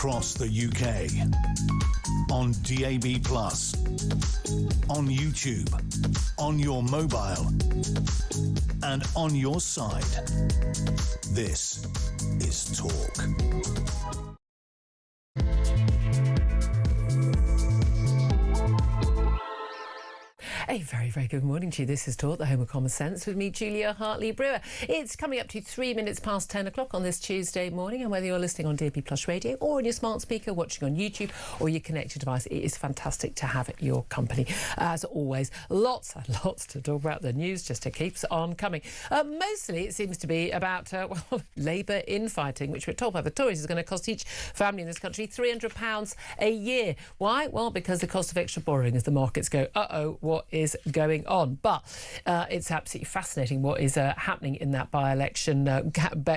across the UK. On DAB+, on YouTube, on your mobile, and on your side. This is Talk. A very, very good morning to you. This is Talk, the home of common sense, with me, Julia Hartley-Brewer. It's coming up to 3 minutes past 10 o'clock on this Tuesday morning, and whether you're listening on DAB+ radio or on your smart speaker, watching on YouTube or your connected device, it is fantastic to have your company. As always, lots and lots to talk about. The news just keeps on coming. Mostly it seems to be about, Labour infighting, which we're told by the Tories is going to cost each family in this country £300 a year. Why? Well, because the cost of extra borrowing as the markets go, uh-oh, what is going on? But it's absolutely fascinating what is happening in that by-election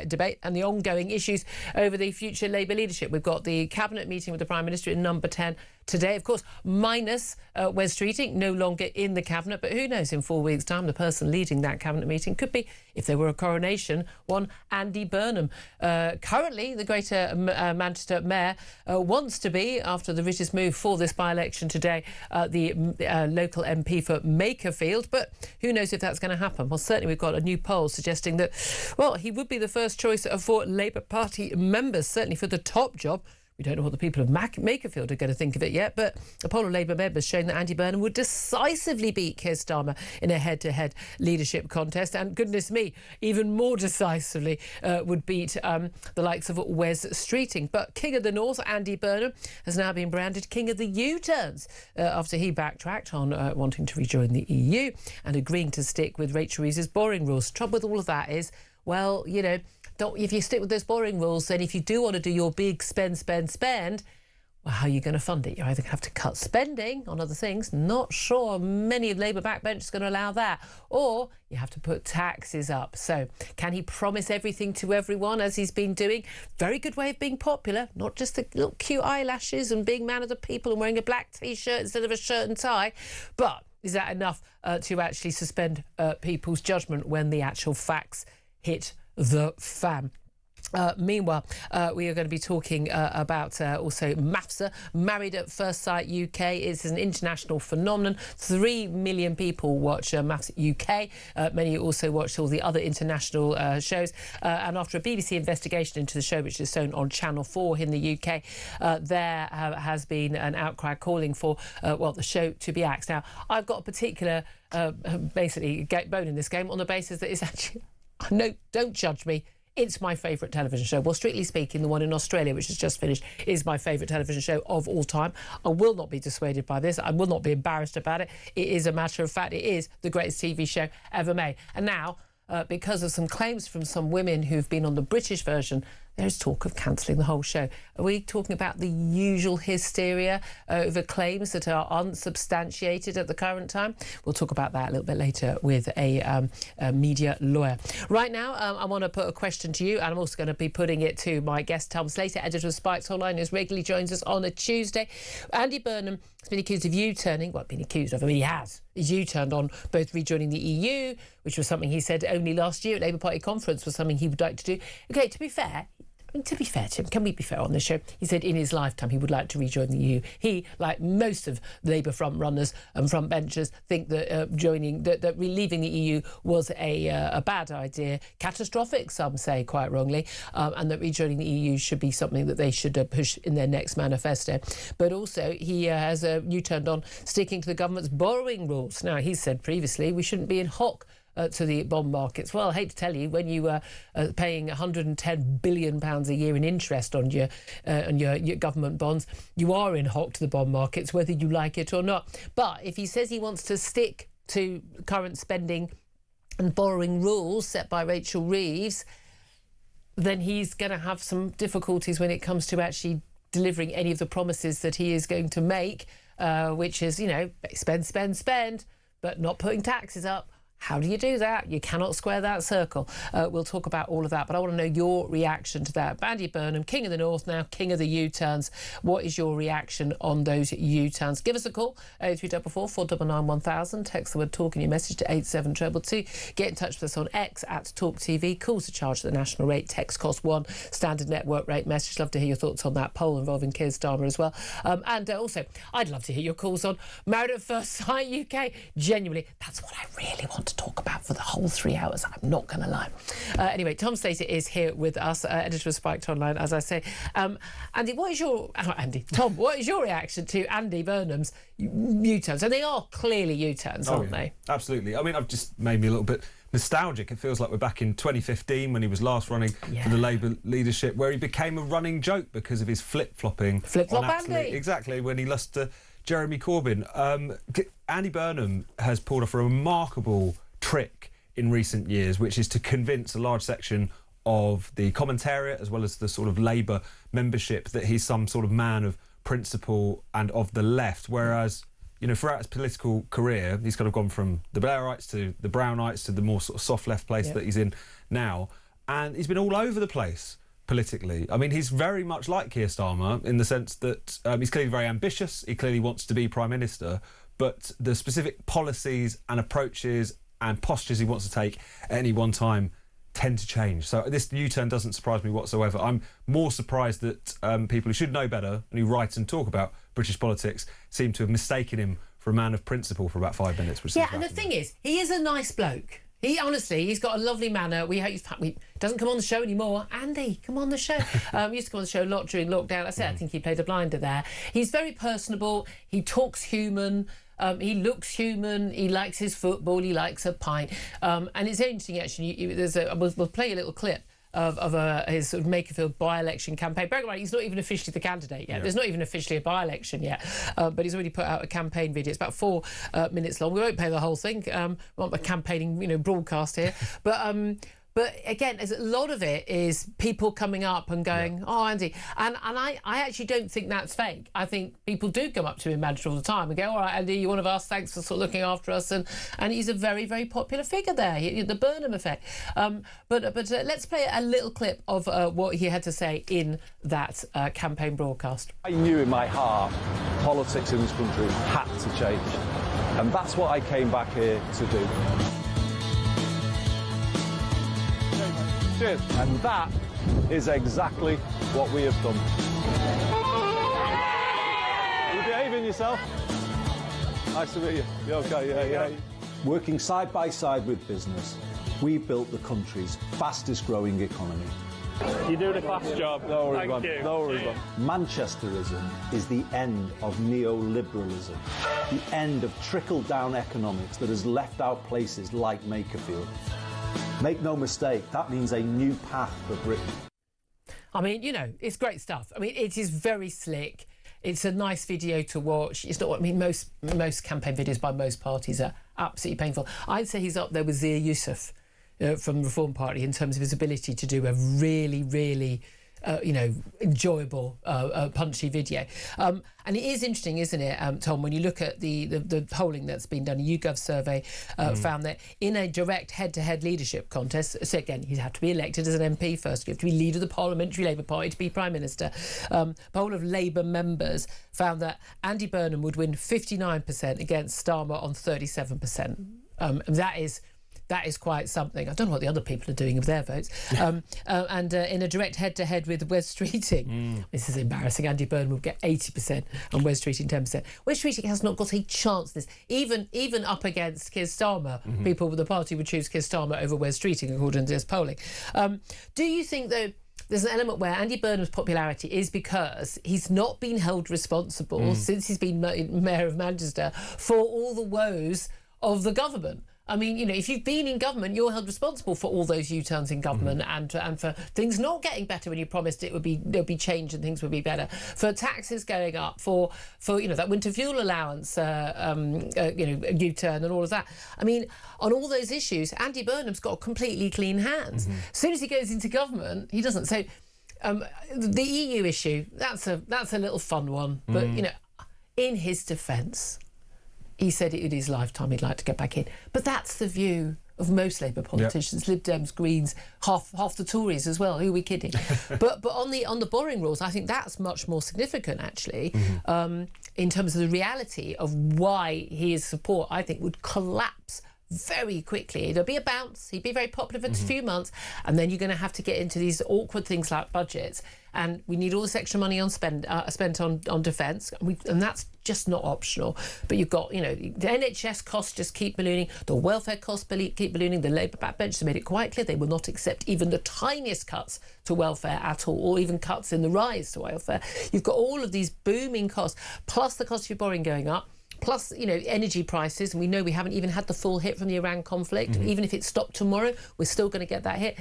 debate and the ongoing issues over the future Labour leadership. We've got the Cabinet meeting with the Prime Minister in number 10 today, of course, minus Wes Streeting, no longer in the Cabinet, but who knows, in 4 weeks' time, the person leading that Cabinet meeting could be, if there were a coronation, one Andy Burnham. Currently, the Greater Manchester Mayor wants to be, after the richest move for this by-election today, the local MP for Makerfield, but who knows if that's going to happen. Well, certainly we've got a new poll suggesting that, well, he would be the first choice for Labour Party members, certainly for the top job. We don't know what the people of Makerfield are going to think of it yet, but a poll of Labour members showing that Andy Burnham would decisively beat Keir Starmer in a head-to-head leadership contest, and goodness me, even more decisively would beat the likes of Wes Streeting. But King of the North, Andy Burnham, has now been branded King of the U-turns after he backtracked on wanting to rejoin the EU and agreeing to stick with Rachel Reeves's borrowing rules. Trouble with all of that is, well, you know, if you stick with those borrowing rules, then if you do want to do your big spend, well, how are you going to fund it? You're either going to have to cut spending on other things, not sure many of Labour backbench is going to allow that, or you have to put taxes up. So can he promise everything to everyone, as he's been doing? Very good way of being popular, not just the little cute eyelashes and being man of the people and wearing a black T-shirt instead of a shirt and tie. But is that enough to actually suspend people's judgment when the actual facts hit the fan? Meanwhile, we are going to be talking about also MAFSA, Married at First Sight UK. It's an international phenomenon. 3 million people watch MAFSA UK. Many also watch all the other international shows. And after a BBC investigation into the show, which is shown on Channel 4 in the UK, there has been an outcry calling for, the show to be axed. Now, I've got a particular, basically, bone in this game on the basis that it's actually... No, don't judge me. It's my favourite television show. Well, strictly speaking, the one in Australia, which has just finished, is my favourite television show of all time. I will not be dissuaded by this. I will not be embarrassed about it. It is a matter of fact. It is the greatest TV show ever made. And now, because of some claims from some women who've been on the British version, there's talk of cancelling the whole show. Are we talking about the usual hysteria over claims that are unsubstantiated at the current time? We'll talk about that a little bit later with a media lawyer. Right now, I want to put a question to you, and I'm also going to be putting it to my guest, Tom Slater, editor of Spikes Online, who regularly joins us on a Tuesday. Andy Burnham has been accused of U-turning. Well, been accused of, I mean, he has. He's U-turned on both rejoining the EU, which was something he said only last year at Labour Party conference was something he would like to do. OK, to be fair, Tim, can we be fair on this show? He said in his lifetime he would like to rejoin the EU. He, like most of Labour front runners and front benchers, think that leaving the EU was a bad idea, catastrophic, some say quite wrongly, and that rejoining the EU should be something that they should push in their next manifesto. But also he has U-turned on sticking to the government's borrowing rules. Now, he said previously we shouldn't be in hock to the bond markets. Well, I hate to tell you, when you are paying £110 billion a year in interest on your government bonds, you are in hock to the bond markets, whether you like it or not. But if he says he wants to stick to current spending and borrowing rules set by Rachel Reeves, then he's going to have some difficulties when it comes to actually delivering any of the promises that he is going to make, which is, you know, spend, but not putting taxes up. How do you do that? You cannot square that circle. We'll talk about all of that, but I want to know your reaction to that. Andy Burnham, King of the North now, King of the U-turns. What is your reaction on those U-turns? Give us a call, 0344 499 1000. Text the word talk in your message to 87222. Get in touch with us on X at Talk TV. Calls are charged at the national rate. Text cost £1. Standard network rate message. Love to hear your thoughts on that poll involving Keir Starmer as well. And also, I'd love to hear your calls on Married at First Sight UK. Genuinely, that's what I really want to talk about for the whole 3 hours. I'm not going to lie. Anyway, Tom Slater is here with us, editor of Spiked Online, as I say. Andy, Tom, what is your reaction to Andy Burnham's U-turns? And they are clearly U-turns, aren't they? Absolutely. I mean, I've just made me a little bit nostalgic. It feels like we're back in 2015 when he was last running for the Labour leadership, where he became a running joke because of his flip-flopping. Flip-flop Andy. Exactly, when he lost to Jeremy Corbyn. Andy Burnham has pulled off a remarkable trick in recent years, which is to convince a large section of the commentariat as well as the sort of Labour membership that he's some sort of man of principle and of the left, whereas, you know, throughout his political career, he's kind of gone from the Blairites to the Brownites to the more sort of soft left place that he's in now, and he's been all over the place politically. I mean, he's very much like Keir Starmer in the sense that he's clearly very ambitious, he clearly wants to be Prime Minister, but the specific policies and approaches and postures he wants to take at any one time tend to change. So this U-turn doesn't surprise me whatsoever. I'm more surprised that people who should know better and who write and talk about British politics seem to have mistaken him for a man of principle for about 5 minutes. Which and the thing is, he is a nice bloke. He's got a lovely manner. He doesn't come on the show anymore. Andy, come on the show. He used to come on the show a lot during lockdown. I think he played a blinder there. He's very personable. He talks human. He looks human. He likes his football. He likes a pint. And it's interesting, actually. We'll play a little clip of his sort of Makerfield by-election campaign. Bear in mind, he's not even officially the candidate yet. There's not even officially a by-election yet. But he's already put out a campaign video. It's about 4 minutes long. We won't play the whole thing. We want a campaigning, broadcast here. But again, a lot of it is people coming up and going, oh, Andy. And I actually don't think that's fake. I think people do come up to him all the time and go, all right, Andy, you're one of us. Thanks for sort of looking after us. And he's a very, very popular figure there, the Burnham effect. But let's play a little clip of what he had to say in that campaign broadcast. I knew in my heart politics in this country had to change. And that's what I came back here to do. Cheers. And that is exactly what we have done. Are you behaving yourself? Nice to meet you. You okay? Yeah. Working side by side with business, we built the country's fastest growing economy. You're doing a class job. No worries, Thank man. you. No worries, man. Manchesterism is the end of neoliberalism, the end of trickle-down economics that has left out places like Makerfield. Make no mistake, that means a new path for Britain. I mean, it's great stuff. I mean, it is very slick. It's a nice video to watch. It's not. I mean, most campaign videos by most parties are absolutely painful. I'd say he's up there with Zia Yusuf from the Reform Party in terms of his ability to do a really, really enjoyable, punchy video. And it is interesting, isn't it, Tom, when you look at the polling that's been done, a YouGov survey found that in a direct head-to-head leadership contest, so again, you'd have to be elected as an MP first, you have to be leader of the Parliamentary Labour Party to be Prime Minister. Poll of Labour members found that Andy Burnham would win 59% against Starmer on 37%. That is quite something. I don't know what the other people are doing with their votes. And in a direct head-to-head with Wes Streeting, this is embarrassing. Andy Burnham will get 80% and Wes Streeting 10%. Wes Streeting has not got a chance. This even up against Keir Starmer, people with the party would choose Keir Starmer over Wes Streeting according to this polling. Do you think though? There's an element where Andy Burnham's popularity is because he's not been held responsible since he's been Mayor of Manchester for all the woes of the government. I mean, if you've been in government, you're held responsible for all those U-turns in government and for things not getting better when you promised there'd be change and things would be better, for taxes going up, for that winter fuel allowance, U-turn and all of that. I mean, on all those issues, Andy Burnham's got completely clean hands. As soon as he goes into government, he doesn't. So the EU issue, that's a little fun one, but in his defence, he said in his lifetime he'd like to get back in. But that's the view of most Labour politicians, Lib Dems, Greens, half the Tories as well. Who are we kidding? but on the borrowing rules, I think that's much more significant actually, in terms of the reality of why his support, I think, would collapse very quickly. There'll be a bounce. He'd be very popular for a few months, and then you're going to have to get into these awkward things like budgets. And we need all this extra money spent on defence, and that's just not optional. But you've got, the NHS costs just keep ballooning, the welfare costs keep ballooning. The Labour backbenchers have made it quite clear they will not accept even the tiniest cuts to welfare at all, or even cuts in the rise to welfare. You've got all of these booming costs, plus the cost of your borrowing going up. Plus, energy prices, and we know we haven't even had the full hit from the Iran conflict. Even if it stopped tomorrow, we're still going to get that hit.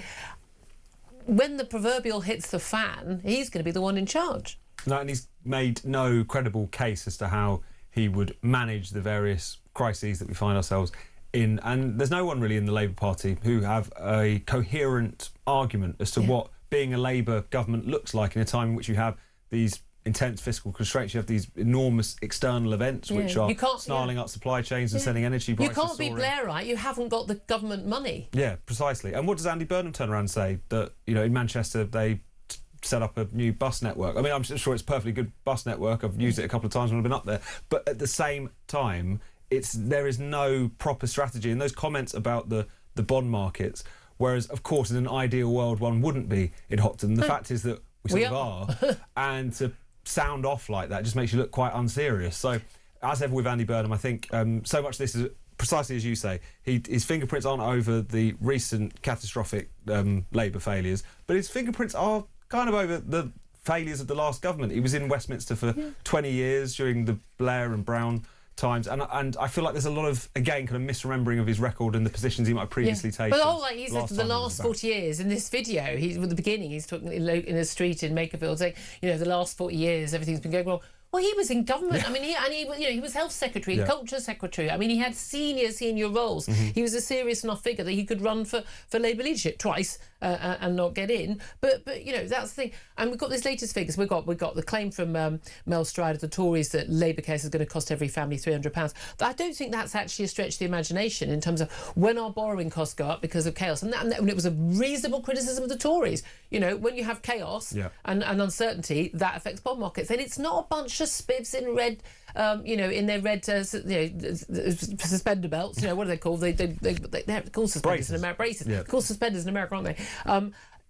When the proverbial hits the fan, he's going to be the one in charge. No, and he's made no credible case as to how he would manage the various crises that we find ourselves in. And there's no one really in the Labour Party who have a coherent argument as to what being a Labour government looks like in a time in which you have these intense fiscal constraints. You have these enormous external events which are snarling up supply chains and sending energy prices You can't be soaring. Blairite. You haven't got the government money. Yeah, precisely. And what does Andy Burnham turn around and say? That, in Manchester they set up a new bus network. I mean, I'm sure it's a perfectly good bus network. I've used it a couple of times when I've been up there. But at the same time, there is no proper strategy. And those comments about the bond markets, whereas, of course, in an ideal world, one wouldn't be in Hopton. The fact is that we sort of are. And to sound off like that just makes you look quite unserious. So, as ever with Andy Burnham, I think so much of this is precisely as you say. His fingerprints aren't over the recent catastrophic Labour failures, but his fingerprints are kind of over the failures of the last government. He was in Westminster for 20 years during the Blair and Brown times, and I feel like there's a lot of, again, kind of misremembering of his record and the positions he might have previously taken. But he said the last 40 years in this video, at the beginning, he's talking in a street in Makerfield saying, the last 40 years everything's been going wrong. Well, he was in government. I mean, he was health secretary, culture secretary. I mean, he had senior roles. He was a serious enough figure that he could run for Labour leadership twice and not get in. But that's the thing. And we've got this latest figures. We've got the claim from Mel Stride of the Tories that Labour case is going to cost every family £300. But I don't think that's actually a stretch of the imagination in terms of when our borrowing costs go up because of chaos. And it was a reasonable criticism of the Tories. When you have chaos and uncertainty, that affects bond markets. And it's not a bunch of spivs in red, in their red, suspender belts. What are they called? They're called suspenders in America. Braces. They're called suspenders in America, aren't they?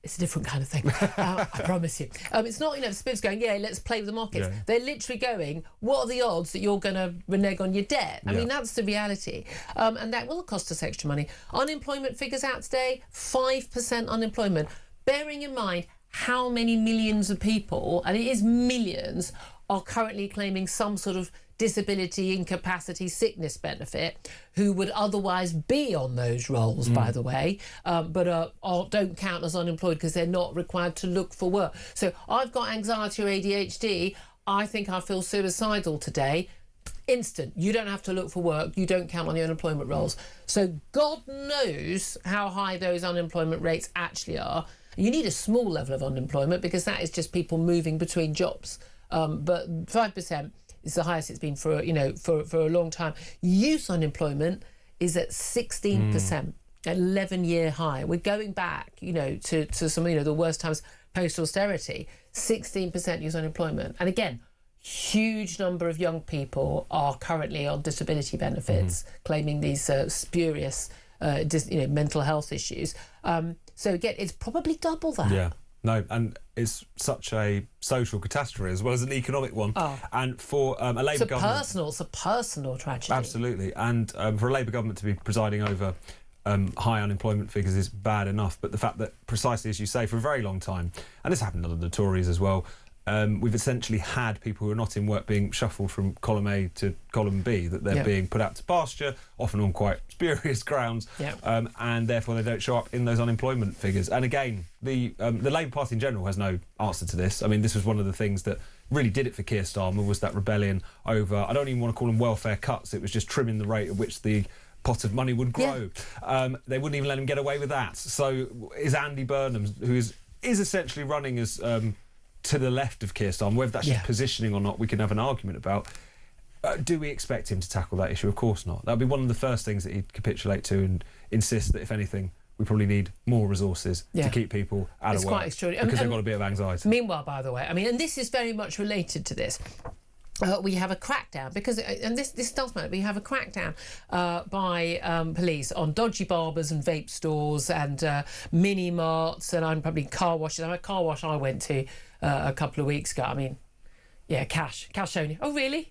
It's a different kind of thing. I promise you. It's not, spivs going, let's play with the markets. Yeah. They're literally going, what are the odds that you're going to renege on your debt? I mean, that's the reality. And that will cost us extra money. Unemployment figures out today, 5% unemployment. Bearing in mind how many millions of people, and it is millions, are currently claiming some sort of disability, incapacity, sickness benefit, who would otherwise be on those rolls, by the way, but don't count as unemployed because they're not required to look for work. So I've got anxiety or ADHD. I think I feel suicidal today. Instant. You don't have to look for work. You don't count on the unemployment rolls. So God knows how high those unemployment rates actually are. You need a small level of unemployment because that is just people moving between jobs. But 5% is the highest it's been for a long time. Youth unemployment is at 16%, 11-year high. We're going back, to some, the worst times post-austerity. 16% youth unemployment. And again, huge number of young people are currently on disability benefits, claiming these spurious, mental health issues. So again, it's probably double that. Yeah. No, and it's such a social catastrophe as well as an economic one. And for a Labour government... It's a personal tragedy. Absolutely. And for a Labour government to be presiding over high unemployment figures is bad enough. But the fact that, precisely as you say, for a very long time, and this happened under the Tories as well, we've essentially had people who are not in work being shuffled from column A to column B, that they're being put out to pasture, often on quite spurious grounds, and therefore they don't show up in those unemployment figures. And again, the Labour Party in general has no answer to this. I mean, this was one of the things that really did it for Keir Starmer, was that rebellion over, I don't even want to call them welfare cuts, it was just trimming the rate at which the pot of money would grow. They wouldn't even let him get away with that. So is Andy Burnham, who is essentially running as... to the left of Keir Starmer, whether that's just positioning or not, we can have an argument about. Do we expect him to tackle that issue? Of course not. That would be one of the first things that he'd capitulate to and insist that, if anything, we probably need more resources to keep people out of work. It's quite extraordinary. Because they've got a bit of anxiety. Meanwhile, by the way, I mean, and this is very much related to this, we have a crackdown because, and this does matter, we have a crackdown by police on dodgy barbers and vape stores and mini marts, and I'm probably car washes. A car wash I went to a couple of weeks ago. I mean, yeah, cash only. Oh, really?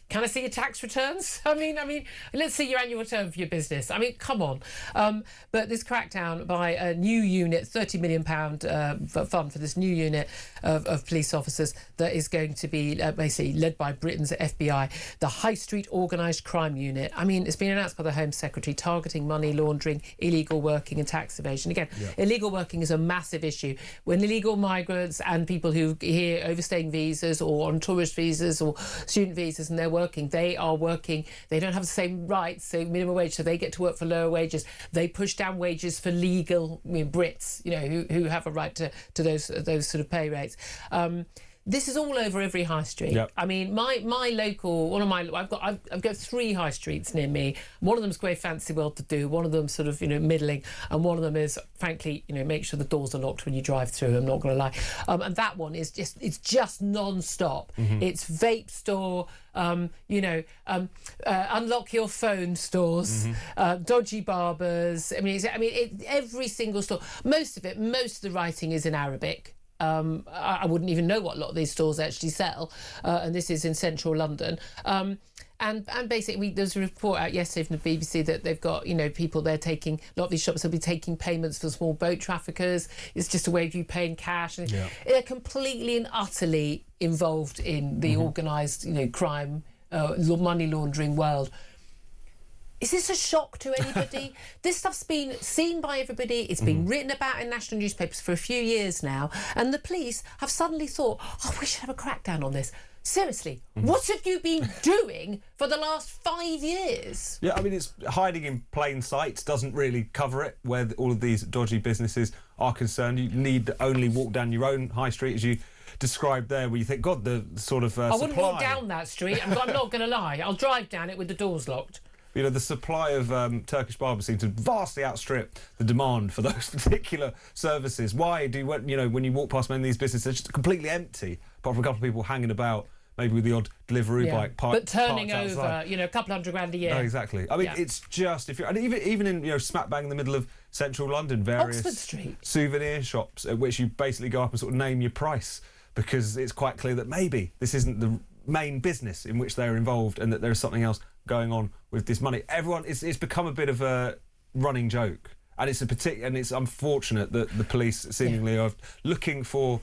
Can I see your tax returns? I mean, let's see your annual return for your business. I mean, come on. But this crackdown by a new unit, £30 million fund for this new unit of police officers that is going to be basically led by Britain's FBI, the High Street Organised Crime Unit. I mean, it's been announced by the Home Secretary, targeting money laundering, illegal working and tax evasion. Again, illegal working is a massive issue. When illegal migrants and people who are here overstaying visas or on tourist visas or student visas, and they're working, they don't have the same rights, so minimum wage, so they get to work for lower wages. They push down wages for legal Brits, who have a right to those sort of pay rates. This is all over every high street. Yep. I mean, my local, I've got 3 high streets near me. One of them's very fancy, well to do. One of them sort of, middling, and one of them is, frankly, make sure the doors are locked when you drive through. I'm not going to lie. And that one is just non-stop. Mm-hmm. It's vape store, unlock your phone stores, dodgy barbers. Every single store. Most of the writing is in Arabic. I wouldn't even know what a lot of these stores actually sell, and this is in central London. And basically, there's a report out yesterday from the BBC that they've got, people there taking, a lot of these shops will be taking payments for small boat traffickers. It's just a way of you paying cash. And they're completely and utterly involved in the organised, crime, money laundering world. Is this a shock to anybody? This stuff's been seen by everybody. It's been written about in national newspapers for a few years now. And the police have suddenly thought, we should have a crackdown on this. Seriously, what have you been doing for the last 5 years? Yeah, it's hiding in plain sight, doesn't really cover it where all of these dodgy businesses are concerned. You need to only walk down your own high street, as you described there, where you think, God, the sort of I wouldn't walk down that street. I'm not going to lie. I'll drive down it with the doors locked. The supply of Turkish barbers seems to vastly outstrip the demand for those particular services. Why do when you walk past many of these businesses, they're just completely empty, apart from a couple of people hanging about, maybe with the odd delivery bike but turning over, a couple $100,000 a year. No, exactly. It's just, if you're, and even in smack bang in the middle of central London, various Oxford Street souvenir shops at which you basically go up and sort of name your price, because it's quite clear that maybe this isn't the main business in which they're involved, and that there is something else going on with this money. It's become a bit of a running joke, and it's unfortunate that the police seemingly are looking for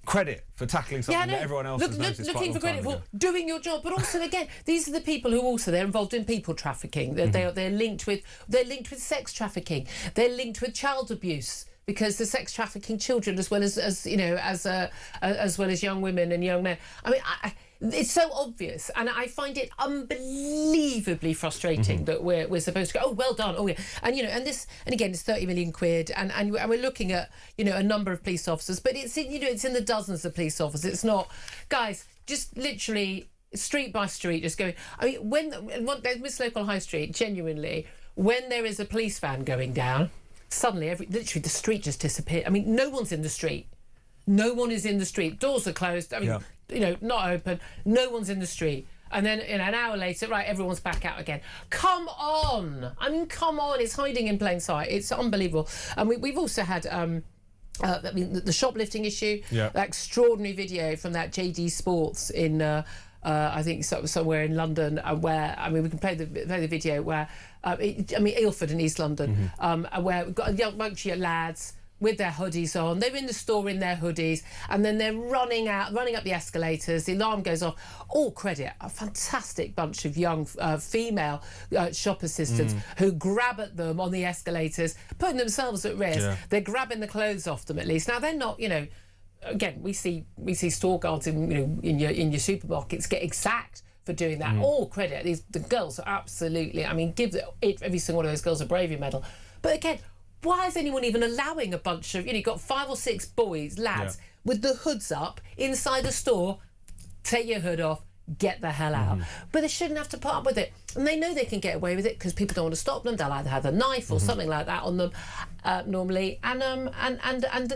credit for tackling something that everyone else has noticed looking for credit for doing your job. But also, again, these are the people who they're involved in people trafficking. They're linked with sex trafficking. They're linked with child abuse, because they're sex trafficking children as well as young women and young men. It's so obvious, and I find it unbelievably frustrating that we're supposed to go, well done, and again it's 30 million quid, and we're looking at a number of police officers, but it's in the dozens of police officers. It's not, guys, just literally street by street, just going. When this local high street, genuinely, when there is a police van going down, suddenly literally the street just disappears. No one's in the street. No one is in the street. Doors are closed. Not open. No one's in the street. And then an hour later, right, everyone's back out again. Come on. Come on. It's hiding in plain sight. It's unbelievable. And we've also had the shoplifting issue. Yeah. That extraordinary video from that JD Sports in I think somewhere in London, where we can play the video where Ilford in East London, where we've got a young bunch of lads with their hoodies on. They're in the store in their hoodies, and then they're running up the escalators. The alarm goes off. All credit, a fantastic bunch of young female shop assistants who grab at them on the escalators, putting themselves at risk. Yeah. They're grabbing the clothes off them at least. Now, they're not, again, we see store guards in your supermarkets getting sacked for doing that. All credit. The girls are absolutely, give every single one of those girls a bravery medal. But again, why is anyone even allowing a bunch of, you've got 5 or 6 lads with the hoods up inside the store? Take your hood off, get the hell out. But they shouldn't have to put up with it. And they know they can get away with it because people don't want to stop them. They'll either have a knife or something like that on them normally. And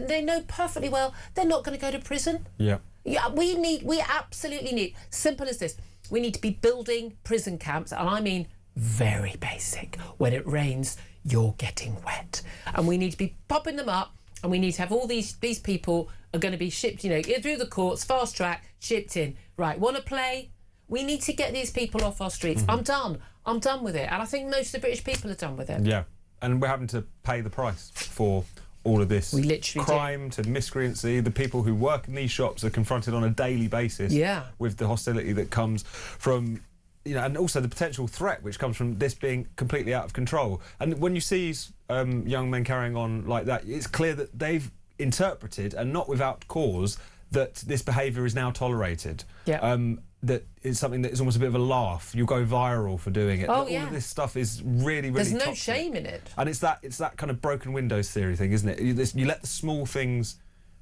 they know perfectly well they're not going to go to prison. Yeah. We absolutely need, simple as this, we need to be building prison camps, and I mean very basic. When it rains, you're getting wet. And we need to be popping them up, and we need to have all these people are going to be shipped, through the courts, fast track, shipped in. Right, want to play? We need to get these people off our streets. I'm done with it. And I think most of the British people are done with it. Yeah, and we're having to pay the price for all of this. We literally crime to miscreancy. The people who work in these shops are confronted on a daily basis with the hostility that comes from, and also the potential threat which comes from this being completely out of control. And when you see young men carrying on like that, it's clear that they've interpreted, and not without cause, that this behaviour is now tolerated. Yeah. That it's something that is almost a bit of a laugh. You'll go viral for doing it. Oh, All of this stuff is really, really There's no toxic. shame in it. And it's that kind of broken windows theory thing, isn't it? You let the small things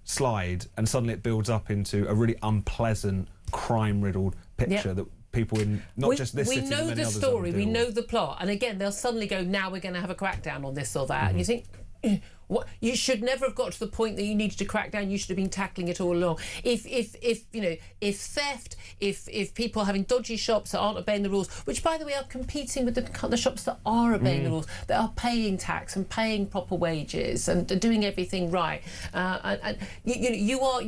slide, and suddenly it builds up into a really unpleasant, crime-riddled picture that people in just this city, we know the story, we know the plot, and again they'll suddenly go, now we're going to have a crackdown on this or that, and you think, what, you should never have got to the point that you needed to crack down. You should have been tackling it all along. If theft, if people having dodgy shops that aren't obeying the rules, which by the way are competing with the shops that are obeying the rules, that are paying tax and paying proper wages and doing everything right, and you are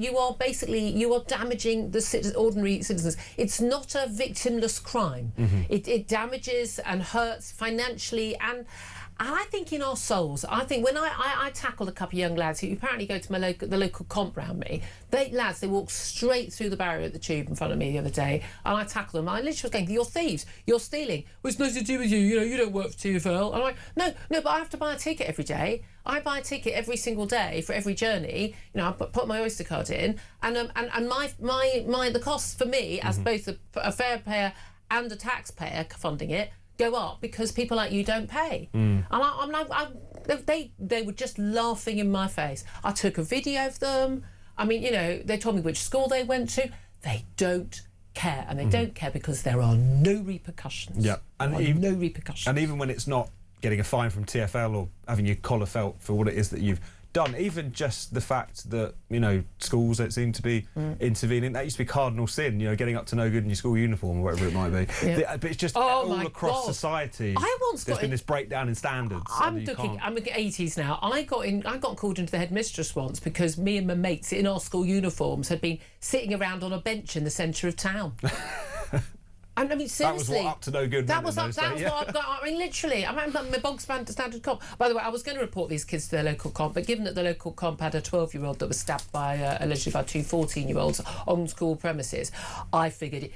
damaging the ordinary citizens. It's not a victimless crime. It damages and hurts financially and I think in our souls. I think when I tackled a couple of young lads who apparently go to the local comp round me, they walked straight through the barrier at the tube in front of me the other day, and I tackled them. I literally was going, "You're thieves, you're stealing. Well, it's nothing to do with you. You don't work for TfL." I'm like, no, but I have to buy a ticket every day. I buy a ticket every single day for every journey. I put my Oyster card in, and the costs for me as both a fare payer and a taxpayer funding it go up because people like you don't pay. And they were just laughing in my face. I took a video of them. I mean, they told me which school they went to. They don't care, and they don't care because there are no repercussions. Yeah, and no repercussions. And even when it's not getting a fine from TfL or having your collar felt for what it is that you've done, even just the fact that schools don't seem to be intervening. That used to be cardinal sin, getting up to no good in your school uniform or whatever it might be. But it's just all across society. There's been this breakdown in standards. I'm in the 80s now. I got called into the headmistress once because me and my mates in our school uniforms had been sitting around on a bench in the centre of town. I mean, seriously. That was what up to no good. That was what I've got. I mean, literally. I'm my bog standard comp. By the way, I was going to report these kids to their local comp, but given that the local comp had a 12-year-old that was stabbed by allegedly by two 14-year-olds on school premises, I figured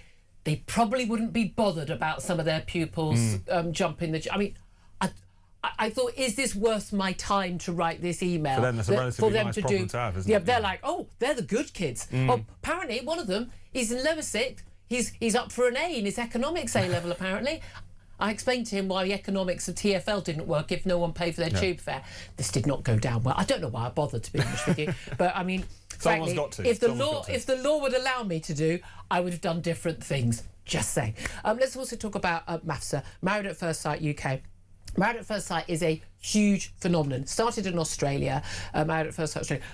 they probably wouldn't be bothered about some of their pupils jumping the. I mean, I thought, is this worth my time to write this email? For them, that's a relatively nice problem to have, isn't it? Yeah, they're like, oh, they're the good kids. Oh, apparently, one of them is in lower sixth. He's up for an A in his economics A-level, apparently. I explained to him why the economics of TfL didn't work if no one paid for their tube fare. This did not go down well. I don't know why I bothered, to be honest with you. But, I mean, frankly, if the law would allow me to do, I would have done different things. Just saying. Let's also talk about MAFSA, Married at First Sight UK. Married at First Sight is a huge phenomenon. Started in Australia, Married at First Sight Australia.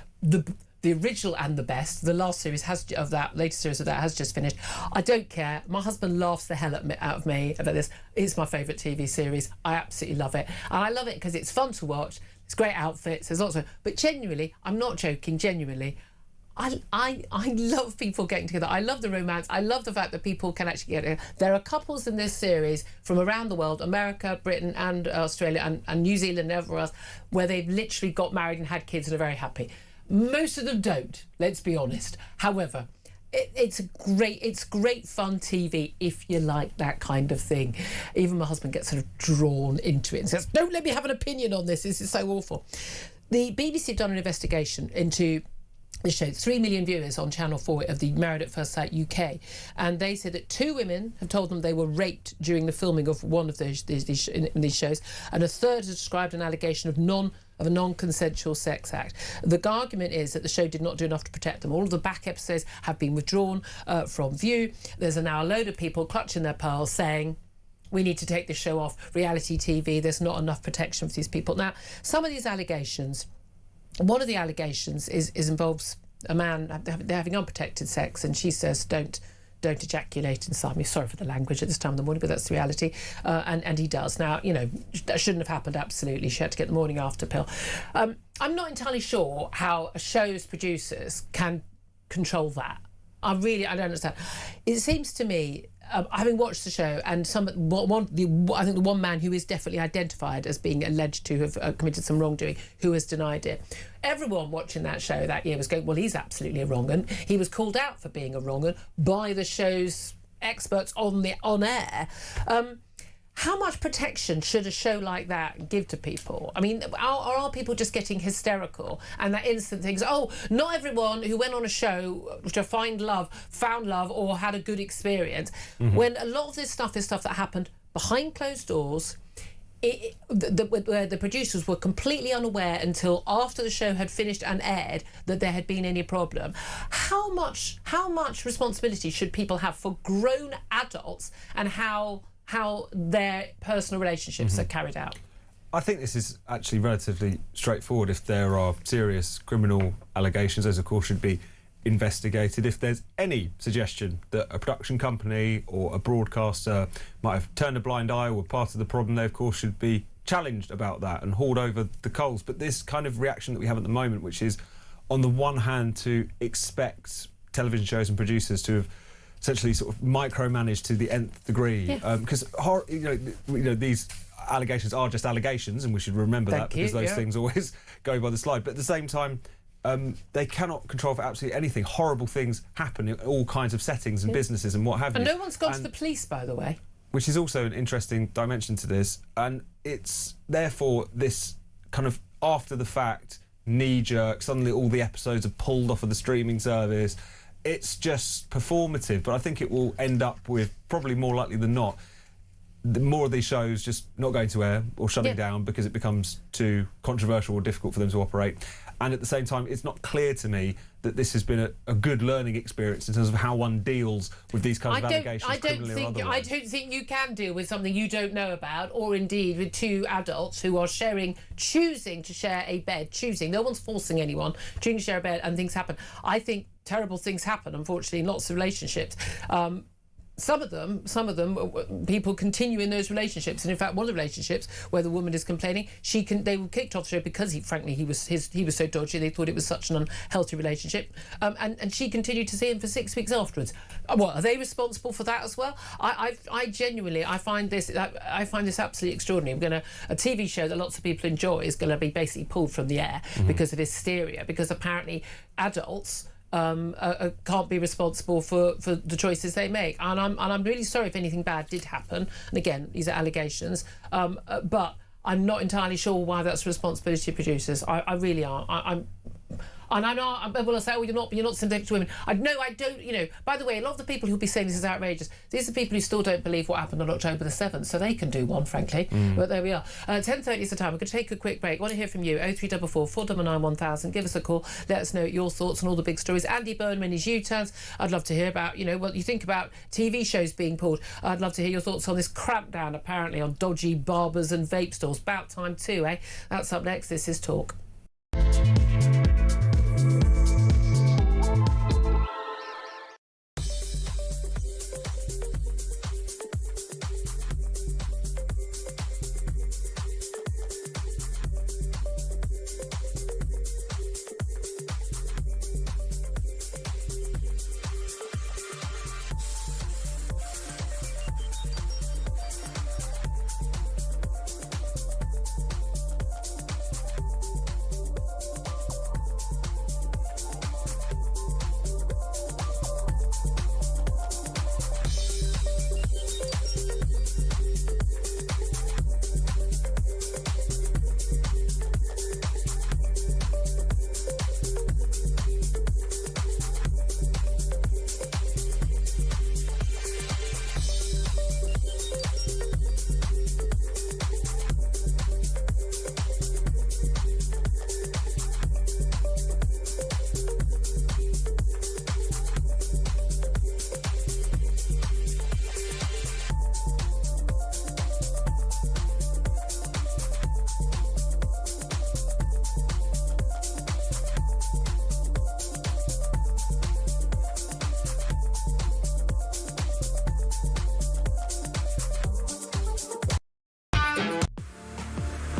The original and the best. The latest series of that has just finished. I don't care. My husband laughs the hell out of me about this. It's my favourite TV series. I absolutely love it. And I love it because it's fun to watch. It's great outfits. There's lots of... But genuinely, I'm not joking, genuinely, I love people getting together. I love the romance. I love the fact that people can actually get together. There are couples in this series from around the world, America, Britain and Australia and New Zealand and everywhere else, where they've literally got married and had kids and are very happy. Most of them don't, let's be honest. However, it's great fun TV if you like that kind of thing. Even my husband gets sort of drawn into it and says, don't let me have an opinion on this. This is so awful. The BBC have done an investigation into the show. 3 million viewers on Channel 4 of the Married at First Sight UK, and they said that 2 women have told them they were raped during the filming of one of these shows, and a third has described an allegation of of a non-consensual sex act. The argument is that the show did not do enough to protect them. All of the back episodes have been withdrawn from view. There's now a load of people clutching their pearls saying, we need to take this show off reality TV. There's not enough protection for these people. Now, some of these allegations, one of the allegations involves a man, they're having unprotected sex, and she says, don't ejaculate inside me. Sorry for the language at this time of the morning, but that's the reality. And he does. Now, that shouldn't have happened, absolutely. She had to get the morning after pill. I'm not entirely sure how a show's producers can control that. I don't understand. It seems to me, having watched the show, and I think the one man who is definitely identified as being alleged to have committed some wrongdoing, who has denied it. Everyone watching that show that year was going, well, he's absolutely a wrong 'un. He was called out for being a wrong 'un by the show's experts on air. How much protection should a show like that give to people? I mean, are people just getting hysterical and that instant things? Oh, not everyone who went on a show to find love found love or had a good experience. When a lot of this stuff is stuff that happened behind closed doors, where the producers were completely unaware until after the show had finished and aired that there had been any problem. How much responsibility should people have for grown adults and how their personal relationships are carried out? I think this is actually relatively straightforward. If there are serious criminal allegations, those of course should be investigated. If there's any suggestion that a production company or a broadcaster might have turned a blind eye or were part of the problem, they of course should be challenged about that and hauled over the coals. But this kind of reaction that we have at the moment, which is on the one hand to expect television shows and producers to have essentially sort of micromanaged to the nth degree, because these allegations are just allegations, and we should remember because those things always go by the slide. But at the same time, they cannot control for absolutely anything. Horrible things happen in all kinds of settings and businesses and what have you. And no one's gone to the police, by the way. Which is also an interesting dimension to this. And it's therefore this kind of after the fact, knee-jerk, suddenly all the episodes are pulled off of the streaming service. It's just performative, but I think it will end up with, probably more likely than not, more of these shows just not going to air or shutting down because it becomes too controversial or difficult for them to operate. And at the same time, it's not clear to me that this has been a good learning experience in terms of how one deals with these kinds of allegations. I don't think you can deal with something you don't know about, or indeed with two adults who are choosing to share a bed, no one's forcing anyone, choosing to share a bed, and things happen. I think terrible things happen, unfortunately, in lots of relationships. Some of them, people continue in those relationships, and in fact, one of the relationships where the woman is complaining, they were kicked off the show because he was so dodgy. They thought it was such an unhealthy relationship, and she continued to see him for 6 weeks afterwards. What, are they responsible for that as well? I genuinely find this absolutely extraordinary. A TV show that lots of people enjoy is going to be basically pulled from the air because of hysteria, because apparently adults can't be responsible for the choices they make, and I'm really sorry if anything bad did happen. And again, these are allegations, but I'm not entirely sure why that's the responsibility of producers. I really are. And I will say, oh, you're not sympathetic to women. I don't. By the way, a lot of the people who'll be saying this is outrageous, these are people who still don't believe what happened on October the 7th, so they can do one, frankly. But there we are. 10:30 is the time. We're going to take a quick break. I want to hear from you. 0344 499 1000. Give us a call. Let us know your thoughts on all the big stories. Andy Burnham and his U-turns. I'd love to hear about, what you think about TV shows being pulled. I'd love to hear your thoughts on this crampdown, apparently, on dodgy barbers and vape stores. About time too, eh? That's up next. This is Talk.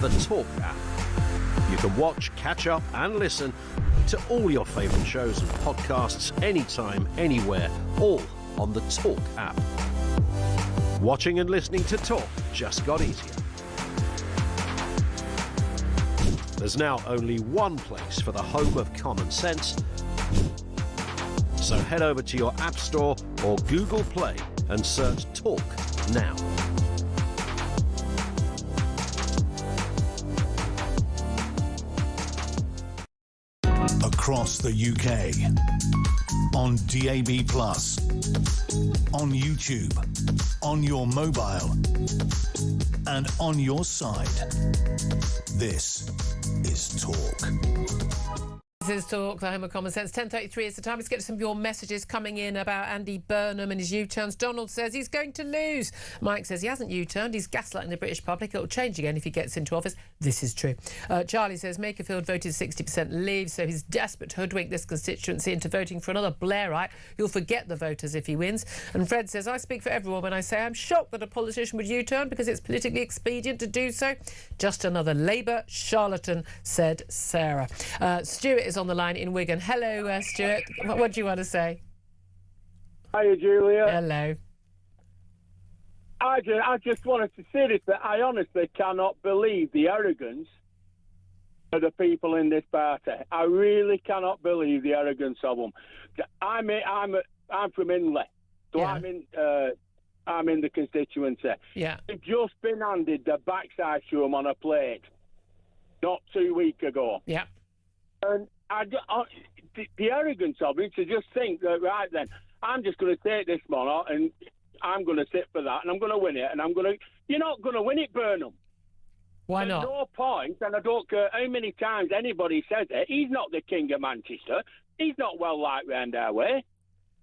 the Talk app. You can watch, catch up and listen to all your favourite shows and podcasts anytime, anywhere, all on the Talk app. Watching and listening to Talk just got easier. There's now only one place for the home of common sense. So head over to your App Store or Google Play and search Talk now. Across the UK, on DAB+, on YouTube, on your mobile, and on your side. This is Talk. This is Talk, the home of common sense. 10:33 is the time. Let's get some of your messages coming in about Andy Burnham and his U-turns. Donald says he's going to lose. Mike says he hasn't U-turned. He's gaslighting the British public. It'll change again if he gets into office. This is true. Charlie says Makerfield voted 60% leave, so he's desperate to hoodwink this constituency into voting for another Blairite. You'll forget the voters if he wins. And Fred says, I speak for everyone when I say I'm shocked that a politician would U-turn because it's politically expedient to do so. Just another Labour charlatan, said Sarah. Stuart is on the line in Wigan. Hello, Stuart. What do you want to say? Hiya, Julia. Hello. I just wanted to say this, that I honestly cannot believe the arrogance of the people in this party. I really cannot believe the arrogance of them. I'm from Inley, so Yeah. I'm in the constituency. Yeah. They've just been handed the backside to them on a plate not 2 weeks ago. Yeah. And the arrogance of it to just think that, right then, I'm just going to take this one and I'm going to sit for that and I'm going to win it and you're not going to win it, Burnham. Why not? There's no point, and I don't care how many times anybody says it, he's not the King of Manchester. He's not well liked round our way.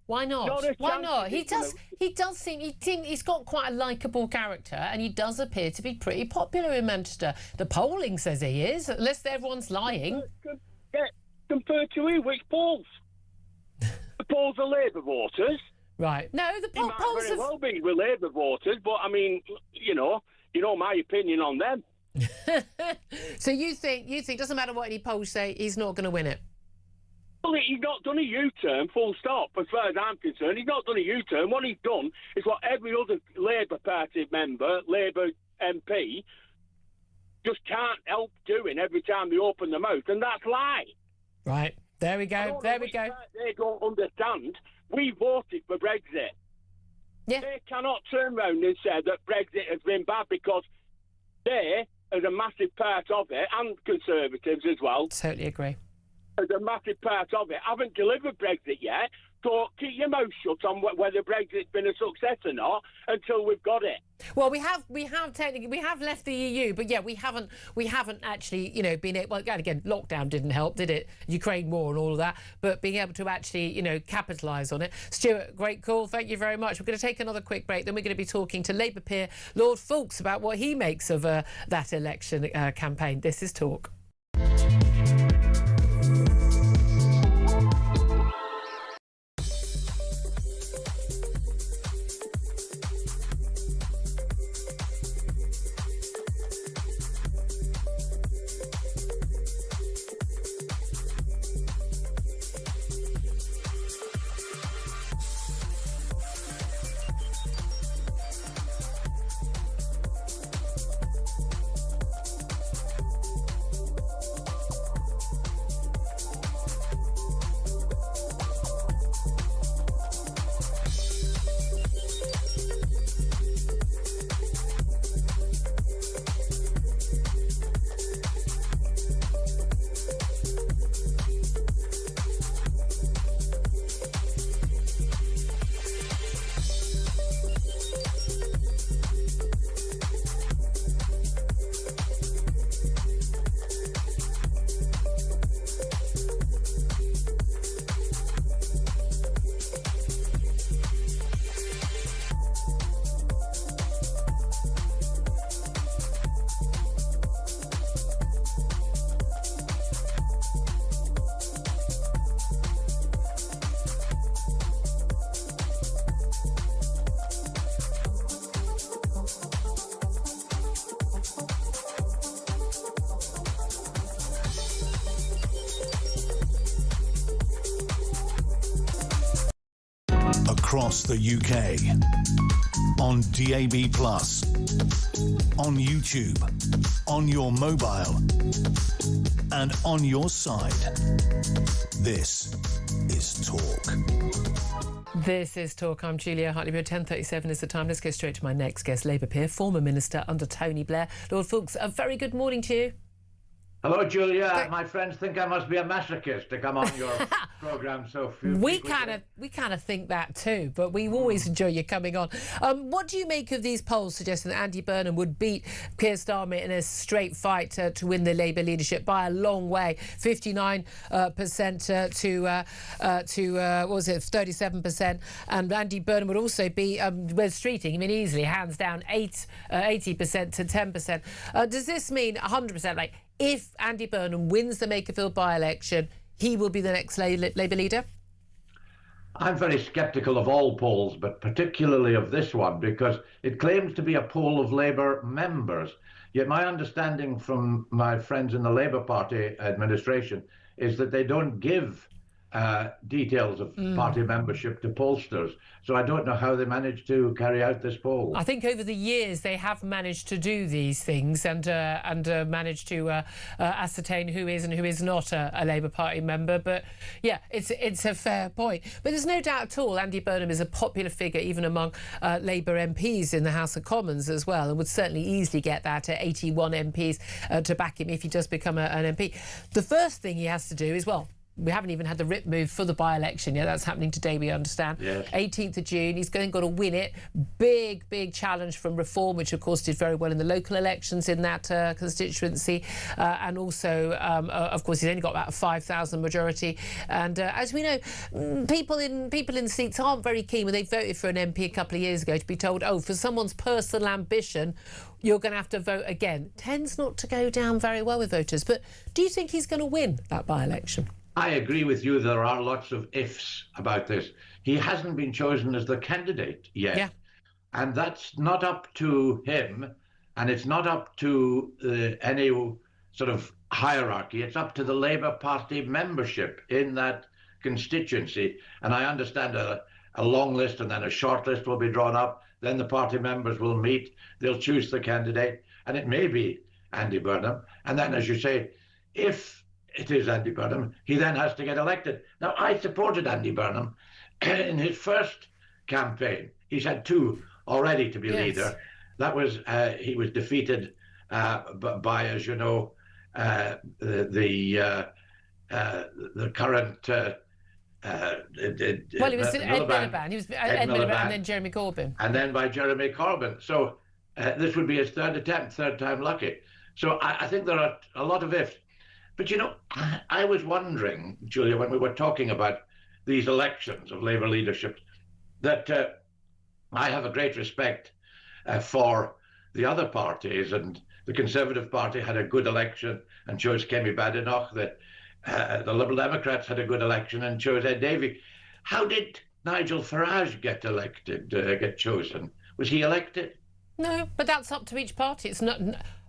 Why not? Not a Why chance not? he's He does seem he's got quite a likeable character, and he does appear to be pretty popular in Manchester. The polling says he is, unless everyone's lying. Yeah, compared to who? Which polls? The polls are Labour voters. Right. No, the He might polls very have... well be with Labour voters, but I mean, you know my opinion on them. So you think doesn't matter what any polls say, he's not going to win it? Well, he's not done a U-turn, full stop, as far as I'm concerned. He's not done a U-turn. What he's done is what every other Labour Party member, Labour MP, just can't help doing every time they open their mouth, and that's lie. Right. There we go. There we go. They don't understand. We voted for Brexit. Yeah. They cannot turn round and say that Brexit has been bad because they, as a massive part of it, and Conservatives as well, Totally agree. as a massive part of it, haven't delivered Brexit yet. So keep your mouth shut on whether Brexit's been a success or not until we've got it. Well, we have technically left the EU, but yeah, we haven't actually, been able. Well, again, lockdown didn't help, did it? Ukraine war and all of that, but being able to actually, capitalise on it. Stuart, great call. Thank you very much. We're going to take another quick break. Then we're going to be talking to Labour peer Lord Foulkes about what he makes of that election campaign. This is Talk. across the UK. On DAB+, on YouTube, on your mobile, and on your side. This is Talk. This is Talk. I'm Julia Hartley-Brewer. 10:37 is the time. Let's go straight to my next guest, Labour peer, former minister under Tony Blair. Lord Foulkes, a very good morning to you. Hello, Julia. My friends think I must be a masochist to come on your programme so few. We kind of think that too, but we always enjoy you coming on. What do you make of these polls suggesting that Andy Burnham would beat Keir Starmer in a straight fight to win the Labour leadership by a long way, 59% to what was it, 37%, and Andy Burnham would also be Wes Streeting, I mean, easily, hands down, 80% to 10%. Does this mean 100%? Like, if Andy Burnham wins the Makerfield by-election, he will be the next Labour leader? I'm very sceptical of all polls, but particularly of this one, because it claims to be a poll of Labour members. Yet my understanding from my friends in the Labour Party administration is that they don't give details of party membership to pollsters. So I don't know how they managed to carry out this poll. I think over the years they have managed to do these things and managed to ascertain who is and who is not a Labour Party member. But yeah, it's a fair point. But there's no doubt at all Andy Burnham is a popular figure even among Labour MPs in the House of Commons as well, and would certainly easily get that 81 MPs to back him if he does become an MP. The first thing he has to do is, well, we haven't even had the rip move for the by-election yet. That's happening today, we understand. Yes. 18th of June. He's got to win it. Big challenge from Reform, which, of course, did very well in the local elections in that constituency. And also, of course, he's only got about a 5,000 majority. And as we know, people in seats aren't very keen when they voted for an MP a couple of years ago to be told, oh, for someone's personal ambition, you're going to have to vote again. Tends not to go down very well with voters. But do you think he's going to win that by-election? I agree with you. There are lots of ifs about this. He hasn't been chosen as the candidate yet. Yeah. And that's not up to him, and it's not up to any sort of hierarchy. It's up to the Labour Party membership in that constituency. And I understand a long list and then a short list will be drawn up. Then the party members will meet. They'll choose the candidate, and it may be Andy Burnham. And then, as you say, if it is Andy Burnham, he then has to get elected. Now, I supported Andy Burnham in his first campaign. He's had two already to be leader. That was, he was defeated by, as you know, the current... well, he was Ed Miliband. He was Ed Miliband and then Jeremy Corbyn. And then by Jeremy Corbyn. So this would be his third attempt, third time lucky. So I think there are a lot of ifs. But, you know, I was wondering, Julia, when we were talking about these elections of Labour leadership, that I have a great respect for the other parties. And the Conservative Party had a good election and chose Kemi Badenoch. The Liberal Democrats had a good election and chose Ed Davey. How did Nigel Farage get chosen? Was he elected? No, but that's up to each party. It's not.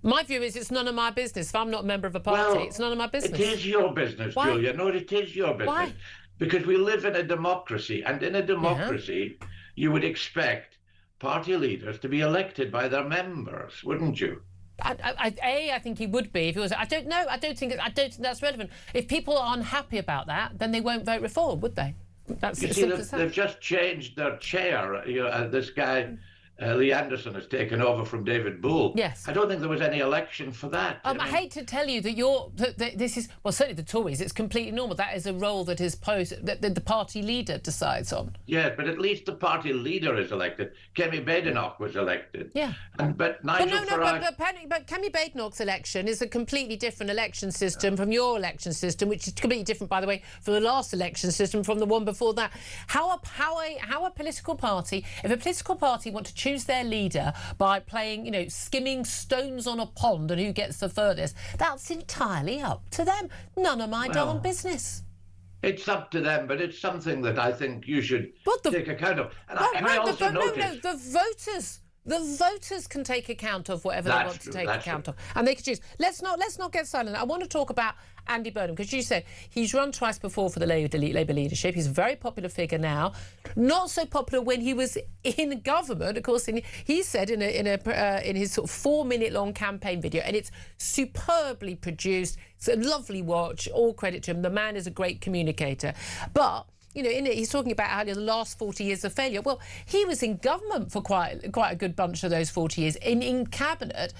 My view is it's none of my business. If I'm not a member of a party, it's none of my business. It is your business, Why? Julia. No, it is your business. Why? Because we live in a democracy, and in a democracy, you would expect party leaders to be elected by their members, wouldn't you? I think he would be if he was. I don't know. I don't think that's relevant. If people are unhappy about that, then they won't vote Reform, would they? That's you see, they've just changed their chair. You know, this guy. Lee Anderson has taken over from David Bull. Yes. I don't think there was any election for that. I hate to tell you that this is, well, certainly the Tories, it's completely normal. That is a role that is that the party leader decides on. Yeah, but at least the party leader is elected. Kemi Badenoch was elected. Yeah. But Nigel Farage... But Kemi Badenoch's election is a completely different election system from your election system, which is completely different, by the way, from the last election system, from the one before that. How a political party, if a political party want to choose their leader by playing, you know, skimming stones on a pond and who gets the furthest, that's entirely up to them. None of my darn business. It's up to them, but it's something that I think you should take account of. And I also noticed... the voters The voters can take account of whatever they want to take account of, and they can choose. Let's not get silent. I want to talk about Andy Burnham, because you said he's run twice before for the Labour leadership. He's a very popular figure now. Not so popular when he was in government. Of course, he said in his sort of 4-minute long campaign video, and it's superbly produced. It's a lovely watch. All credit to him. The man is a great communicator, but. You know, he's talking about how the last 40 years of failure. Well, he was in government for quite a good bunch of those 40 years, in cabinet.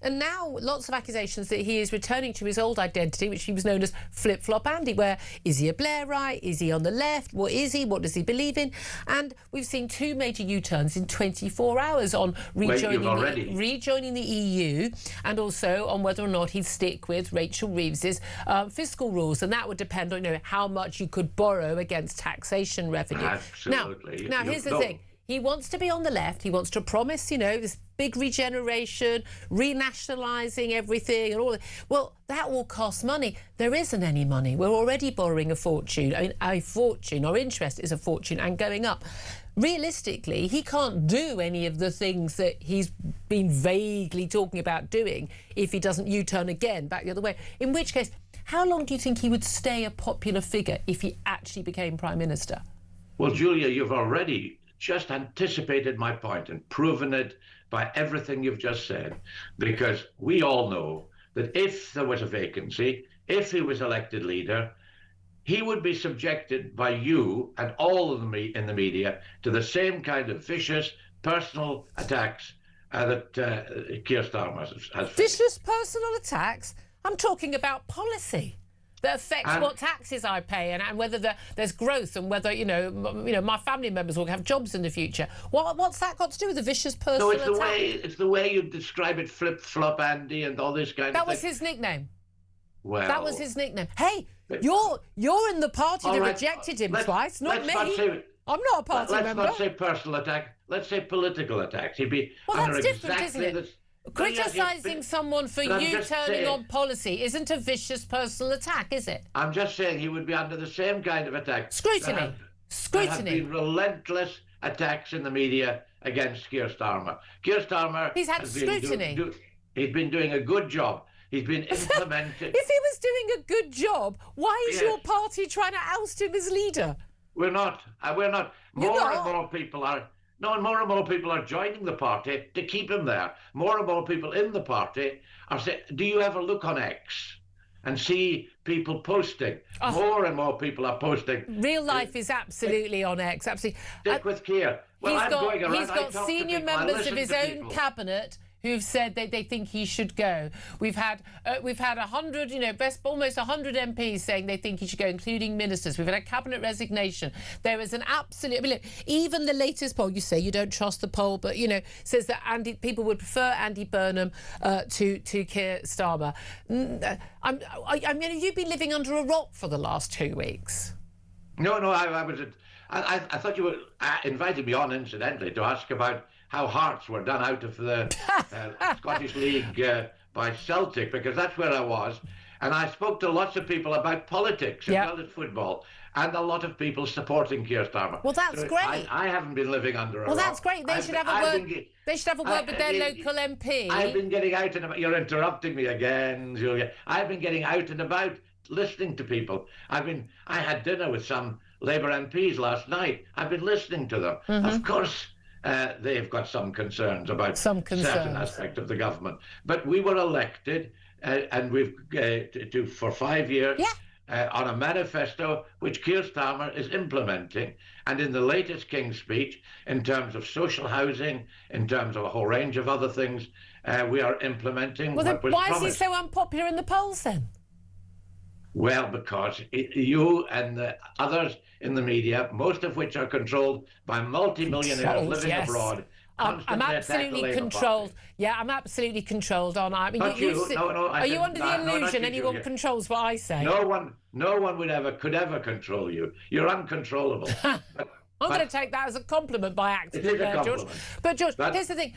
And now lots of accusations that he is returning to his old identity, which he was known as Flip-Flop Andy, where is he a Blairite? Is he on the left? What is he? What does he believe in? And we've seen 2 major U-turns in 24 hours on rejoining the EU, and also on whether or not he'd stick with Rachel Reeves's fiscal rules. And that would depend on, you know, how much you could borrow against taxation revenue. Absolutely. Now here's the thing. He wants to be on the left. He wants to promise, you know, this big regeneration, renationalising everything and all that. Well, that will cost money. There isn't any money. We're already borrowing a fortune. I mean, a fortune. Our interest is a fortune and going up. Realistically, he can't do any of the things that he's been vaguely talking about doing if he doesn't U-turn again back the other way. In which case, how long do you think he would stay a popular figure if he actually became Prime Minister? Well, Julia, you've already just anticipated my point and proven it by everything you've just said, because we all know that if there was a vacancy, if he was elected leader, he would be subjected by you and all of them in the media to the same kind of vicious personal attacks that Keir Starmer has faced. Vicious personal attacks? I'm talking about policy that affects what taxes I pay and whether there's growth and whether, you know, my family members will have jobs in the future. What's that got to do with the vicious personal attack? It's the way you describe it, Flip-Flop Andy and all this kind of thing. That was his nickname. Well, that was his nickname. Hey, you're in the party that rejected him twice, not me. I'm not a party member. Let's not say personal attack. Let's say political attacks. He'd be under exactly isn't it? Criticising someone for U-turning on policy isn't a vicious personal attack, is it? I'm just saying he would be under the same kind of attack. Scrutiny. There have been relentless attacks in the media against Keir Starmer. Keir Starmer... He's had scrutiny. He's been doing a good job. He's been implementing... If he was doing a good job, why is your party trying to oust him as leader? We're not. More and more people are... No, and more people are joining the party to keep him there. More and more people in the party are saying, do you ever look on X and see people posting? More and more people are posting. Real life is absolutely on X, absolutely. Stick with Keir. Well, he's got senior members of his own cabinet who've said they think he should go. We've had 100, almost 100 MPs saying they think he should go, including ministers. We've had a cabinet resignation. There is an absolute... I mean, look, even the latest poll, you say you don't trust the poll, but, says that people would prefer Andy Burnham to Keir Starmer. I mean, have you been living under a rock for the last 2 weeks? No, I thought you were inviting me on, incidentally, to ask about how Hearts were done out of the Scottish League by Celtic, because that's where I was. And I spoke to lots of people about politics as well as football, and a lot of people supporting Keir Starmer. Well, that's great. I haven't been living under a rock. Well, that's great. They should have a word. They should have a word with their local MP. I've been getting out and about. You're interrupting me again, Julia. I've been getting out and about, listening to people. I had dinner with some Labour MPs last night. I've been listening to them. Mm-hmm. Of course, they've got some concerns about certain aspect of the government. But we were elected, and we've for 5 years on a manifesto which Keir Starmer is implementing. And in the latest King's speech, in terms of social housing, in terms of a whole range of other things, we are implementing what was why promised. is he so unpopular in the polls then? Well, because you and the others in the media, most of which are controlled by multi-millionaires living abroad. I'm absolutely controlled. Yeah, I'm absolutely controlled on. I mean, are you under the illusion anyone controls what I say? No one could ever control you. You're uncontrollable. I'm going to take that as a compliment by accident, George. But George, here's the thing.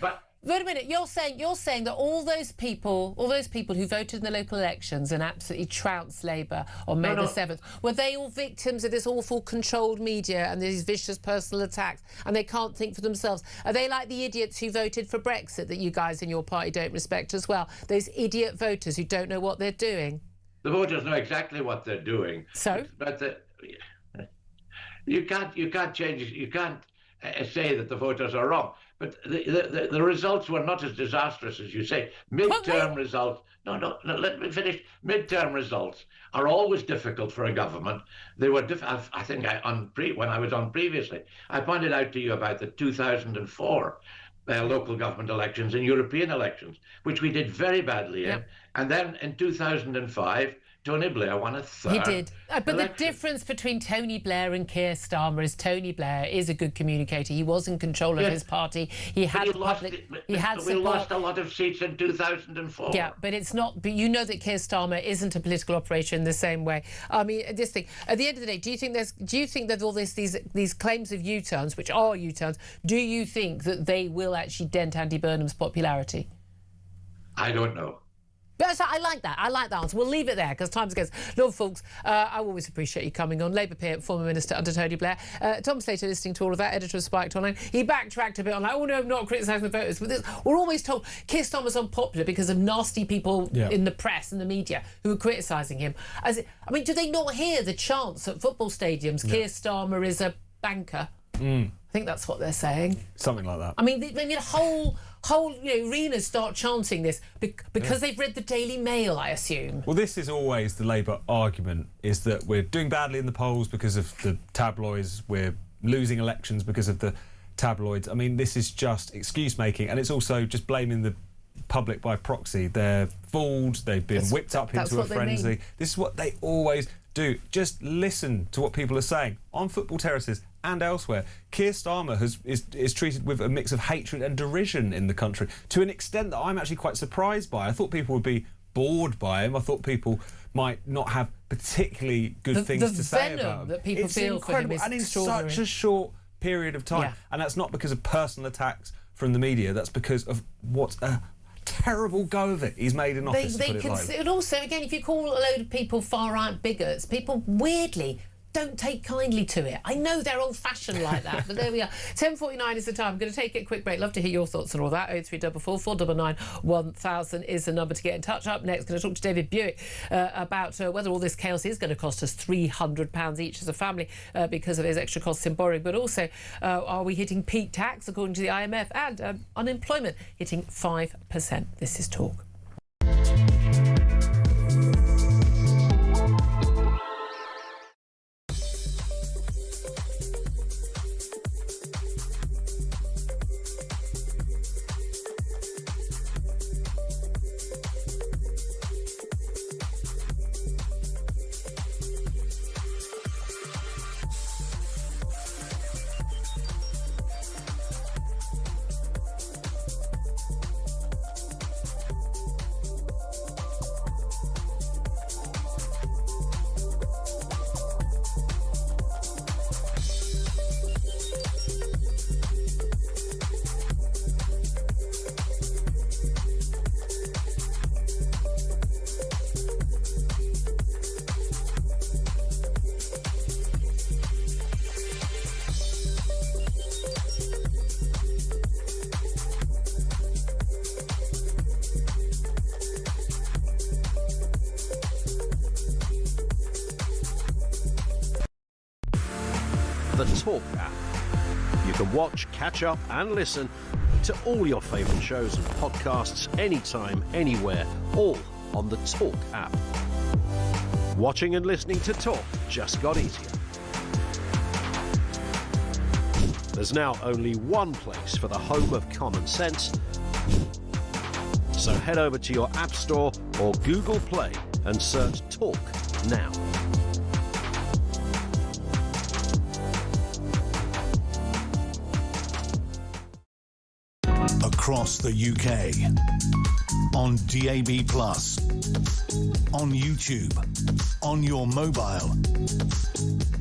Wait a minute. You're saying that all those people who voted in the local elections and absolutely trounced Labour on May the 7th, were they all victims of this awful controlled media and these vicious personal attacks, and they can't think for themselves? Are they like the idiots who voted for Brexit that you guys in your party don't respect as well? Those idiot voters who don't know what they're doing. The voters know exactly what they're doing. So, but you can't change. You can't say that the voters are wrong. But the results were not as disastrous as you say. Midterm results. No. Let me finish. Midterm results are always difficult for a government. They were. I think when I was on previously, I pointed out to you about the 2004 local government elections and European elections, which we did very badly in. And then in 2005. Tony Blair won a third. He did. But election. The difference between Tony Blair and Keir Starmer is Tony Blair is a good communicator. He was in control of his party. He had public. We lost a lot of seats in 2004. Yeah, but it's not. But you know that Keir Starmer isn't a political operator in the same way. I mean, this thing. At the end of the day, do you think that all these claims of U-turns, which are U-turns, do you think that they will actually dent Andy Burnham's popularity? I don't know. But I like that. I like that answer. We'll leave it there because time's against. Lord Folks, I always appreciate you coming on. Labour peer, former Minister under Tony Blair. Tom Slater listening to all of that, editor of Spiked Online. He backtracked a bit on like, oh no, I'm not criticising the voters. But we're always told Keir Starmer's unpopular because of nasty people in the press and the media who are criticising him. I mean, do they not hear the chants at football stadiums? Keir Starmer is a banker. I think that's what they're saying. Something like that. I mean, whole arenas start chanting this because they've read the Daily Mail, I assume. Well, this is always the Labour argument, is that we're doing badly in the polls because of the tabloids, we're losing elections because of the tabloids. I mean, this is just excuse-making, and it's also just blaming the public by proxy. They're fooled, they've been whipped up into a frenzy. This is what they always do. Just listen to what people are saying on football terraces and elsewhere. Keir Starmer is treated with a mix of hatred and derision in the country to an extent that I'm actually quite surprised by. I thought people would be bored by him. I thought people might not have particularly good things to say about him. That people feel for him is and in such a short period of time. And that's not because of personal attacks from the media. That's because of what a terrible go of it he's made in office. And also, again, if you call a load of people far-right bigots, people weirdly don't take kindly to it. I know they're old-fashioned like that, but there we are. 10:49 is the time. I'm going to take a quick break. Love to hear your thoughts on all that. 0344 499 1000 is the number to get in touch. Up next, going to talk to David Buick about whether all this chaos is going to cost us £300 each as a family because of his extra costs in borrowing, but also are we hitting peak tax according to the IMF, and unemployment hitting 5%. This is Talk. The Talk app. You can watch, catch up and listen to all your favourite shows and podcasts anytime, anywhere, all on the Talk app. Watching and listening to Talk just got easier. There's now only one place for the home of common sense. So head over to your App Store or Google Play and search Talk now. Across the UK, on DAB+, on YouTube, on your mobile,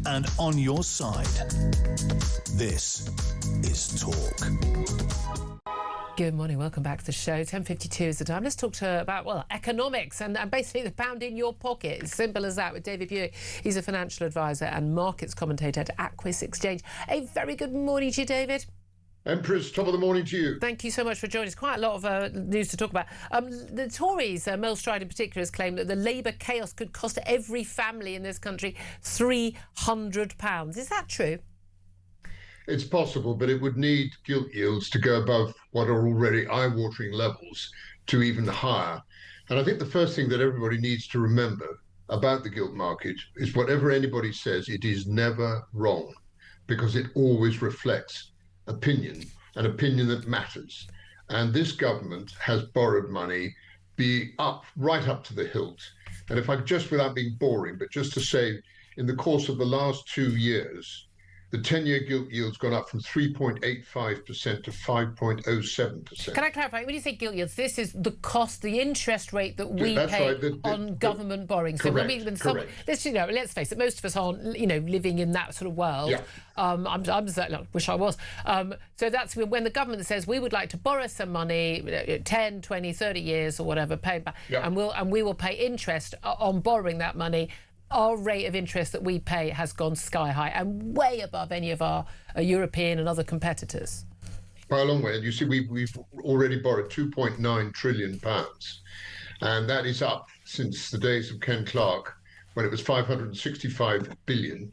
and on your side. This is Talk. Good morning, welcome back to the show. 10:52 is the time. Let's talk about economics and basically the pound in your pocket. It's simple as that with David Buick. He's a financial advisor and markets commentator at Aquis Exchange. A very good morning to you, David. Empress, top of the morning to you. Thank you so much for joining us. Quite a lot of news to talk about. The Tories, Mel Stride in particular, has claimed that the Labour chaos could cost every family in this country £300. Is that true? It's possible, but it would need gilt yields to go above what are already eye-watering levels to even higher. And I think the first thing that everybody needs to remember about the gilt market is whatever anybody says, it is never wrong, because it always reflects opinion, an opinion that matters. And this government has borrowed money right up to the hilt. And if I just, without being boring, but just to say, in the course of the last 2 years, the 10-year gilt yield's gone up from 3.85% to 5.07%. Can I clarify? When you say gilt yields, this is the cost, the interest rate that we pay on government borrowing. So correct, let's face it, most of us aren't, living in that sort of world. Yeah. I'm certainly, I wish I was. So that's when the government says we would like to borrow some money, 10, 20, 30 years or whatever, pay back, and we will pay interest on borrowing that money. Our rate of interest that we pay has gone sky high and way above any of our European and other competitors. By a long way. And you see, we've already borrowed £2.9 trillion, and that is up since the days of Ken Clarke, when it was 565 billion.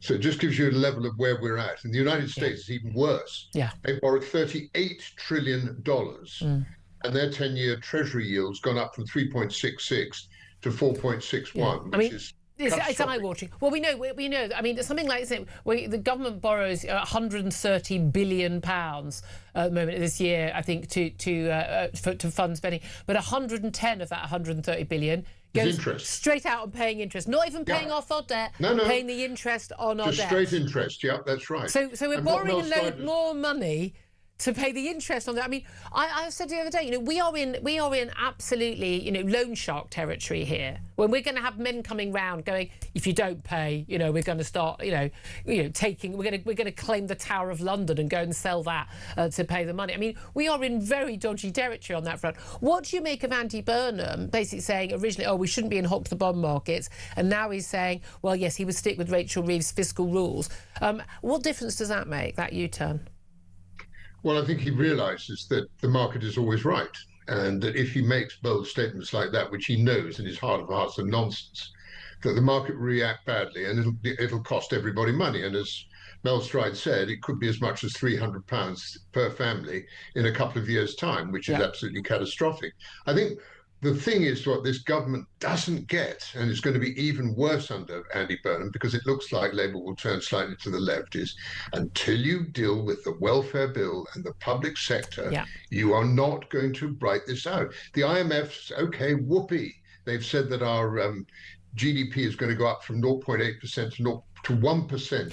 So it just gives you a level of where we're at. In the United States, it's even worse. Yeah. They borrowed $38 trillion, and their 10-year Treasury yield's gone up from 3.66 to 4.61, which is... It's eye-watering. Well, we know. I mean, something like this. The government borrows £130 billion at the moment this year, I think, to fund spending. But 110 of that 130 billion goes straight out on paying interest. Not even paying off our debt. No. Paying the interest on our debt. Just straight interest. Yeah, that's right. So we're borrowing a load more money to pay the interest on that. I mean, I said the other day, we are in absolutely, loan shark territory here. When we're going to have men coming round going, if you don't pay, we're going to start, we're going to claim the Tower of London and go and sell that to pay the money. I mean, we are in very dodgy territory on that front. What do you make of Andy Burnham basically saying originally, we shouldn't be in hock the bond markets, and now he's saying, well, yes, he would stick with Rachel Reeves' fiscal rules. What difference does that make, that U-turn? Well, I think he realises that the market is always right, and that if he makes bold statements like that, which he knows in his heart of hearts are nonsense, that the market will react badly and it'll cost everybody money. And as Mel Stride said, it could be as much as £300 per family in a couple of years' time, which is absolutely catastrophic. I think the thing is what this government doesn't get, and it's going to be even worse under Andy Burnham, because it looks like Labour will turn slightly to the left, is until you deal with the welfare bill and the public sector, you are not going to write this out. The IMF's, whoopee. They've said that our GDP is going to go up from 0.8% to 1% in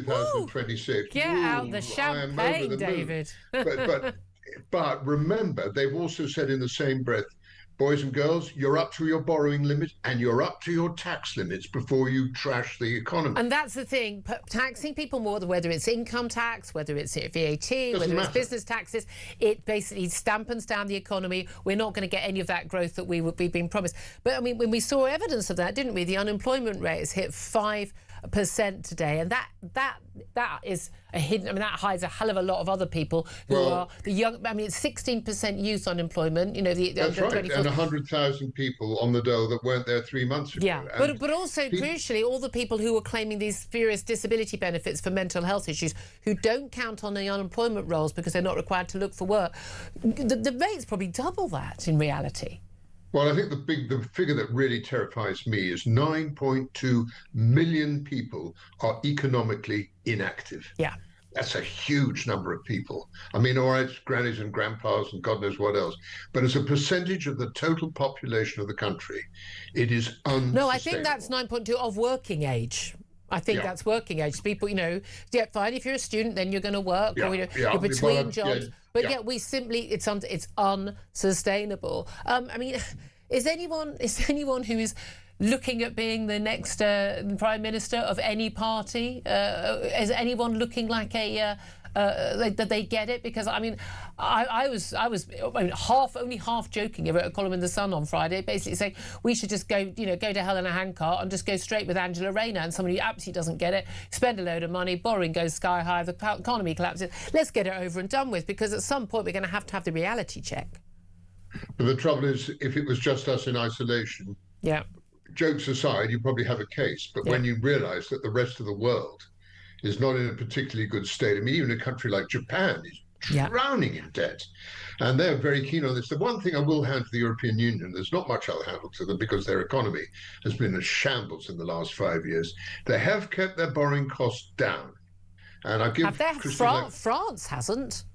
2026. Get out the champagne, David. But remember, they've also said in the same breath, boys and girls, you're up to your borrowing limit and you're up to your tax limits before you trash the economy. And that's the thing, taxing people more, whether it's income tax, whether it's VAT, whether it's business taxes, it basically stampens down the economy. We're not going to get any of that growth that we've been promised. But I mean, when we saw evidence of that, didn't we? The unemployment rate has hit 5% today, and that is a hidden. I mean, that hides a hell of a lot of other people who are the young. I mean, it's 16% youth unemployment. That's right, and 100,000 people on the dole that weren't there 3 months ago. Yeah, but also crucially, all the people who were claiming these spurious disability benefits for mental health issues, who don't count on the unemployment rolls because they're not required to look for work. The rate's probably double that in reality. Well, I think the figure that really terrifies me is 9.2 million people are economically inactive. Yeah. That's a huge number of people. I mean, all right, grannies and grandpas and God knows what else. But as a percentage of the total population of the country, it is unsustainable. No, I think that's 9.2 of working age. I think that's working age. People, fine, if you're a student, then you're going to work, or you're between jobs. But we simply, it's unsustainable. I mean, is anyone who is looking at being the next Prime Minister of any party? Is anyone looking like a they get it? Because I mean, I was only half joking. I wrote a column in the Sun on Friday, basically saying we should just go to hell in a handcart and just go straight with Angela Rayner and somebody who absolutely doesn't get it, spend a load of money, borrowing goes sky high, the economy collapses. Let's get it over and done with, because at some point we're going to have the reality check. But the trouble is, if it was just us in isolation, jokes aside, you probably have a case. But when you realise that the rest of the world is not in a particularly good state, I mean, even a country like Japan is drowning in debt, and they're very keen on this. The one thing I will hand to the European Union, there's not much I'll handle to them because their economy has been a shambles in the last 5 years. They have kept their borrowing costs down. And I give France hasn't.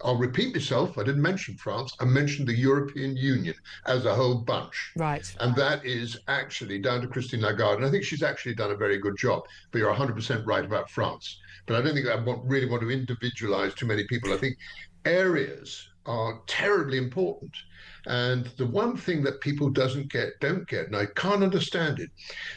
I'll repeat myself. I didn't mention France. I mentioned the European Union as a whole bunch. Right. And that is actually down to Christine Lagarde. And I think she's actually done a very good job. But you're 100% right about France. But I don't think I really want to individualize too many people. I think areas are terribly important. And the one thing that people don't get, and I can't understand it,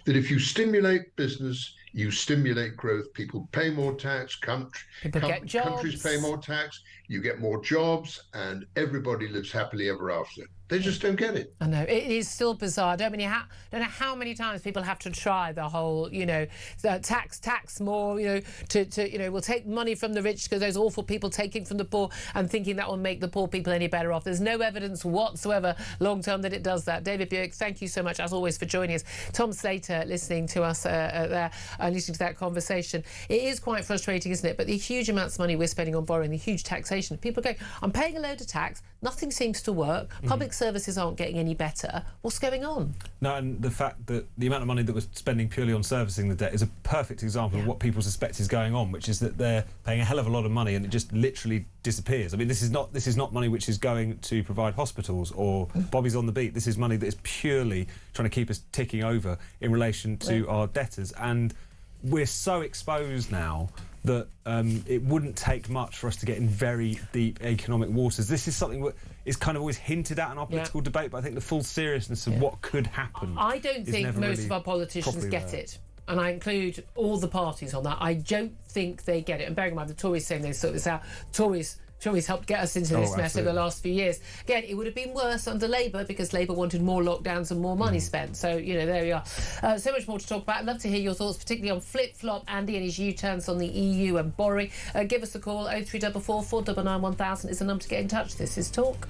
that if you stimulate business, you stimulate growth. People pay more tax, countries pay more tax, you get more jobs, and everybody lives happily ever after. They just don't get it. I know. It is still bizarre. I don't know how many times people have to try the whole, tax more, we'll take money from the rich because those awful people taking from the poor and thinking that will make the poor people any better off. There's no evidence whatsoever long term that it does that. David Buick, thank you so much, as always, for joining us. Tom Slater, listening to us there, listening to that conversation. It is quite frustrating, isn't it? But the huge amounts of money we're spending on borrowing, the huge taxation. People are going, I'm paying a load of tax, nothing seems to work, public services aren't getting any better. What's going on? No, and the fact that the amount of money that we're spending purely on servicing the debt is a perfect example of what people suspect is going on, which is that they're paying a hell of a lot of money and it just literally disappears. I mean, this is not money which is going to provide hospitals or Bobby's on the beat. This is money that is purely trying to keep us ticking over in relation to our debtors. And we're so exposed now that it wouldn't take much for us to get in very deep economic waters. This is something that is kind of always hinted at in our political debate, but I think the full seriousness of what could happen, I don't think most of our politicians get it. And I include all the parties on that. I don't think they get it. And bearing in mind, the Tories saying they sort this out. Tories helped get us into this mess over the last few years. Again, it would have been worse under Labour because Labour wanted more lockdowns and more money spent. So, there we are. So much more to talk about. I'd love to hear your thoughts, particularly on flip-flop, Andy and his U-turns on the EU and borrowing. Give us a call, 0344 499 1000 is the number to get in touch. This is Talk.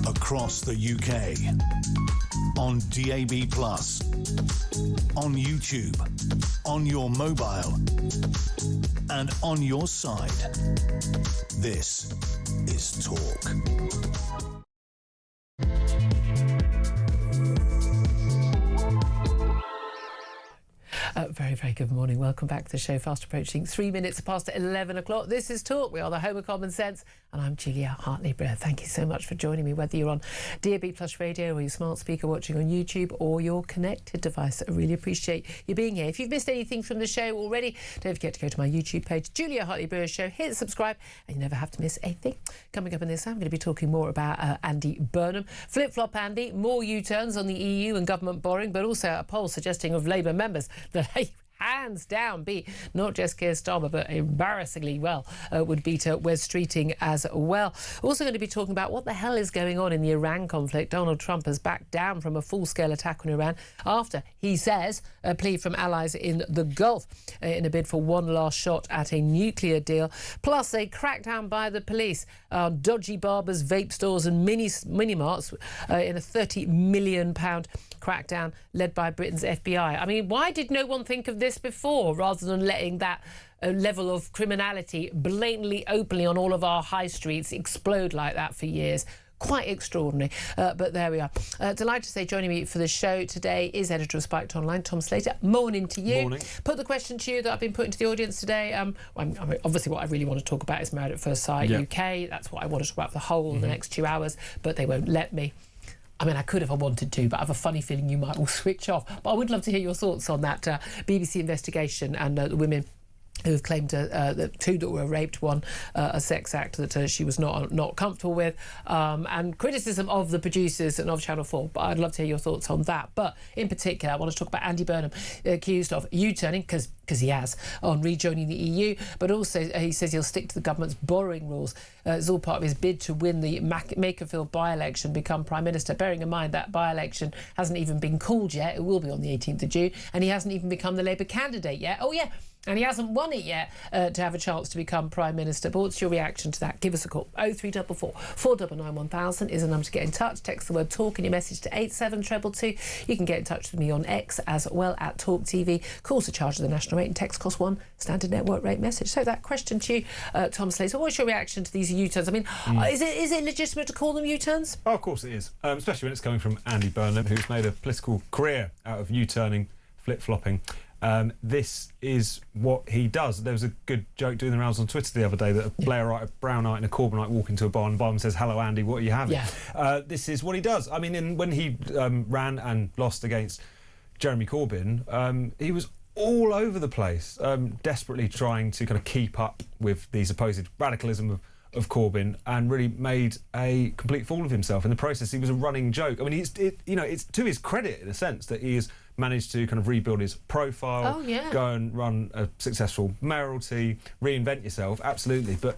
across the UK. On DAB+, on YouTube, on your mobile, and on your side. This is Talk. Very, very good morning. Welcome back to the show. Fast approaching 3 minutes past 11 o'clock. This is Talk. We are the home of common sense. And I'm Julia Hartley-Brewer. Thank you so much for joining me, whether you're on DAB Plus Radio or your smart speaker watching on YouTube or your connected device. I really appreciate you being here. If you've missed anything from the show already, don't forget to go to my YouTube page, Julia Hartley-Brewer Show. Hit subscribe and you never have to miss anything. Coming up in this, I'm going to be talking more about Andy Burnham. Flip-flop Andy, more U-turns on the EU and government borrowing, but also a poll suggesting of Labour members that they hands down beat not just Keir Starmer but embarrassingly well would beat Wes Streeting as well. Also going to be talking about what the hell is going on in the Iran conflict. Donald Trump has backed down from a full-scale attack on Iran after, he says, a plea from allies in the Gulf in a bid for one last shot at a nuclear deal. Plus a crackdown by the police on dodgy barbers, vape stores and mini-marts in a £30 million crackdown led by Britain's FBI. I mean, why did no one think of this before rather than letting that level of criminality blatantly, openly on all of our high streets explode like that for years? Quite extraordinary, but there we are. Delighted to say joining me for the show today is editor of Spiked Online, Tom Slater. Morning to you. Morning. Put the question to you that I've been putting to the audience today. Obviously what I really want to talk about is Married at First Sight UK. That's what I want to talk about for the whole of the next 2 hours, but they won't let me. I mean, I could if I wanted to, but I have a funny feeling you might all switch off. But I would love to hear your thoughts on that BBC investigation and the women who have claimed that two that were raped, one a sex act that she was not comfortable with, and criticism of the producers and of Channel 4. But I'd love to hear your thoughts on that. But in particular, I want to talk about Andy Burnham, accused of U-turning, because he has, on rejoining the EU, but also he says he'll stick to the government's borrowing rules. It's all part of his bid to win the Makerfield by-election, become Prime Minister, bearing in mind that by-election hasn't even been called yet. It will be on the 18th of June, and he hasn't even become the Labour candidate yet. Oh, yeah. And he hasn't won it yet to have a chance to become Prime Minister. But what's your reaction to that? Give us a call. 0344 499 1000 is a number to get in touch. Text the word TALK in your message to 87222. You can get in touch with me on X as well at Talk TV. Calls are charged at the national rate and text cost £1, standard network rate message. So that question to you, Tom Slater, what's your reaction to these U-turns? I mean, is it legitimate to call them U-turns? Oh, of course it is, especially when it's coming from Andy Burnham, who's made a political career out of U-turning, flip-flopping. This is what he does. There was a good joke doing the rounds on Twitter the other day that a Blairite, a Brownite and a Corbynite walk into a bar and the barman says, "Hello Andy, what are you having?" This is what he does. I mean, when he ran and lost against Jeremy Corbyn, he was all over the place, desperately trying to kind of keep up with the supposed radicalism of Corbyn, and really made a complete fool of himself in the process. He was a running joke. I mean, it's to his credit in a sense that he has managed to kind of rebuild his profile, go and run a successful mayoralty, reinvent yourself, absolutely. But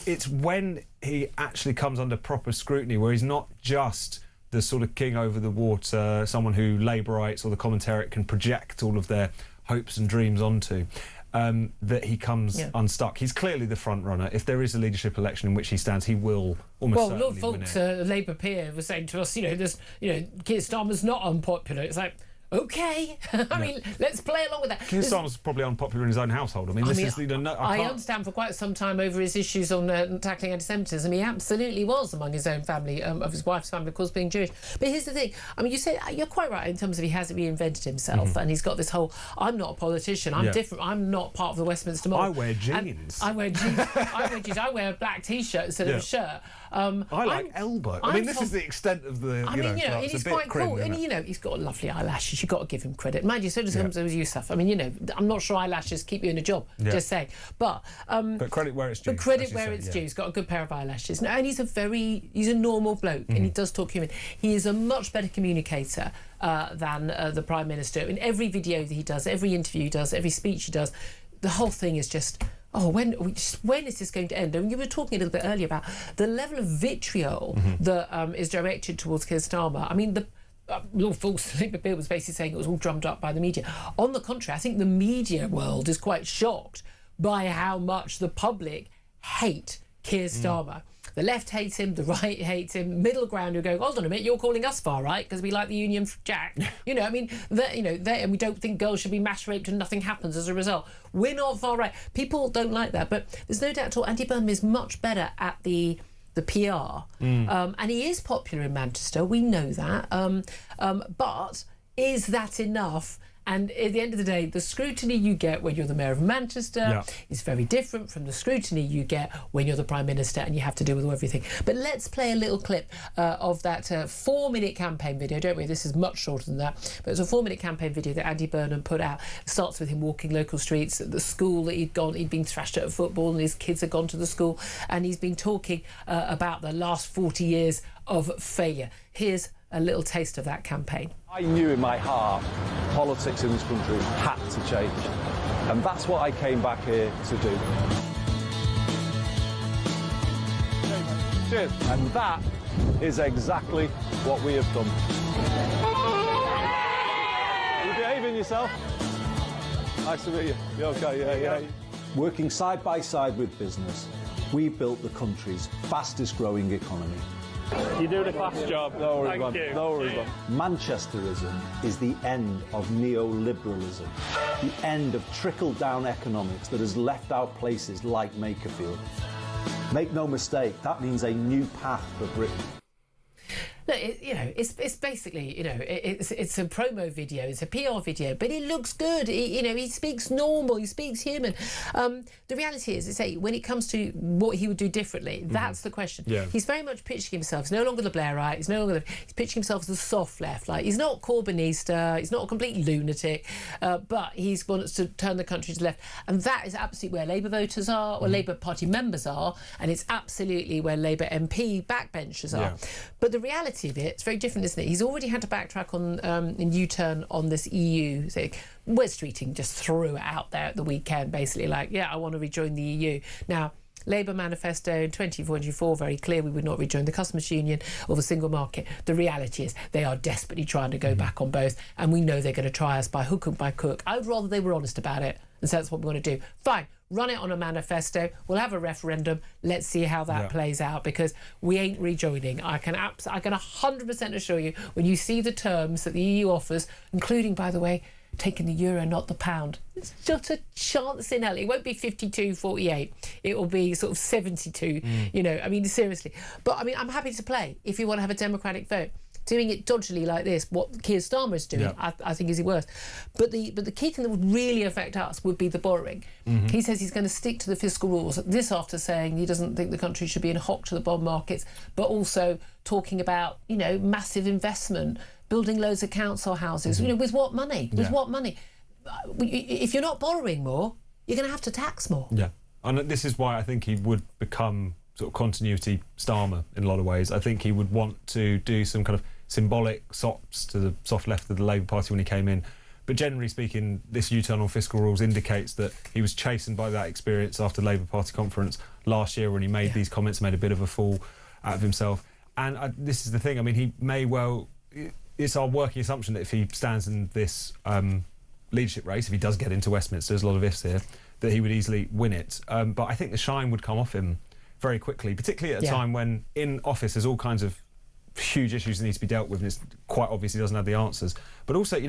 it's when he actually comes under proper scrutiny, where he's not just the sort of king over the water, someone who Labourites or the commentariat can project all of their hopes and dreams onto, that he comes unstuck. He's clearly the front runner. If there is a leadership election in which he stands, he will almost certainly win it. Lord Foulkes, a Labour peer, was saying to us, Keir Starmer's not unpopular. It's like, OK. I mean, let's play along with that. Keir Starmer's probably unpopular in his own household. I understand for quite some time over his issues on tackling anti-Semitism, he absolutely was among his own family, of his wife's family, of course, being Jewish. But here's the thing. I mean, you say you're quite right in terms of he hasn't reinvented himself, and he's got this whole, I'm not a politician, I'm different, I'm not part of the Westminster mob. I wear jeans. I wear jeans. I wear a black T-shirt instead of a shirt. I like elbow. I mean, this is the extent of the, he's quite cool. And, he's got lovely eyelashes. You've got to give him credit. Mind you, so does Yousaf. I mean, I'm not sure eyelashes keep you in a job, just saying. But credit where it's due. But credit where it's due. He's got a good pair of eyelashes. And he's a normal bloke, and he does talk human. He is a much better communicator than the Prime Minister. In every video that he does, every interview he does, every speech he does, the whole thing is just... when is this going to end? And you were talking a little bit earlier about the level of vitriol that is directed towards Keir Starmer. I mean, the Lord Foulkes, Labour Bill, was basically saying it was all drummed up by the media. On the contrary, I think the media world is quite shocked by how much the public hate Keir Starmer. the left hates him, the right hates him, middle ground who go, hold on a minute, you're calling us far right because we like the Union Jack. You know, I mean, and we don't think girls should be mass raped and nothing happens as a result. We're not far right. People don't like that, but there's no doubt at all Andy Burnham is much better at the PR, and he is popular in Manchester. We know that, but is that enough? And at the end of the day, the scrutiny you get when you're the Mayor of Manchester is very different from the scrutiny you get when you're the Prime Minister and you have to deal with everything. But let's play a little clip of that 4-minute campaign video, don't we? This is much shorter than that. But it's a 4-minute campaign video that Andy Burnham put out. It starts with him walking local streets at the school that he'd gone. He'd been thrashed at football and his kids had gone to the school. And he's been talking about the last 40 years of failure. Here's a little taste of that campaign. I knew in my heart politics in this country had to change, and that's what I came back here to do. Cheers. And that is exactly what we have done. You behaving yourself? Nice to meet you. You okay? Yeah. Working side by side with business, we built the country's fastest growing economy. You're doing a class job. No worries, man. No worries, man. Manchesterism is the end of neoliberalism, the end of trickle-down economics that has left out places like Makerfield. Make no mistake, that means a new path for Britain. Look, it's basically, it's a promo video, it's a PR video, but it looks good. He speaks normal, he speaks human. The reality is, when it comes to what he would do differently, that's the question. Yeah. He's very much pitching himself. He's no longer the Blairite. He's pitching himself as the soft left. Like, he's not Corbynista. He's not a complete lunatic, but he wants to turn the country to the left, and that is absolutely where Labour voters are, or Labour Party members are, and it's absolutely where Labour MP backbenchers are. Yeah. But the reality of it, it's very different, isn't it? He's already had to backtrack on in U-turn on this EU thing. Wes Streeting just threw it out there at the weekend, basically like, I want to rejoin the EU. Now, Labour manifesto in 2024, very clear we would not rejoin the customs union or the single market. The reality is they are desperately trying to go back on both, and we know they're going to try us by hook and by crook. I would rather they were honest about it, and so that's what we want to do. Fine. Run it on a manifesto. We'll have a referendum. Let's see how that plays out, because we ain't rejoining. I can 100% assure you, when you see the terms that the EU offers, including, by the way, taking the euro, not the pound, it's just a chance in hell. It won't be 52-48. It will be sort of 72. I mean, seriously. But I mean, I'm happy to play if you want to have a democratic vote. Doing it dodgily like this, what Keir Starmer is doing, I think is worse. But the key thing that would really affect us would be the borrowing. He says he's going to stick to the fiscal rules. This after saying he doesn't think the country should be in hock to the bond markets, but also talking about, massive investment, building loads of council houses. With what money? With what money? If you're not borrowing more, you're going to have to tax more. Yeah, and this is why I think he would become sort of continuity Starmer in a lot of ways. I think he would want to do some kind of symbolic sops to the soft left of the Labour Party when he came in. But generally speaking, this U-turn on fiscal rules indicates that he was chastened by that experience after the Labour Party conference last year when he made these comments, made a bit of a fool out of himself. And this is the thing, I mean, he may well... It's our working assumption that if he stands in this leadership race, if he does get into Westminster, there's a lot of ifs here, that he would easily win it. But I think the shine would come off him very quickly, particularly at a time when in office there's all kinds of huge issues that need to be dealt with, and it's quite obvious he doesn't have the answers. But also,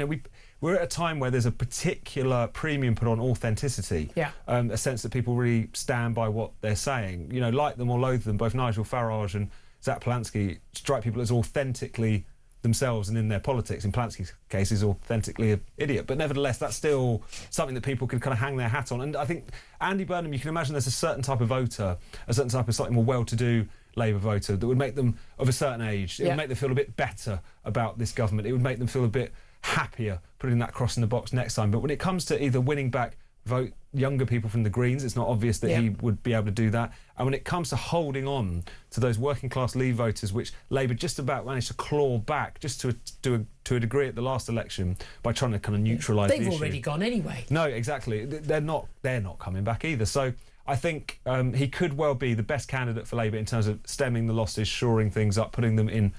we're at a time where there's a particular premium put on authenticity, a sense that people really stand by what they're saying. Like them or loathe them, both Nigel Farage and Zach Polanski strike people as authentically themselves and in their politics. In Polanski's case, he's authentically an idiot, but nevertheless that's still something that people can kind of hang their hat on. And I think Andy Burnham, you can imagine there's a certain type of voter, a certain type of slightly more well-to-do Labour voter that would make them of a certain age. It would make them feel a bit better about this government. It would make them feel a bit happier putting that cross in the box next time. But when it comes to either winning back younger people from the Greens, it's not obvious that he would be able to do that. And when it comes to holding on to those working class Leave voters, which Labour just about managed to claw back just to a degree at the last election by trying to kind of neutralise the issue. They've already gone anyway. No, exactly. They're not coming back either. So I think he could well be the best candidate for Labour in terms of stemming the losses, shoring things up, putting them in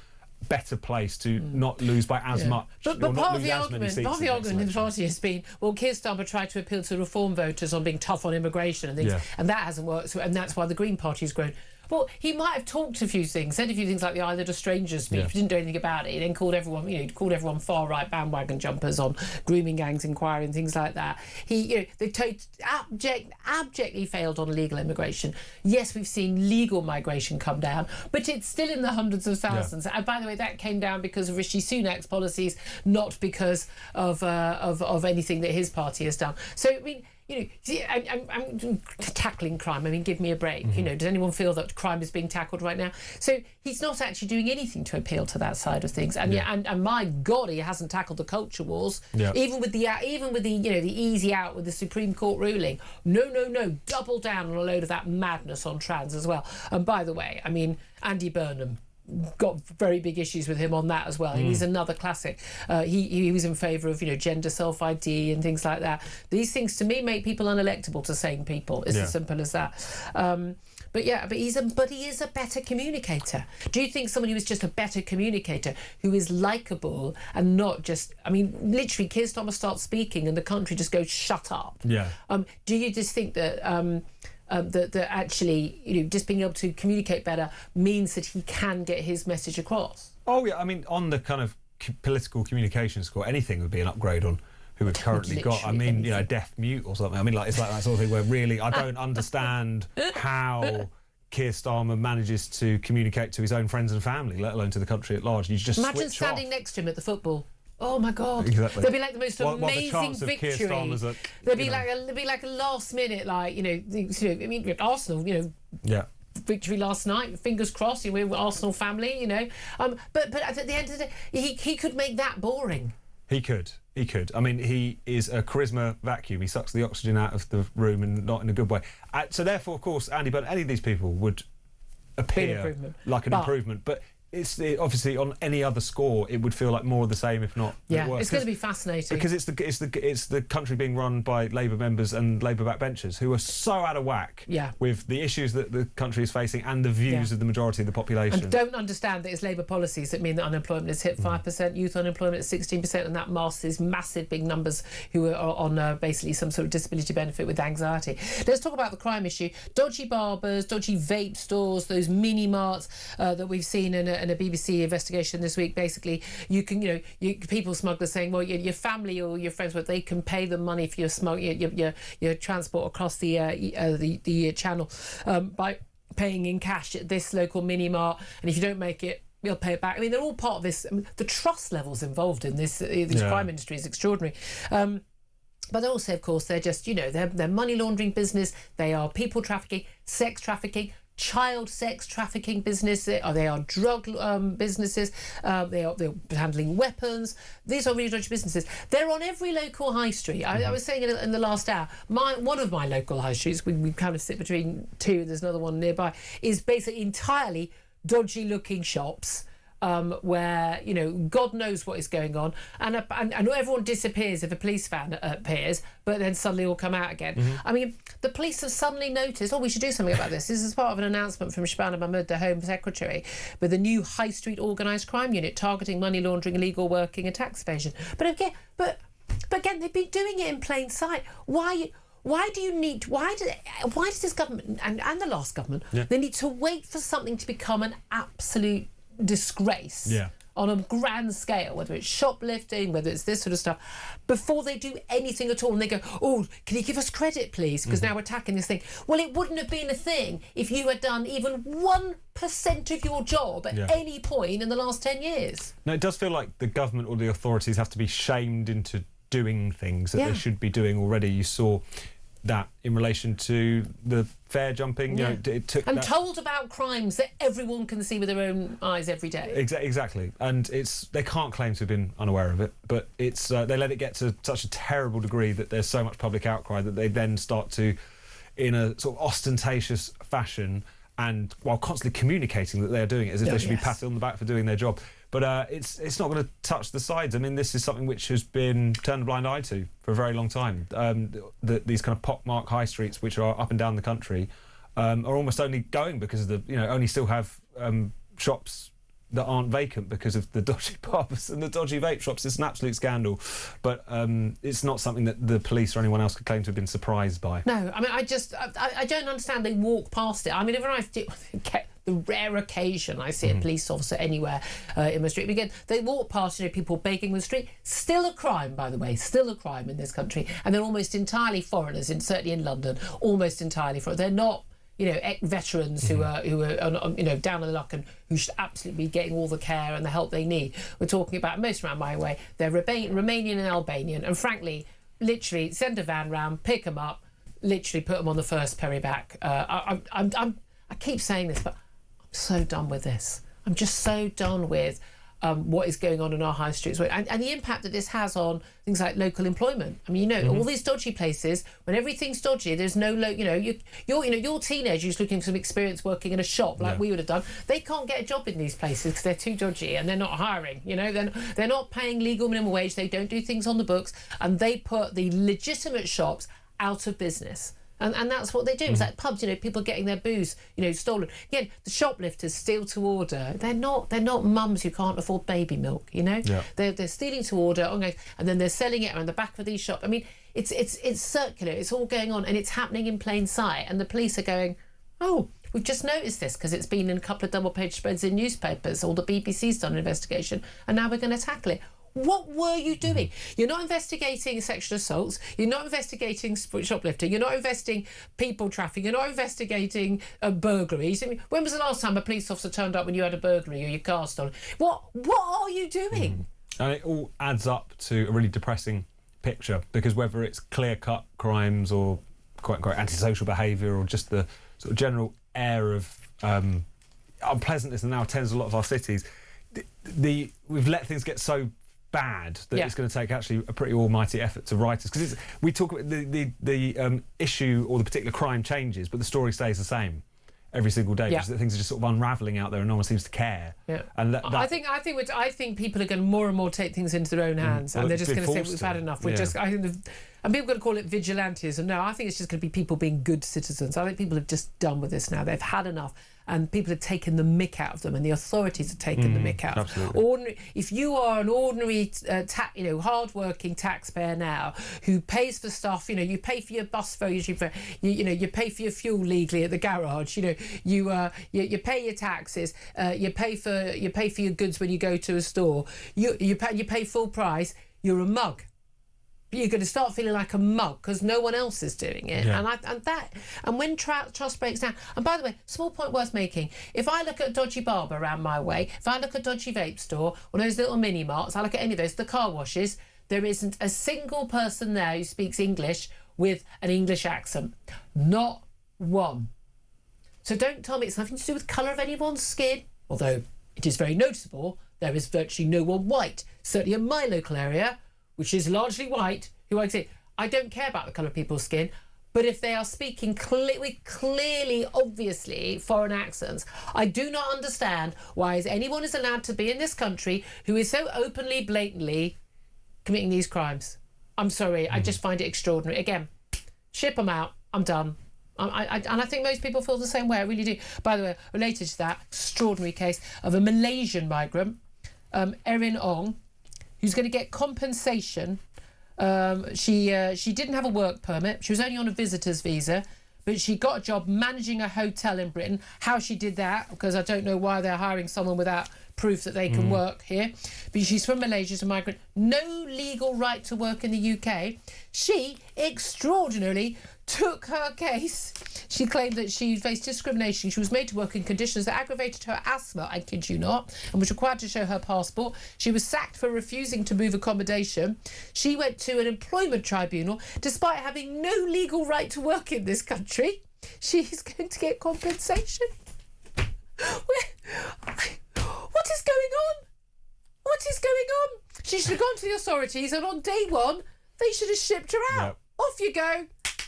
better place to not lose by as much. But part of the argument in the party has been, well, Keir Starmer tried to appeal to reform voters on being tough on immigration and things, and that hasn't worked, and that's why the Green Party's grown. Well, he might have talked a few things, said a few things like the island of strangers speech, but didn't do anything about it. He then called everyone far right bandwagon jumpers on grooming gangs inquiry and things like that. They abjectly failed on illegal immigration. Yes, we've seen legal migration come down, but it's still in the hundreds of thousands. And by the way, that came down because of Rishi Sunak's policies, not because of anything that his party has done. So I mean, I'm tackling crime. I mean, give me a break. Does anyone feel that crime is being tackled right now? So he's not actually doing anything to appeal to that side of things. And and my God, he hasn't tackled the culture wars. Yeah. Even with the the easy out with the Supreme Court ruling. No, double down on a load of that madness on trans as well. And by the way, I mean, Andy Burnham got very big issues with him on that as well. He's another classic. He was in favour of gender self-ID and things like that. These things to me make people unelectable to sane people. It's as simple as that. But he is a better communicator. Do you think someone who is just a better communicator, who is likeable and not just, I mean, literally Keir Starmer starts speaking and the country just goes shut up? Yeah. Do you just think that that actually, just being able to communicate better means that he can get his message across? Oh yeah, I mean, on the kind of political communication score, anything would be an upgrade on who we've currently got. I mean, deaf mute or something. I mean, it's like that sort of thing where really I don't understand how Keir Starmer manages to communicate to his own friends and family, let alone to the country at large. You just imagine standing next to him at the football. Oh my God! Exactly. There'd be like the most amazing victory. There'd be like a last minute, I mean, Arsenal, victory last night. Fingers crossed. We're Arsenal family, But at the end of the day, he could make that boring. He could. I mean, he is a charisma vacuum. He sucks the oxygen out of the room, and not in a good way. So therefore, of course, Andy Burnham, any of these people would appear like an improvement, but. It's obviously on any other score, it would feel like more of the same, if not worse. It's going to be fascinating because it's the country being run by Labour members and Labour backbenchers who are so out of whack with the issues that the country is facing and the views of the majority of the population. And don't understand that it's Labour policies that mean that unemployment has hit 5%, youth unemployment at 16%, and that masks these massive big numbers who are on basically some sort of disability benefit with anxiety. Let's talk about the crime issue. Dodgy barbers, dodgy vape stores, those mini marts that we've seen in a BBC investigation this week. Basically, you can, people smugglers saying, well, your family or your friends, they can pay them money for your transport across the channel by paying in cash at this local mini mart, and if you don't make it, we'll pay it back. I mean, they're all part of this. I mean, the trust levels involved in this crime industry is extraordinary. But also, of course, they're just, they're money laundering business. They are people trafficking, sex trafficking, child sex trafficking business. They are drug businesses. They're handling weapons. These are really dodgy businesses. They're on every local high street. I was saying in the last hour, one of my local high streets, we kind of sit between two, there's another one nearby, is basically entirely dodgy looking shops. Where God knows what is going on, and everyone disappears if a police van appears, but then suddenly all come out again. I mean, the police have suddenly noticed, we should do something about this. This is part of an announcement from Shabana Mahmood, the Home Secretary, with a new high street organised crime unit targeting money laundering, illegal working and tax evasion. But again, they've been doing it in plain sight. Why does this government and the last government, they need to wait for something to become an absolute disgrace on a grand scale, whether it's shoplifting, whether it's this sort of stuff, before they do anything at all, and they go, can you give us credit please, because now we're attacking this thing. Well, it wouldn't have been a thing if you had done even 1% of your job at any point in the last 10 years. No, it does feel like the government or the authorities have to be shamed into doing things that they should be doing already. You saw that in relation to the fare jumping, it took and told about crimes that everyone can see with their own eyes every day. Exactly, and they can't claim to have been unaware of it, but it's they let it get to such a terrible degree that there's so much public outcry that they then start to, in a sort of ostentatious fashion, and while constantly communicating that they're doing it as if they should be patted on the back for doing their job. But it's not going to touch the sides. I mean, this is something which has been turned a blind eye to for a very long time. These kind of pockmarked high streets, which are up and down the country, are almost only going because of only still have shops that aren't vacant because of the dodgy pubs and the dodgy vape shops. It's an absolute scandal, but it's not something that the police or anyone else could claim to have been surprised by. No, I mean, I don't understand. They walk past it. I mean, if I get the rare occasion I see a police officer anywhere in the street, but again, they walk past, people begging the street. Still a crime, by the way, still a crime in this country, and they're almost entirely foreigners. Certainly in London, almost entirely foreigners. They're not, veterans who are down on the luck and who should absolutely be getting all the care and the help they need. We're talking about, most around my way, they're Romanian and Albanian, and frankly, literally send a van round, pick them up, literally put them on the first ferry back. I keep saying this, but I'm so done with this. I'm just so done with what is going on in our high streets and the impact that this has on things like local employment. I mean, all these dodgy places, when everything's dodgy, there's no your teenager who's looking for some experience working in a shop like we would have done, they can't get a job in these places because they're too dodgy and they're not hiring. They're not paying legal minimum wage, they don't do things on the books, and they put the legitimate shops out of business. And that's what they do. It's like pubs, people getting their booze, stolen. Again, the shoplifters steal to order. They're not mums who can't afford baby milk, Yeah. They're stealing to order, and then they're selling it around the back of these shops. I mean, it's circular. It's all going on, and it's happening in plain sight. And the police are going, oh, we've just noticed this because it's been in a couple of double-page spreads in newspapers, or the BBC's done an investigation, and now we're going to tackle it. What were you doing? You're not investigating sexual assaults. You're not investigating shoplifting. You're not investigating people trafficking. You're not investigating burglaries. I mean, when was the last time a police officer turned up when you had a burglary or your car stolen? What are you doing? And it all adds up to a really depressing picture, because whether it's clear-cut crimes or quote-unquote antisocial behaviour, or just the sort of general air of unpleasantness that now attends a lot of our cities, we've let things get so bad that it's going to take actually a pretty almighty effort to write us, because we talk about the issue or the particular crime changes, but the story stays the same every single day, because things are just sort of unravelling out there and no one seems to care. And I think people are going to more and more take things into their own hands, and they're just going to say we've had enough. And people are going to call it vigilantism. No, I think it's just going to be people being good citizens. I think people have just done with this now. They've had enough. And people have taken the mick out of them, and the authorities have taken the mick out. Absolutely. If you are an ordinary, hard-working taxpayer now who pays for stuff, you pay for your bus fares, you pay for your fuel legally at the garage, you pay your taxes, you pay for your goods when you go to a store, you pay full price. You're a mug. You're going to start feeling like a mug because no one else is doing it, and when trust breaks down. And by the way, small point worth making: if I look at a dodgy barber around my way, if I look at a dodgy vape store, or those little mini marts, I look at any of those, the car washes, there isn't a single person there who speaks English with an English accent, not one. So don't tell me it's nothing to do with colour of anyone's skin, although it is very noticeable. There is virtually no one white, certainly in my local area, which is largely white, who I say, I don't care about the colour of people's skin, but if they are speaking clearly, obviously, foreign accents, I do not understand why anyone is allowed to be in this country who is so openly, blatantly committing these crimes. I'm sorry, I just find it extraordinary. Again, ship them out, I'm done. And I think most people feel the same way, I really do. By the way, related to that, extraordinary case of a Malaysian migrant, Erin Ong, who's going to get compensation. She didn't have a work permit. She was only on a visitor's visa, but she got a job managing a hotel in Britain. How she did that, because I don't know why they're hiring someone without proof that they can work here. But she's from Malaysia, she's a migrant. No legal right to work in the UK. She, extraordinarily, took her case. She claimed that she faced discrimination. She was made to work in conditions that aggravated her asthma, I kid you not, and was required to show her passport. She was sacked for refusing to move accommodation. She went to an employment tribunal despite having no legal right to work in this country. She's going to get compensation. What is going on? What is going on? She should have gone to the authorities, and on day one, they should have shipped her out. Yep. Off you go.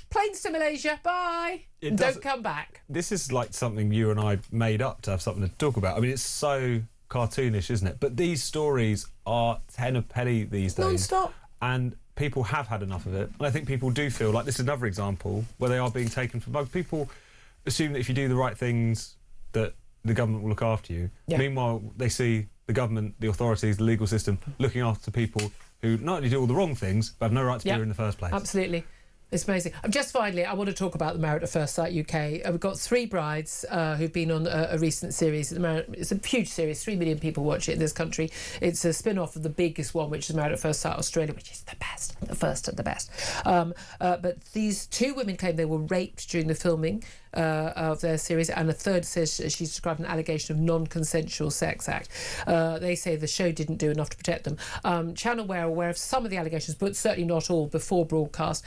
Planes to Malaysia, bye. And don't come back. This is like something you and I made up to have something to talk about. I mean, it's so cartoonish, isn't it? But these stories are 10 a penny these days. Non-stop. And people have had enough of it. And I think people do feel like this is another example where they are being taken for bugs. People assume that if you do the right things, that the government will look after you. Yeah. Meanwhile, they see the government, the authorities, the legal system looking after people who not only do all the wrong things, but have no right to be here in the first place. Absolutely. It's amazing. Just finally, I want to talk about the Married at First Sight UK. We've got 3 brides who've been on a recent series. It's a huge series. 3 million people watch it in this country. It's a spin-off of the biggest one, which is Married at First Sight Australia, which is the best, the first and the best. But these 2 women claim they were raped during the filming of their series, and a third says she's described an allegation of non-consensual sex act. They say the show didn't do enough to protect them. Channel were aware of some of the allegations, but certainly not all before broadcast.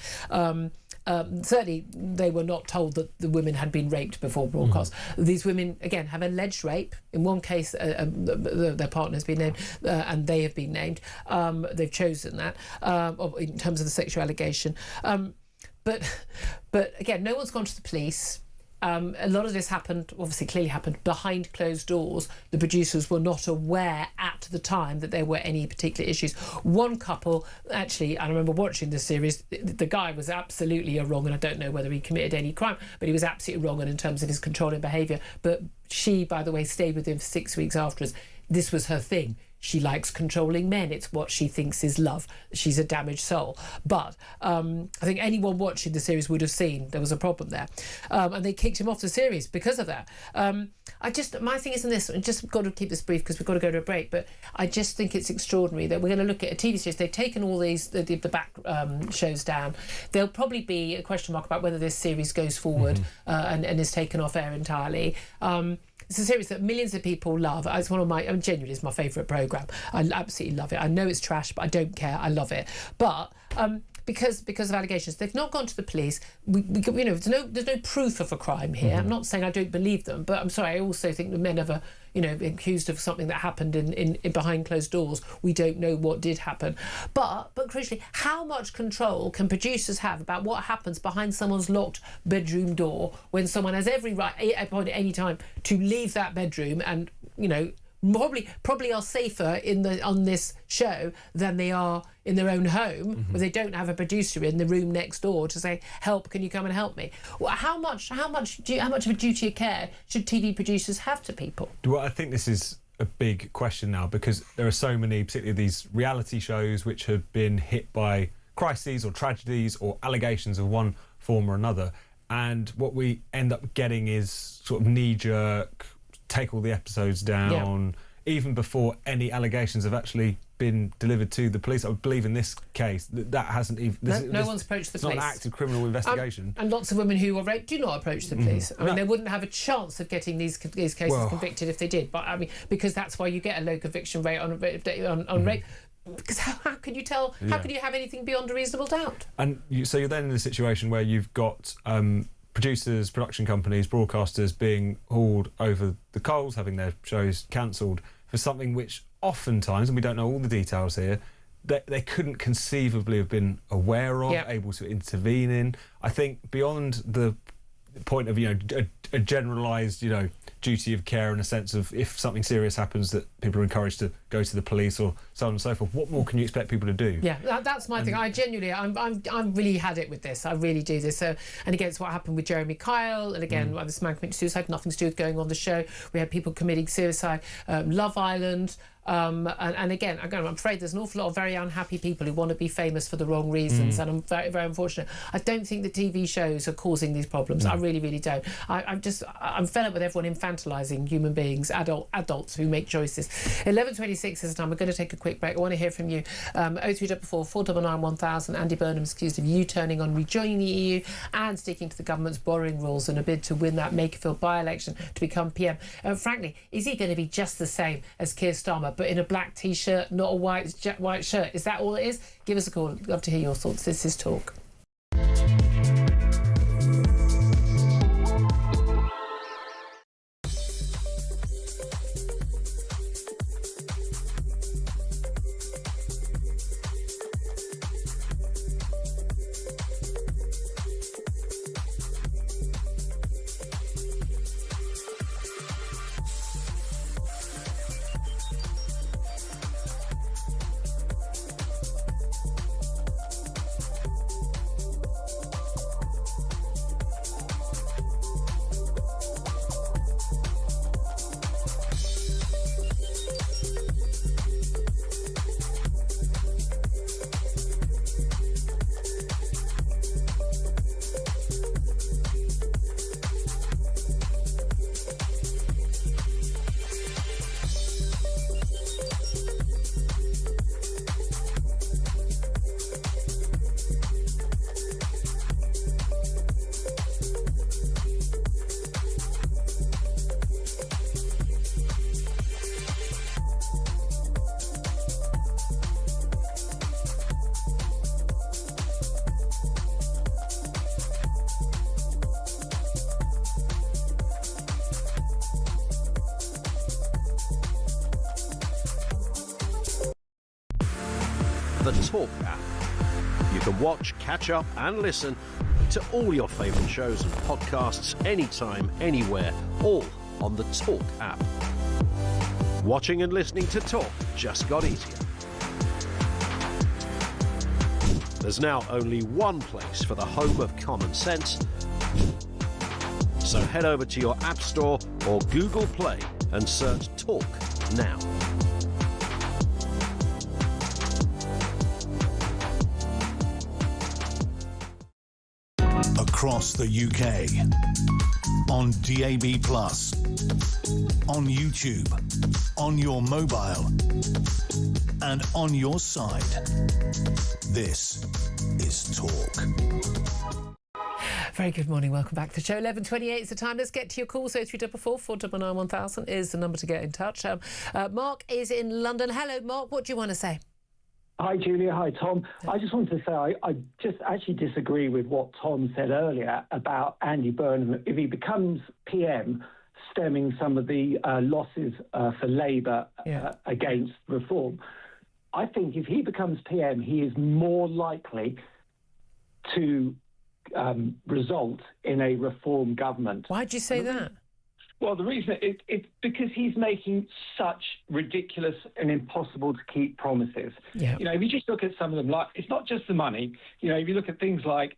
Certainly they were not told that the women had been raped before broadcast. These women, again, have alleged rape. In one case, their partner has been named and they have been named. They've chosen that in terms of the sexual allegation. But again, no one's gone to the police. A lot of this happened, obviously clearly happened, behind closed doors. The producers were not aware at the time that there were any particular issues. One couple, actually, I remember watching the series, the guy was absolutely wrong, and I don't know whether he committed any crime, but he was absolutely wrong in terms of his controlling behaviour. But she, by the way, stayed with him for 6 weeks afterwards. This was her thing. She likes controlling men. It's what she thinks is love. She's a damaged soul. But I think anyone watching the series would have seen there was a problem there. And they kicked him off the series because of that. My thing isn't this, and just got to keep this brief because we've got to go to a break, but I just think it's extraordinary that we're going to look at a TV series. They've taken all these, the back shows down. There'll probably be a question mark about whether this series goes forward and is taken off air entirely. It's a series that millions of people love. It's one of my, genuinely, it's my favourite programme. I absolutely love it. I know it's trash, but I don't care. I love it. But because of allegations, they've not gone to the police. There's no proof of a crime here. I'm not saying I don't believe them, but I'm sorry. I also think the men are accused of something that happened in behind closed doors. We don't know what did happen. But crucially, how much control can producers have about what happens behind someone's locked bedroom door when someone has every right at any time to leave that bedroom and probably are safer on this show than they are in their own home, where they don't have a producer in the room next door to say, "Help! Can you come and help me?" Well, how much of a duty of care should TV producers have to people? Well, I think this is a big question now because there are so many, particularly these reality shows, which have been hit by crises or tragedies or allegations of one form or another, and what we end up getting is sort of knee-jerk, take all the episodes down, even before any allegations have actually been delivered to the police. I would believe in this case that hasn't even... No one's approached the police. It's not an active criminal investigation. And lots of women who were raped do not approach the police. I mean, they wouldn't have a chance of getting these cases convicted if they did. But I mean, because that's why you get a low conviction rate on rape. Because how can you tell? How can you have anything beyond a reasonable doubt? And so you're then in a situation where you've got producers, production companies, broadcasters being hauled over the coals, having their shows cancelled for something which oftentimes, and we don't know all the details here, they couldn't conceivably have been aware of, able to intervene in. I think beyond the point of a generalised duty of care in a sense of if something serious happens that people are encouraged to go to the police or so on and so forth. What more can you expect people to do? Yeah, that's my thing. I genuinely, I'm really had it with this. I really do this. So, and again, it's what happened with Jeremy Kyle, and again, this man committed suicide, nothing to do with going on the show. We had people committing suicide. Love Island. And again, I'm afraid there's an awful lot of very unhappy people who want to be famous for the wrong reasons, and I'm very, very unfortunate. I don't think the TV shows are causing these problems. I really, really don't. I'm fed up with everyone infantilising human beings, adults who make choices. 11:26 is the time. We're going to take a quick break. I want to hear from you. 0344 499 1000. Andy Burnham's accused of U-turning on rejoining the EU and sticking to the government's borrowing rules in a bid to win that Makerfield by-election to become PM. Frankly, is he going to be just the same as Keir Starmer, but in a black T-shirt, not a white shirt? Is that all it is? Give us a call. Love to hear your thoughts. This is Talk. the Talk app. You can watch, catch up and listen to all your favourite shows and podcasts anytime, anywhere, all on the Talk app. Watching and listening to Talk just got easier. There's now only one place for the home of common sense. So head over to your App Store or Google Play and search Talk now. Across the UK, on DAB+, on YouTube, on your mobile, and on your side. This is Talk. Very good morning. Welcome back to the show. 11:28 is the time. Let's get to your calls. 0344 499 1000 is the number to get in touch. Mark is in London. Hello, Mark. What do you want to say? Hi, Julia. Hi, Tom. I just wanted to say I just actually disagree with what Tom said earlier about Andy Burnham. If he becomes PM, stemming some of the losses for Labour against reform, I think if he becomes PM, he is more likely to result in a reform government. Why'd you say that? Well, the reason it's because he's making such ridiculous and impossible to keep promises. Yeah. You know, if you just look at some of them, like it's not just the money. You know, if you look at things like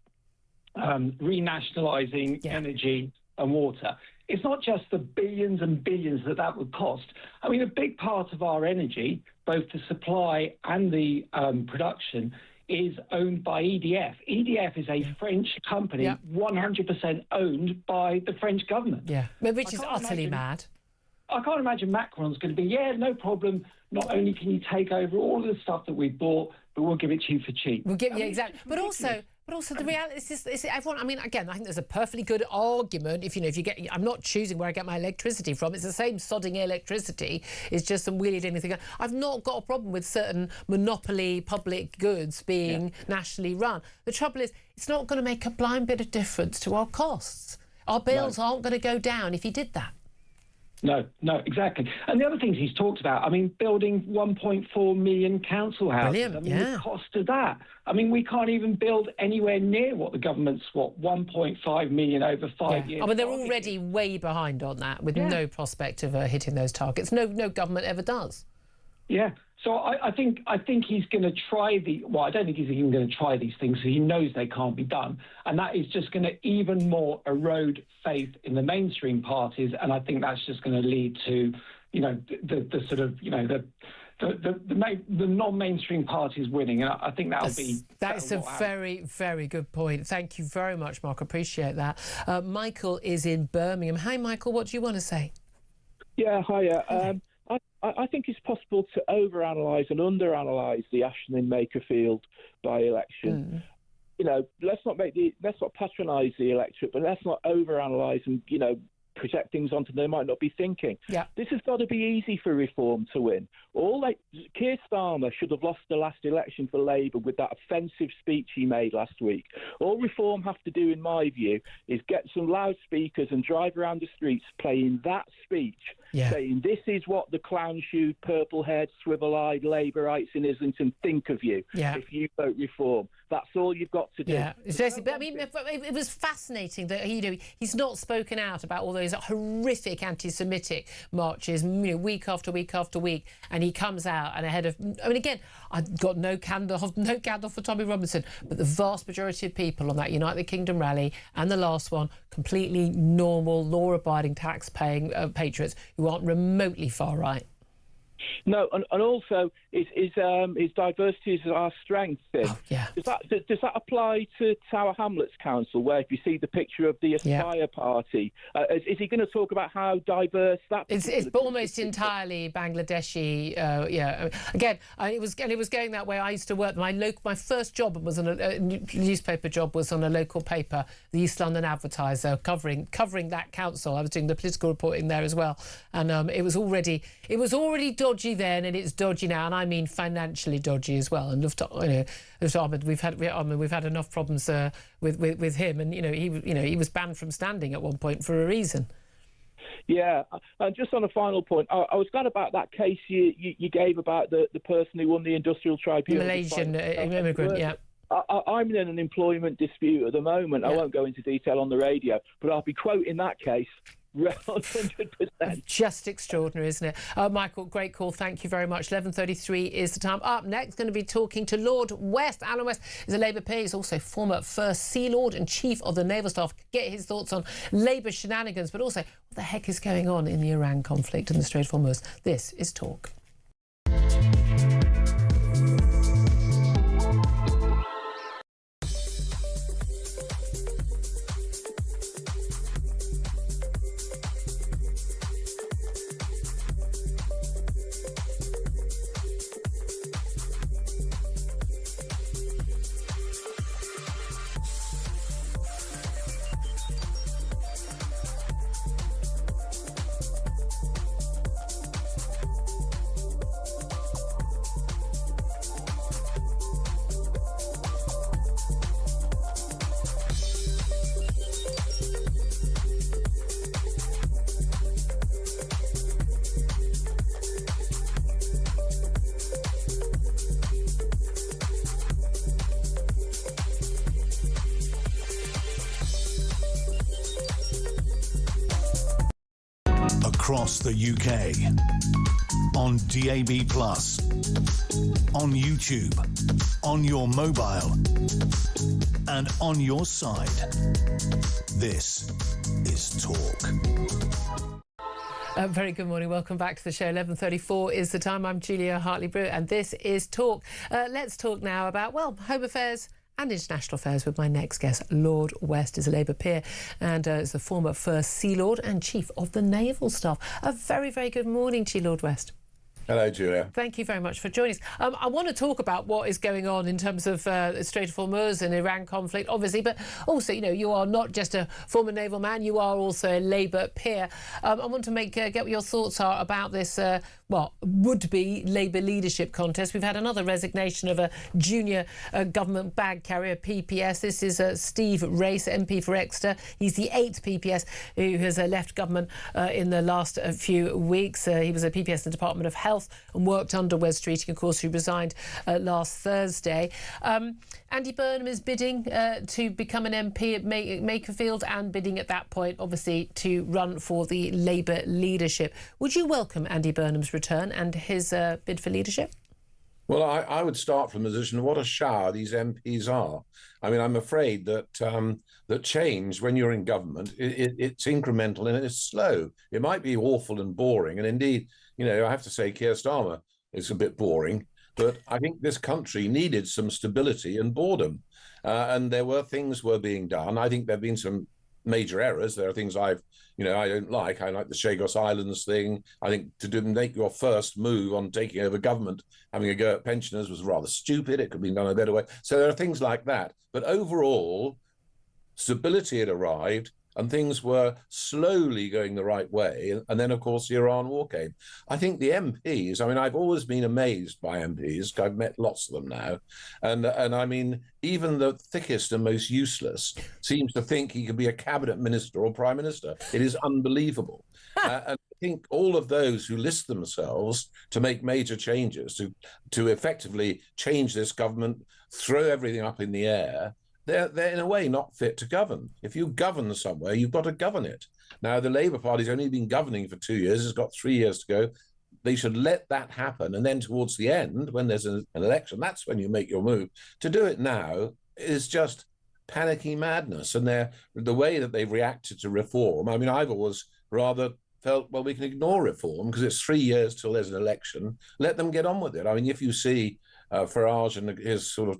renationalising energy and water, it's not just the billions and billions that would cost. I mean, a big part of our energy, both the supply and the production, is owned by EDF. EDF is a French company, 100% owned by the French government. Yeah, which is utterly mad. I can't imagine Macron's going to be, no problem. Not only can you take over all of the stuff that we've bought, but we'll give it to you for cheap. We'll give exactly. But also the reality is everyone. I mean, again, I think there's a perfectly good argument. If you get, I'm not choosing where I get my electricity from. It's the same sodding electricity. It's just some wheelie anything. I've not got a problem with certain monopoly public goods being nationally run. The trouble is, it's not going to make a blind bit of difference to our costs. Our bills aren't going to go down if he did that. No, exactly. And the other things he's talked about, I mean, building 1.4 million council houses. Brilliant, I mean, the cost of that. I mean, we can't even build anywhere near what the government's, 1.5 million over 5 years. I mean, they're already way behind on that with no prospect of hitting those targets. No government ever does. Yeah. So I think he's going to try I don't think he's even going to try these things. So he knows they can't be done. And that is just going to even more erode faith in the mainstream parties. And I think that's just going to lead to, the sort of, the non-mainstream parties winning. And I think that is a very, very good point. Thank you very much, Mark. Appreciate that. Michael is in Birmingham. Hi, Michael. What do you want to say? Yeah, hiya. I think it's possible to overanalyse and underanalyse the Ashton and Makerfield by-election. Let's not patronise the electorate, but let's not overanalyse and project things onto them they might not be thinking. Yeah. This has got to be easy for Reform to win. Keir Starmer should have lost the last election for Labour with that offensive speech he made last week. All Reform have to do, in my view, is get some loudspeakers and drive around the streets playing that speech, saying this is what the clown-shoed, purple-haired, swivel-eyed Labourites in Islington think of you if you vote Reform. That's all you've got to do. Yeah, but I mean, it was fascinating that he's not spoken out about all those horrific anti-Semitic marches, week after week after week, and he comes out and ahead of. I mean, again, I've got no candle for Tommy Robinson, but the vast majority of people on that United Kingdom rally and the last one, completely normal, law-abiding, tax-paying patriots who aren't remotely far right. No, and also his diversity is our strength thing. Oh, yeah. Does that apply to Tower Hamlets Council, where if you see the picture of the Aspire party, is he going to talk about how diverse that? It's almost entirely Bangladeshi. Again, it was going that way. I used to work. My first job was on a newspaper job was on a local paper, the East London Advertiser, covering that council. I was doing the political reporting there as well, and it was already dodgy then, and it's dodgy now, and I mean financially dodgy as well. And Lufthansa, we've had enough problems with him, and he was banned from standing at one point for a reason. Yeah, and just on a final point, I was glad about that case you gave about the person who won the industrial tribunal. Malaysian immigrant, yeah. I'm in an employment dispute at the moment. Yeah. I won't go into detail on the radio, but I'll be quoting that case 100%. Just extraordinary, isn't it? Michael, great call. Thank you very much. 11:33 is the time. Up next, going to be talking to Lord West. Alan West is a Labour peer. He's also former First Sea Lord and Chief of the Naval Staff. Get his thoughts on Labour shenanigans, but also what the heck is going on in the Iran conflict and the Strait of Hormuz. This is Talk. Across the UK, on DAB+, on YouTube, on your mobile, and on your side. This is Talk. Very good morning. Welcome back to the show. 11:34 is the time. I'm Julia Hartley-Brewer, and this is Talk. Let's talk now about, well, home affairs and international affairs with my next guest. Lord West is a Labour peer and is the former First Sea Lord and Chief of the Naval Staff. A very, very good morning to you, Lord West. Hello, Julia. Thank you very much for joining us. I want to talk about what is going on in terms of the Strait of Hormuz and Iran conflict, obviously, but also, you know, you are not just a former naval man, you are also a Labour peer. I want to get what your thoughts are about this, would-be Labour leadership contest. We've had another resignation of a junior government bag carrier, PPS. This is Steve Race, MP for Exeter. He's the 8th PPS who has left government in the last few weeks. He was a PPS in the Department of Health and worked under Wes Streeting, of course, who resigned last Thursday. Andy Burnham is bidding to become an MP at Makerfield and bidding at that point, obviously, to run for the Labour leadership. Would you welcome Andy Burnham's return and his bid for leadership? Well, I would start from the position of what a shower these MPs are. I mean, I'm afraid that that change, when you're in government, it's incremental and it's slow. It might be awful and boring. And indeed, you know, I have to say Keir Starmer is a bit boring. But I think this country needed some stability and boredom. And there were things were being done. I think there have been some major errors. There are things I don't like. I like the Chagos Islands thing. I think make your first move on taking over government, having a go at pensioners was rather stupid. It could be done a better way. So there are things like that. But overall, stability had arrived and things were slowly going the right way. And then, of course, the Iran war came. I think the MPs, I mean, I've always been amazed by MPs. I've met lots of them now. And I mean, even the thickest and most useless seems to think he could be a cabinet minister or prime minister. It is unbelievable. And I think all of those who list themselves to make major changes, to effectively change this government, throw everything up in the air, they're in a way not fit to govern. If you govern somewhere, you've got to govern it. Now, the Labour Party's only been governing for 2 years. It's got 3 years to go. They should let that happen. And then towards the end, when there's an election, that's when you make your move. To do it now is just panicky madness. And the way that they've reacted to reform, I mean, I've always rather felt, well, we can ignore reform because it's 3 years till there's an election. Let them get on with it. I mean, if you see Farage and his sort of,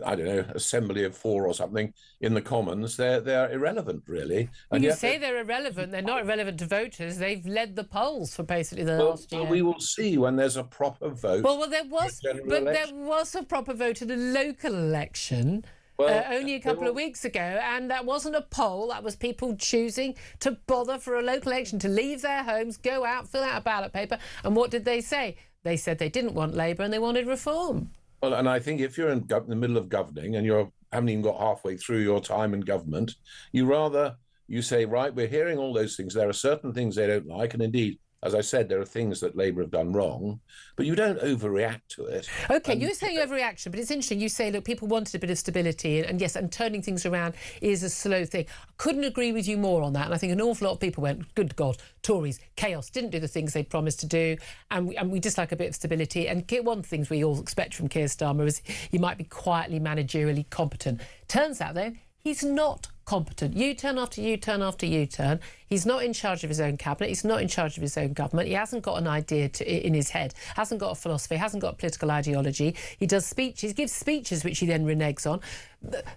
I don't know, assembly of 4 or something in the Commons, they're irrelevant, really. When you say they're irrelevant, they're not irrelevant to voters. They've led the polls for basically the last year. We will see when there's a proper vote. Well, there was a proper vote in a local election. Only a couple of weeks ago, and that wasn't a poll, that was people choosing to bother for a local election, to leave their homes, go out, fill out a ballot paper. And what did they say? They said they didn't want Labour and they wanted reform. Well, and I think if you're in the middle of governing and you haven't even got halfway through your time in government, you rather you say, right, we're hearing all those things. There are certain things they don't like. And indeed, as I said, there are things that Labour have done wrong, but you don't overreact to it. OK, you're saying overreaction, but it's interesting. You say, look, people wanted a bit of stability, and yes, and turning things around is a slow thing. I couldn't agree with you more on that. And I think an awful lot of people went, good God, Tories, chaos, didn't do the things they promised to do, and we dislike a bit of stability. And one of the things we all expect from Keir Starmer is he might be quietly managerially competent. Turns out, though, he's not competent. U-turn after U-turn after U-turn. He's not in charge of his own cabinet. He's not in charge of his own government. He hasn't got an idea in his head. Hasn't got a philosophy. Hasn't got a political ideology. He does speeches. He gives speeches which he then reneges on.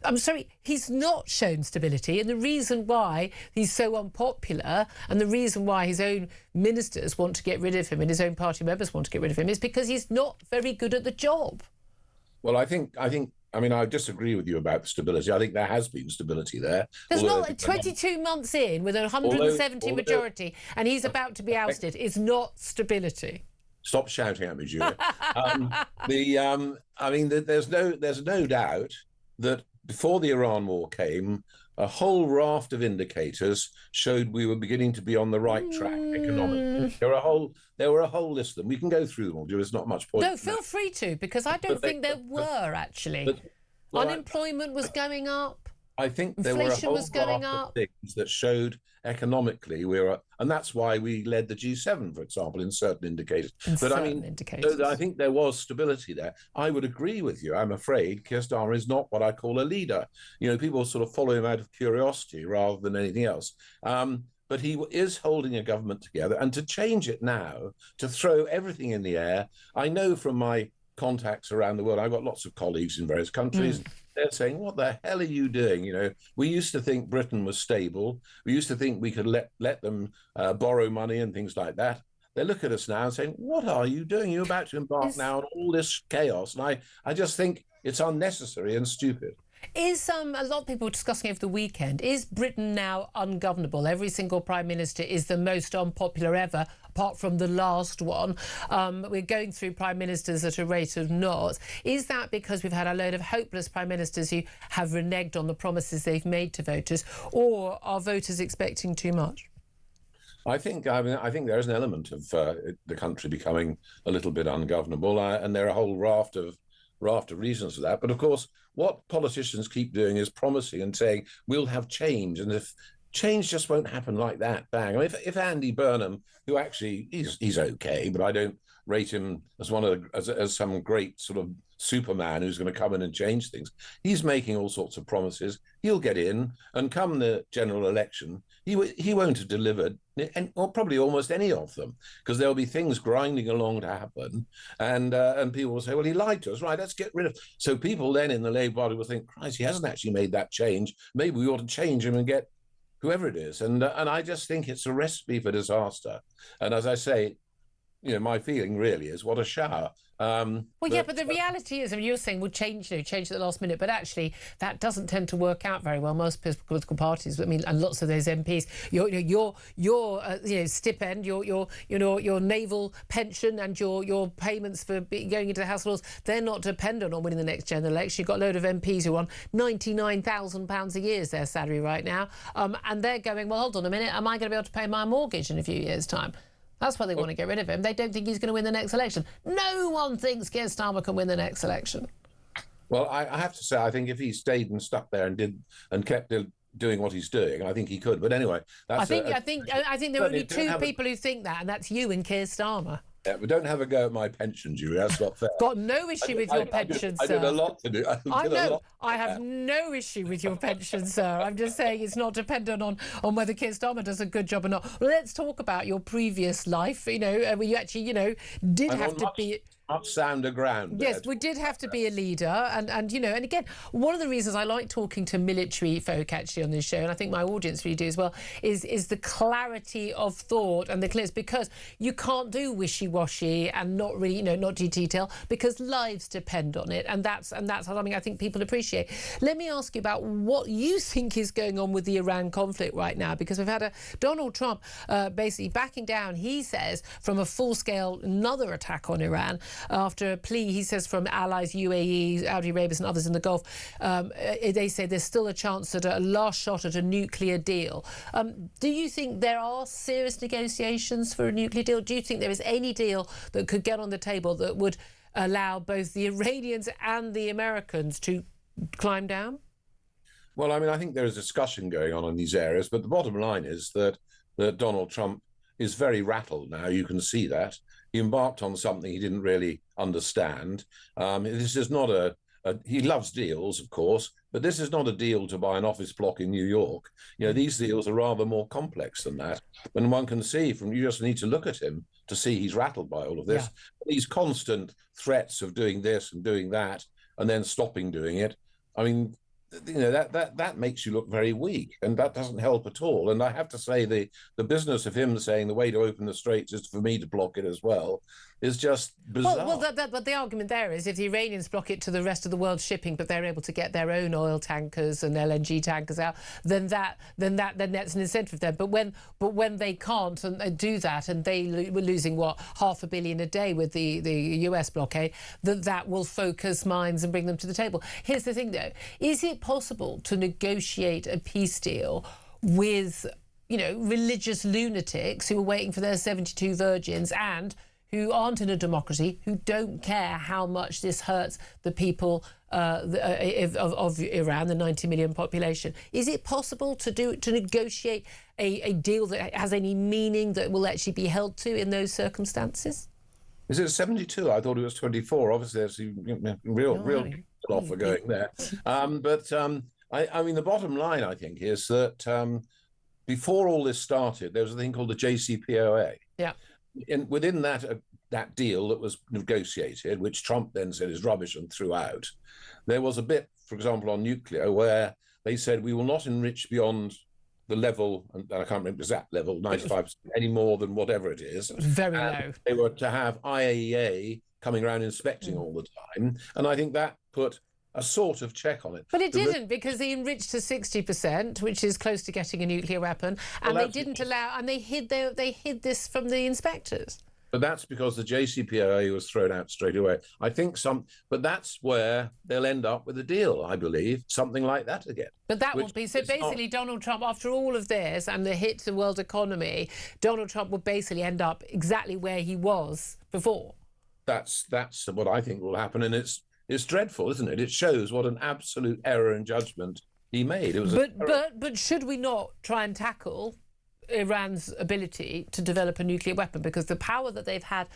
I'm sorry, he's not shown stability. And the reason why he's so unpopular and the reason why his own ministers want to get rid of him and his own party members want to get rid of him is because he's not very good at the job. Well, I mean, I disagree with you about the stability. I think there has been stability there. There's not 22 months in with a 170 majority, and he's about to be ousted. Is not stability. Stop shouting at me, Julia. I mean, there's no doubt that before the Iran war came, a whole raft of indicators showed we were beginning to be on the right track economically. There were a whole list of them. We can go through them all. There's not much point. No, feel free to, because I don't think there were actually. Unemployment was going up. I think there were a whole raft of things that showed economically and that's why we led the G7, for example, in certain indicators. So I think there was stability there. I would agree with you. I'm afraid Keir Starmer is not what I call a leader. You know, people sort of follow him out of curiosity rather than anything else. But he is holding a government together, and to change it now, to throw everything in the air, I know from my contacts around the world, I've got lots of colleagues in various countries. They're saying, what the hell are you doing? You know, we used to think Britain was stable. We used to think we could let them borrow money and things like that. They look at us now and saying, what are you doing? You're about to embark now on all this chaos. And I just think it's unnecessary and stupid. Is a lot of people discussing over the weekend, is Britain now ungovernable? Every single Prime Minister is the most unpopular ever, apart from the last one. We're going through Prime Ministers at a rate of knots. Is that because we've had a load of hopeless Prime Ministers who have reneged on the promises they've made to voters, or are voters expecting too much? I think there is an element of the country becoming a little bit ungovernable, and there are a whole raft of reasons for that. But of course, what politicians keep doing is promising and saying we'll have change, and if change just won't happen like that, bang. I mean, if Andy Burnham, who actually he's okay, but I don't rate him as as some great sort of Superman who's going to come in and change things. He's making all sorts of promises. He'll get in, and come the general election, he won't have delivered, or probably almost any of them, because there'll be things grinding along to happen, and people will say, well, he lied to us, right, let's get rid of. So people then in the Labour Party will think, Christ, he hasn't actually made that change. Maybe we ought to change him and get whoever it is. And I just think it's a recipe for disaster. And as I say, you know, my feeling really is what a shower. Well, yeah, but the reality is, I mean, you're saying we'll change at the last minute, but actually that doesn't tend to work out very well. Most political parties, I mean, and lots of those MPs, your stipend, your naval pension, and your payments for going into the House of Lords, they're not dependent on winning the next general election. You've got a load of MPs who are on £99,000 a year is their salary right now, and they're going, well, hold on a minute, am I going to be able to pay my mortgage in a few years' time? That's why they want to get rid of him. They don't think he's going to win the next election. No one thinks Keir Starmer can win the next election. Well, I have to say, I think if he stayed and stuck there and kept doing what he's doing, I think he could. But anyway, I think there are only two people who think that, and that's you and Keir Starmer. Yeah, but don't have a go at my pension, Julia. That's not fair. Got no issue with your pension, sir. I did a lot to do. I have no issue with your pension, sir. I'm just saying it's not dependent on whether Keir Starmer does a good job or not. Well, let's talk about your previous life. You know, where you actually, did have to be. Not sounder ground. Yes, we did have to be a leader, and again, one of the reasons I like talking to military folk actually on this show, and I think my audience really do as well, is the clarity of thought and the clearness, because you can't do wishy-washy and not really, not do detail, because lives depend on it, and that's something I think people appreciate. Let me ask you about what you think is going on with the Iran conflict right now, because we've had Donald Trump basically backing down, he says, from a full-scale another attack on Iran. after a plea, he says, from allies, UAE, Saudi Arabia and others in the Gulf. They say there's still a chance at a last shot at a nuclear deal. Do you think there are serious negotiations for a nuclear deal? Do you think there is any deal that could get on the table that would allow both the Iranians and the Americans to climb down? Well, I mean, I think there is discussion going on in these areas, but the bottom line is that Donald Trump is very rattled now. You can see that. He embarked on something he didn't really understand. This is not he loves deals, of course, but this is not a deal to buy an office block in New York. These deals are rather more complex than that. And one can see you just need to look at him to see he's rattled by all of this. Yeah. These constant threats of doing this and doing that and then stopping doing it. I mean, that makes you look very weak, and that doesn't help at all. And I have to say, the business of him saying the way to open the straits is for me to block it as well is just bizarre. But the argument there is, if the Iranians block it to the rest of the world shipping, but they're able to get their own oil tankers and LNG tankers out, then that's an incentive there. But when they can't and they do that, and they were losing $500 million a day with the US blockade, that will focus minds and bring them to the table. Here's the thing, though: is it possible to negotiate a peace deal with religious lunatics who are waiting for their 72 virgins and who aren't in a democracy, who don't care how much this hurts the people of Iran, the 90 million population? Is it possible to negotiate a deal that has any meaning, that will actually be held to in those circumstances? Is it 72? I thought it was 24. Obviously, there's a real offer going there. I mean, the bottom line, I think, is that before all this started, there was a thing called the JCPOA. Yeah. And within that deal that was negotiated, which Trump then said is rubbish and threw out, there was a bit, for example, on nuclear, where they said we will not enrich beyond the level, and I can't remember the exact level, 95%, any more than whatever it is. Very low. They were to have IAEA coming around inspecting all the time, and I think that put a sort of check on it. But it didn't, because they enriched to 60%, which is close to getting a nuclear weapon, and they didn't allow, and they hid this from the inspectors. But that's because the JCPOA was thrown out straight away. I think but that's where they'll end up with a deal, I believe, something like that again. But that would be, so basically Donald Trump, after all of this and the hit to the world economy, Donald Trump would basically end up exactly where he was before. That's what I think will happen, and it's dreadful, isn't it? It shows what an absolute error in judgment he made. It was but should we not try and tackle Iran's ability to develop a nuclear weapon, because the power that they've had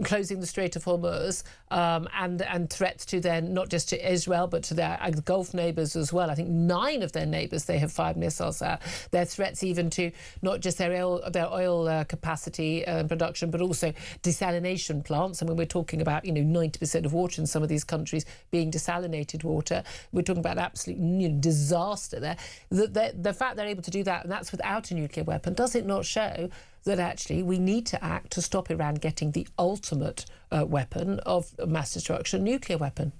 closing the Strait of Hormuz and threats to not just to Israel but to their Gulf neighbours as well. I think 9 of their neighbours they have fired missiles at. Their threats even to not just their oil capacity and production, but also desalination plants. I mean, we're talking about 90% of water in some of these countries being desalinated water. We're talking about absolute disaster there. The fact they're able to do that, and that's without a nuclear weapon, does it not show that actually we need to act to stop Iran getting the ultimate weapon of mass destruction, nuclear weapon?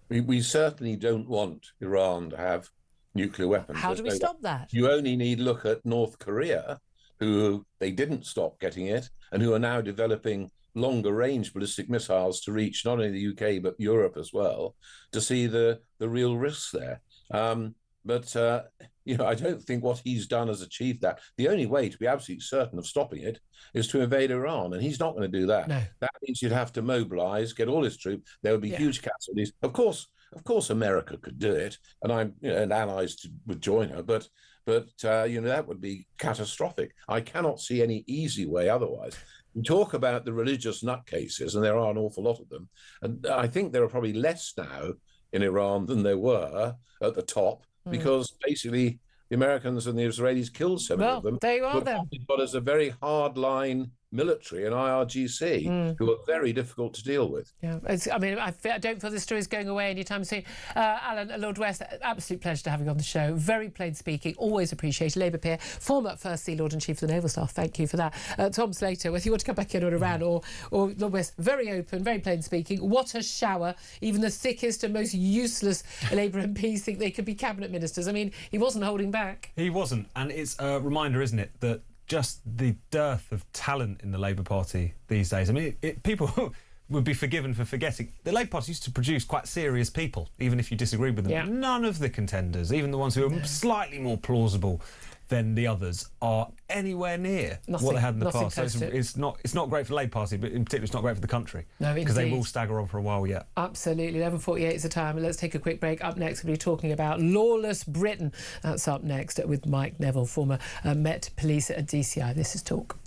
We certainly don't want Iran to have nuclear weapons. How do we stop that? You only need look at North Korea, who they didn't stop getting it, and who are now developing longer range ballistic missiles to reach not only the UK but Europe as well, to see the real risks there. I don't think what he's done has achieved that. The only way to be absolutely certain of stopping it is to invade Iran, and he's not going to do that. No. That means you'd have to mobilise, get all his troops. There would be huge casualties. Of course, America could do it, and allies would join her. But that would be catastrophic. I cannot see any easy way otherwise. We talk about the religious nutcases, and there are an awful lot of them. And I think there are probably less now in Iran than there were at the top, because basically the Americans and the Israelis killed so many of them. There you are, then. But as a very hard-line military and IRGC who are very difficult to deal with. Yeah, I don't feel this story is going away anytime soon. Alan, Lord West, absolute pleasure to have you on the show. Very plain speaking, always appreciated. Labour peer, former First Sea Lord and Chief of the Naval Staff. Thank you for that. Tom Slater, whether you want to come back in or around, or Lord West, very open, very plain speaking. What a shower. Even the thickest and most useless Labour MPs think they could be cabinet ministers. I mean, he wasn't holding back. He wasn't, and it's a reminder, isn't it, that just the dearth of talent in the Labour Party these days. I mean, people would be forgiven for forgetting. The Labour Party used to produce quite serious people, even if you disagreed with them. Yeah. None of the contenders, even the ones who are slightly more plausible than the others, are anywhere near what they had in the past. So it's not great for the Labour Party, but in particular it's not great for the country. No, because they indeed. will stagger on for a while yet. Absolutely. 11:48 is the time. Let's take a quick break. Up next, we'll be talking about lawless Britain. That's up next with Mike Neville, former Met Police at DCI. This is Talk.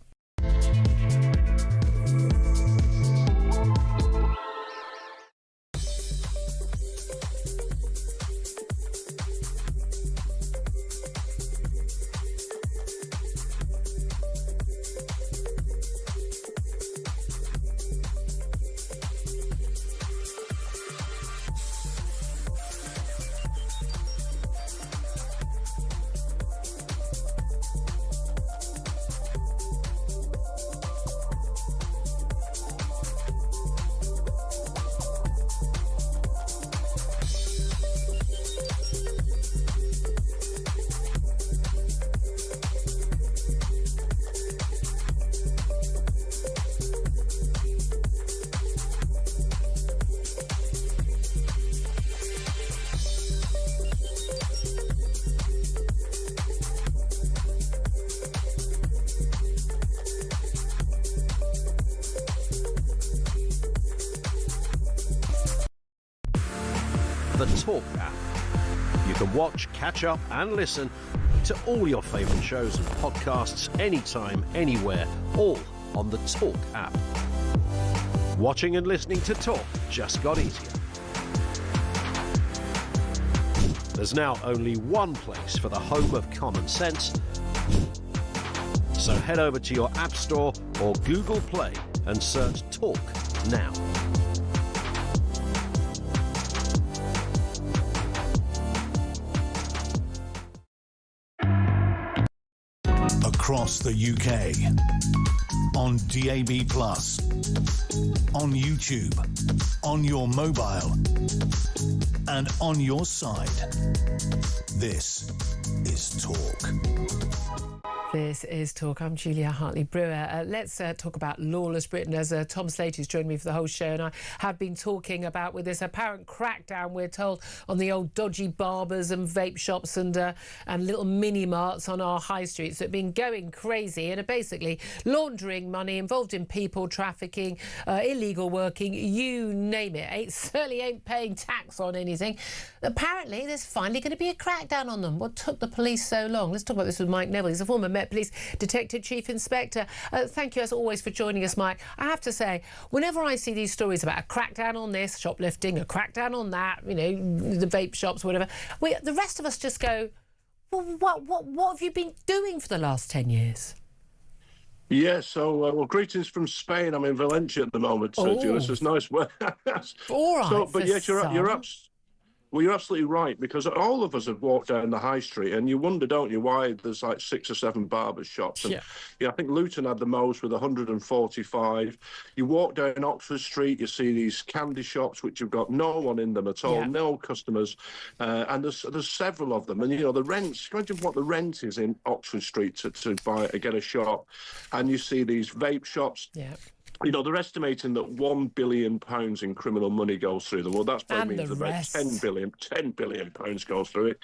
The Talk app. You can watch, catch up and listen to all your favourite shows and podcasts anytime, anywhere, all on the Talk app. Watching and listening to Talk just got easier. There's now only one place for the home of common sense. So head over to your App Store or Google Play and search Talk now. Across the UK, on DAB+, on YouTube, on your mobile, and on your side. This is Talk. This is Talk. I'm Julia Hartley-Brewer. Let's talk about lawless Britain, as Tom Slade, who's joined me for the whole show, and I have been talking about with this apparent crackdown, we're told, on the old dodgy barbers and vape shops and little mini-marts on our high streets that have been going crazy and are basically laundering money, involved in people trafficking, illegal working, you name it. Certainly ain't paying tax on anything. Apparently, there's finally going to be a crackdown on them. What took the police so long? Let's talk about this with Mike Neville. He's a former Met Police Detective Chief Inspector. Thank you, as always, for joining us, Mike. I have to say, whenever I see these stories about a crackdown on this, shoplifting, a crackdown on that, you know, the vape shops, whatever, the rest of us just go, well, what have you been doing for the last 10 years? Yeah, so, well, greetings from Spain. I'm in Valencia at the moment, so Julia, so it's nice weather. All right, so, but yes, you're absolutely right, because all of us have walked down the high street, and you wonder, don't you, why there's like 6 or 7 barber shops. And, I think Luton had the most with 145. You walk down Oxford Street, you see these candy shops which have got no one in them at all, no customers, and there's several of them. And you know the rents. Imagine what the rent is in Oxford Street to get a shop, and you see these vape shops. Yeah. You know, they're estimating that £1 billion in criminal money goes through them. Well, that's probably means about 10 billion pounds goes through it.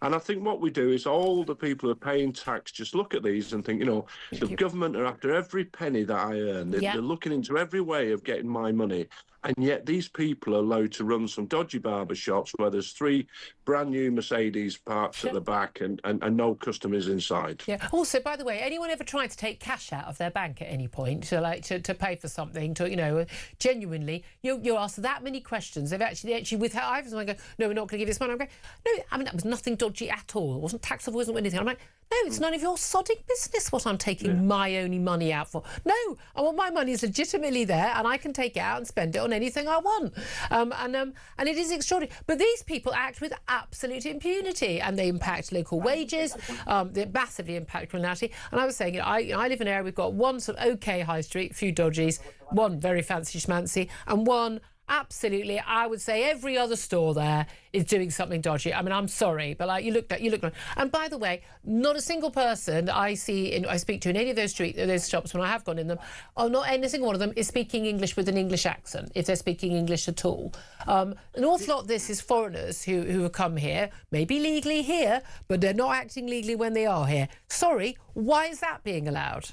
And I think what we do is all the people who are paying tax just look at these and think, you know, the government are after every penny that I earn. They're looking into every way of getting my money. And yet these people are allowed to run some dodgy barber shops where there's 3 brand new Mercedes parked at the back and no customers inside. Yeah. Also, by the way, anyone ever tried to take cash out of their bank at any point to pay for something? To, you know, genuinely, you're asked that many questions. They've actually withheld. I go, no, we're not going to give this money. I'm going, no, I mean that was nothing dodgy at all. It wasn't taxable. It wasn't anything. I'm like, no, it's none of your sodding business what I'm taking my only money out for. No, I want my money is legitimately there, and I can take it out and spend it on anything I want. And it is extraordinary. But these people act with absolute impunity, and they impact local wages. They massively impact criminality. And I was saying, you know, I live in an area, we've got one sort of OK high street, a few dodgies, one very fancy schmancy, and one Absolutely, I would say every other store there is doing something dodgy. I mean, I'm sorry, but like you look. And by the way, not a single person I speak to in any of those shops when I have gone in them, not any single one of them is speaking English with an English accent, if they're speaking English at all. An awful lot of this is foreigners who have come here, maybe legally here, but they're not acting legally when they are here. Sorry, why is that being allowed?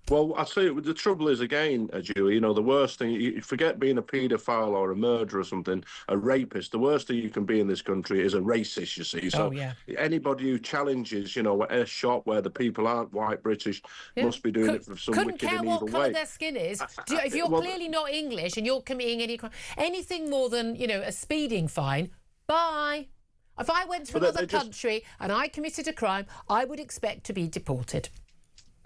Well, I tell you, the trouble is, again, Julie, you know, the worst thing, you forget being a paedophile or a murderer or something, a rapist, the worst thing you can be in this country is a racist, you see. So anybody who challenges, you know, a shop where the people aren't white British must be doing it for some wicked and evil way. Couldn't care what colour their skin is. If you're clearly not English and you're committing any crime, anything more than, you know, a speeding fine, bye. If I went to another country and I committed a crime, I would expect to be deported.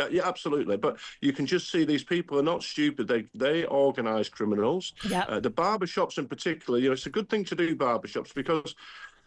Yeah, absolutely. But you can just see these people are not stupid. They organise criminals. Yeah. The barbershops in particular, you know, it's a good thing to do barbershops because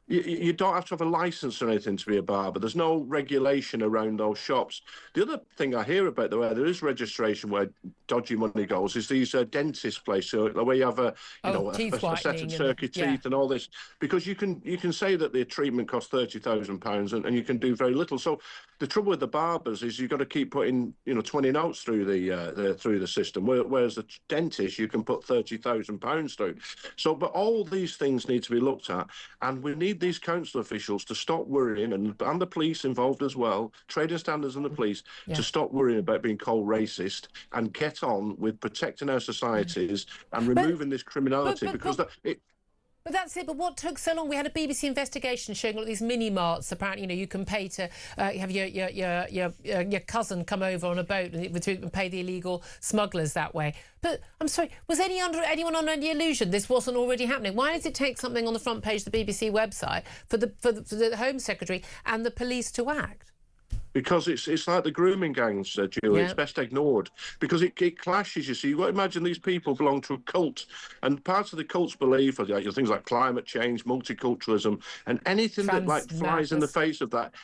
you don't have to have a licence or anything to be a barber. There's no regulation around those shops. The other thing I hear about the way there is registration where dodgy money goes is these dentist places, so where you have a set of turkey teeth and all this, because you can say that the treatment costs £30,000 and you can do very little. So the trouble with the barbers is you've got to keep putting 20 notes through the system, whereas the dentist you can put £30,000 through. So, but all these things need to be looked at, and we need these council officials to stop worrying, and the police involved as well, trading standards and the police, to stop worrying about being called racist and get on with protecting our societies and removing this criminality, because But that's it. But what took so long? We had a BBC investigation showing all these mini marts. Apparently, you know, you can pay to have your cousin come over on a boat and pay the illegal smugglers that way. But I'm sorry, was anyone under any illusion this wasn't already happening? Why does it take something on the front page of the BBC website for the Home Secretary and the police to act? Because it's like the grooming gangs, Julie. It's best ignored because it clashes. You see, you've got to imagine these people belong to a cult, and parts of the cult's belief are things like climate change, multiculturalism, and anything that flies in the face of that.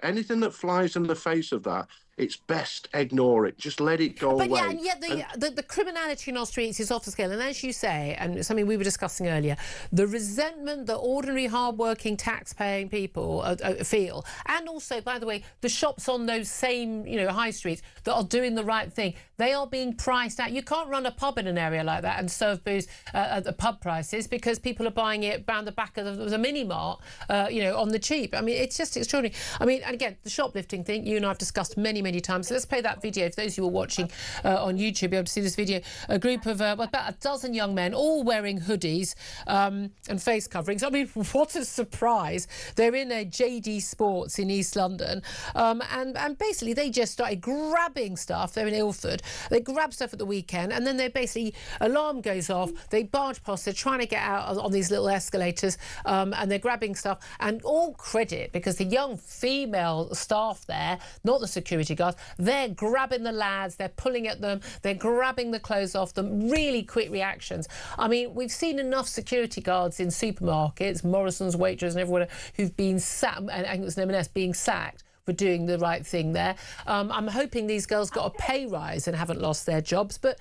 Anything that flies in the face of that, it's best ignore it. Just let it go away. But yet the criminality in our streets is off the scale. And as you say, and something we were discussing earlier, the resentment that ordinary, hard-working, tax-paying people feel, and also, by the way, the shops on those same, high streets that are doing the right thing, they are being priced out. You can't run a pub in an area like that and serve booze at the pub prices because people are buying it round the back of the mini-mart, on the cheap. I mean, it's just extraordinary. I mean, and again, the shoplifting thing, you and I have discussed many times. So let's play that video. For those of you who are watching on YouTube, you'll be able to see this video. A group of about a dozen young men, all wearing hoodies and face coverings. I mean, what a surprise. They're in a JD Sports in East London. And basically, they just started grabbing stuff. They're in Ilford. They grab stuff at the weekend, and then they basically, alarm goes off. They barge past. They're trying to get out on these little escalators, and they're grabbing stuff. And all credit, because the young female staff there, not the security guards, they're grabbing the lads, they're pulling at them, they're grabbing the clothes off them. Really quick reactions. I mean, we've seen enough security guards in supermarkets, Morrison's, Waitrose and everyone who've been sacked, and it was an M&S being sacked for doing the right thing there. I'm hoping these girls got a pay rise and haven't lost their jobs, but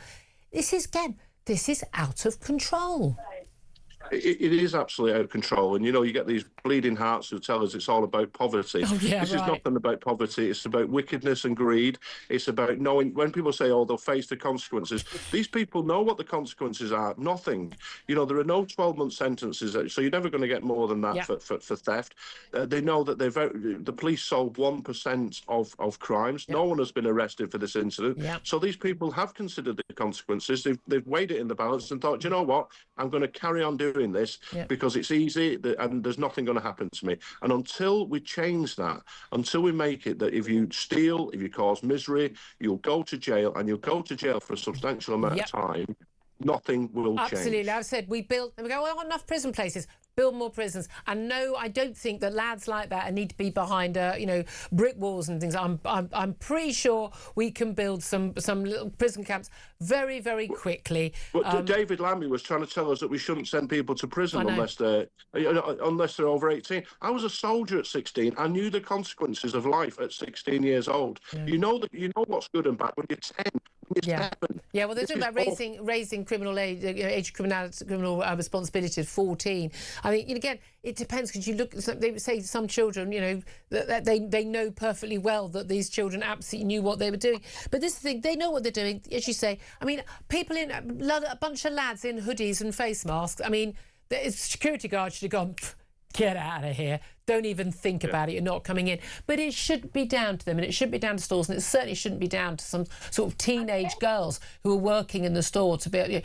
this is out of control. It is absolutely out of control. And, you get these bleeding hearts who tell us it's all about poverty. This is nothing about poverty. It's about wickedness and greed. It's about knowing, when people say, they'll face the consequences, these people know what the consequences are. Nothing. There are no 12-month sentences, so you're never going to get more than that for theft. They know that the police solved 1% of crimes. No one has been arrested for this incident. So these people have considered the consequences. They've weighed it in the balance and thought, you know what, I'm going to carry on doing this because it's easy and there's nothing going to happen to me. And until we change that, until we make it that if you steal, if you cause misery, you'll go to jail, and you'll go to jail for a substantial amount of time, nothing will change. Absolutely. I've said we go, enough prison places. Build more prisons. And no, I don't think that lads like that need to be behind, brick walls and things. I'm pretty sure we can build some little prison camps very, very quickly. But David Lammy was trying to tell us that we shouldn't send people to prison unless they're over 18. I was a soldier at 16. I knew the consequences of life at 16 years old. You know what's good and bad when you're 10. Yeah, well, they're talking about raising criminal age criminal responsibility to 14. I mean, again, it depends, because you look. They say some children, that they know perfectly well that these children absolutely knew what they were doing. But this is the thing, they know what they're doing, as you say. I mean, people a bunch of lads in hoodies and face masks. I mean, the security guard should have gone, get out of here. Don't even think about it. You're not coming in. But it should be down to them, and it should be down to stores, and it certainly shouldn't be down to some sort of teenage girls who are working in the store to be.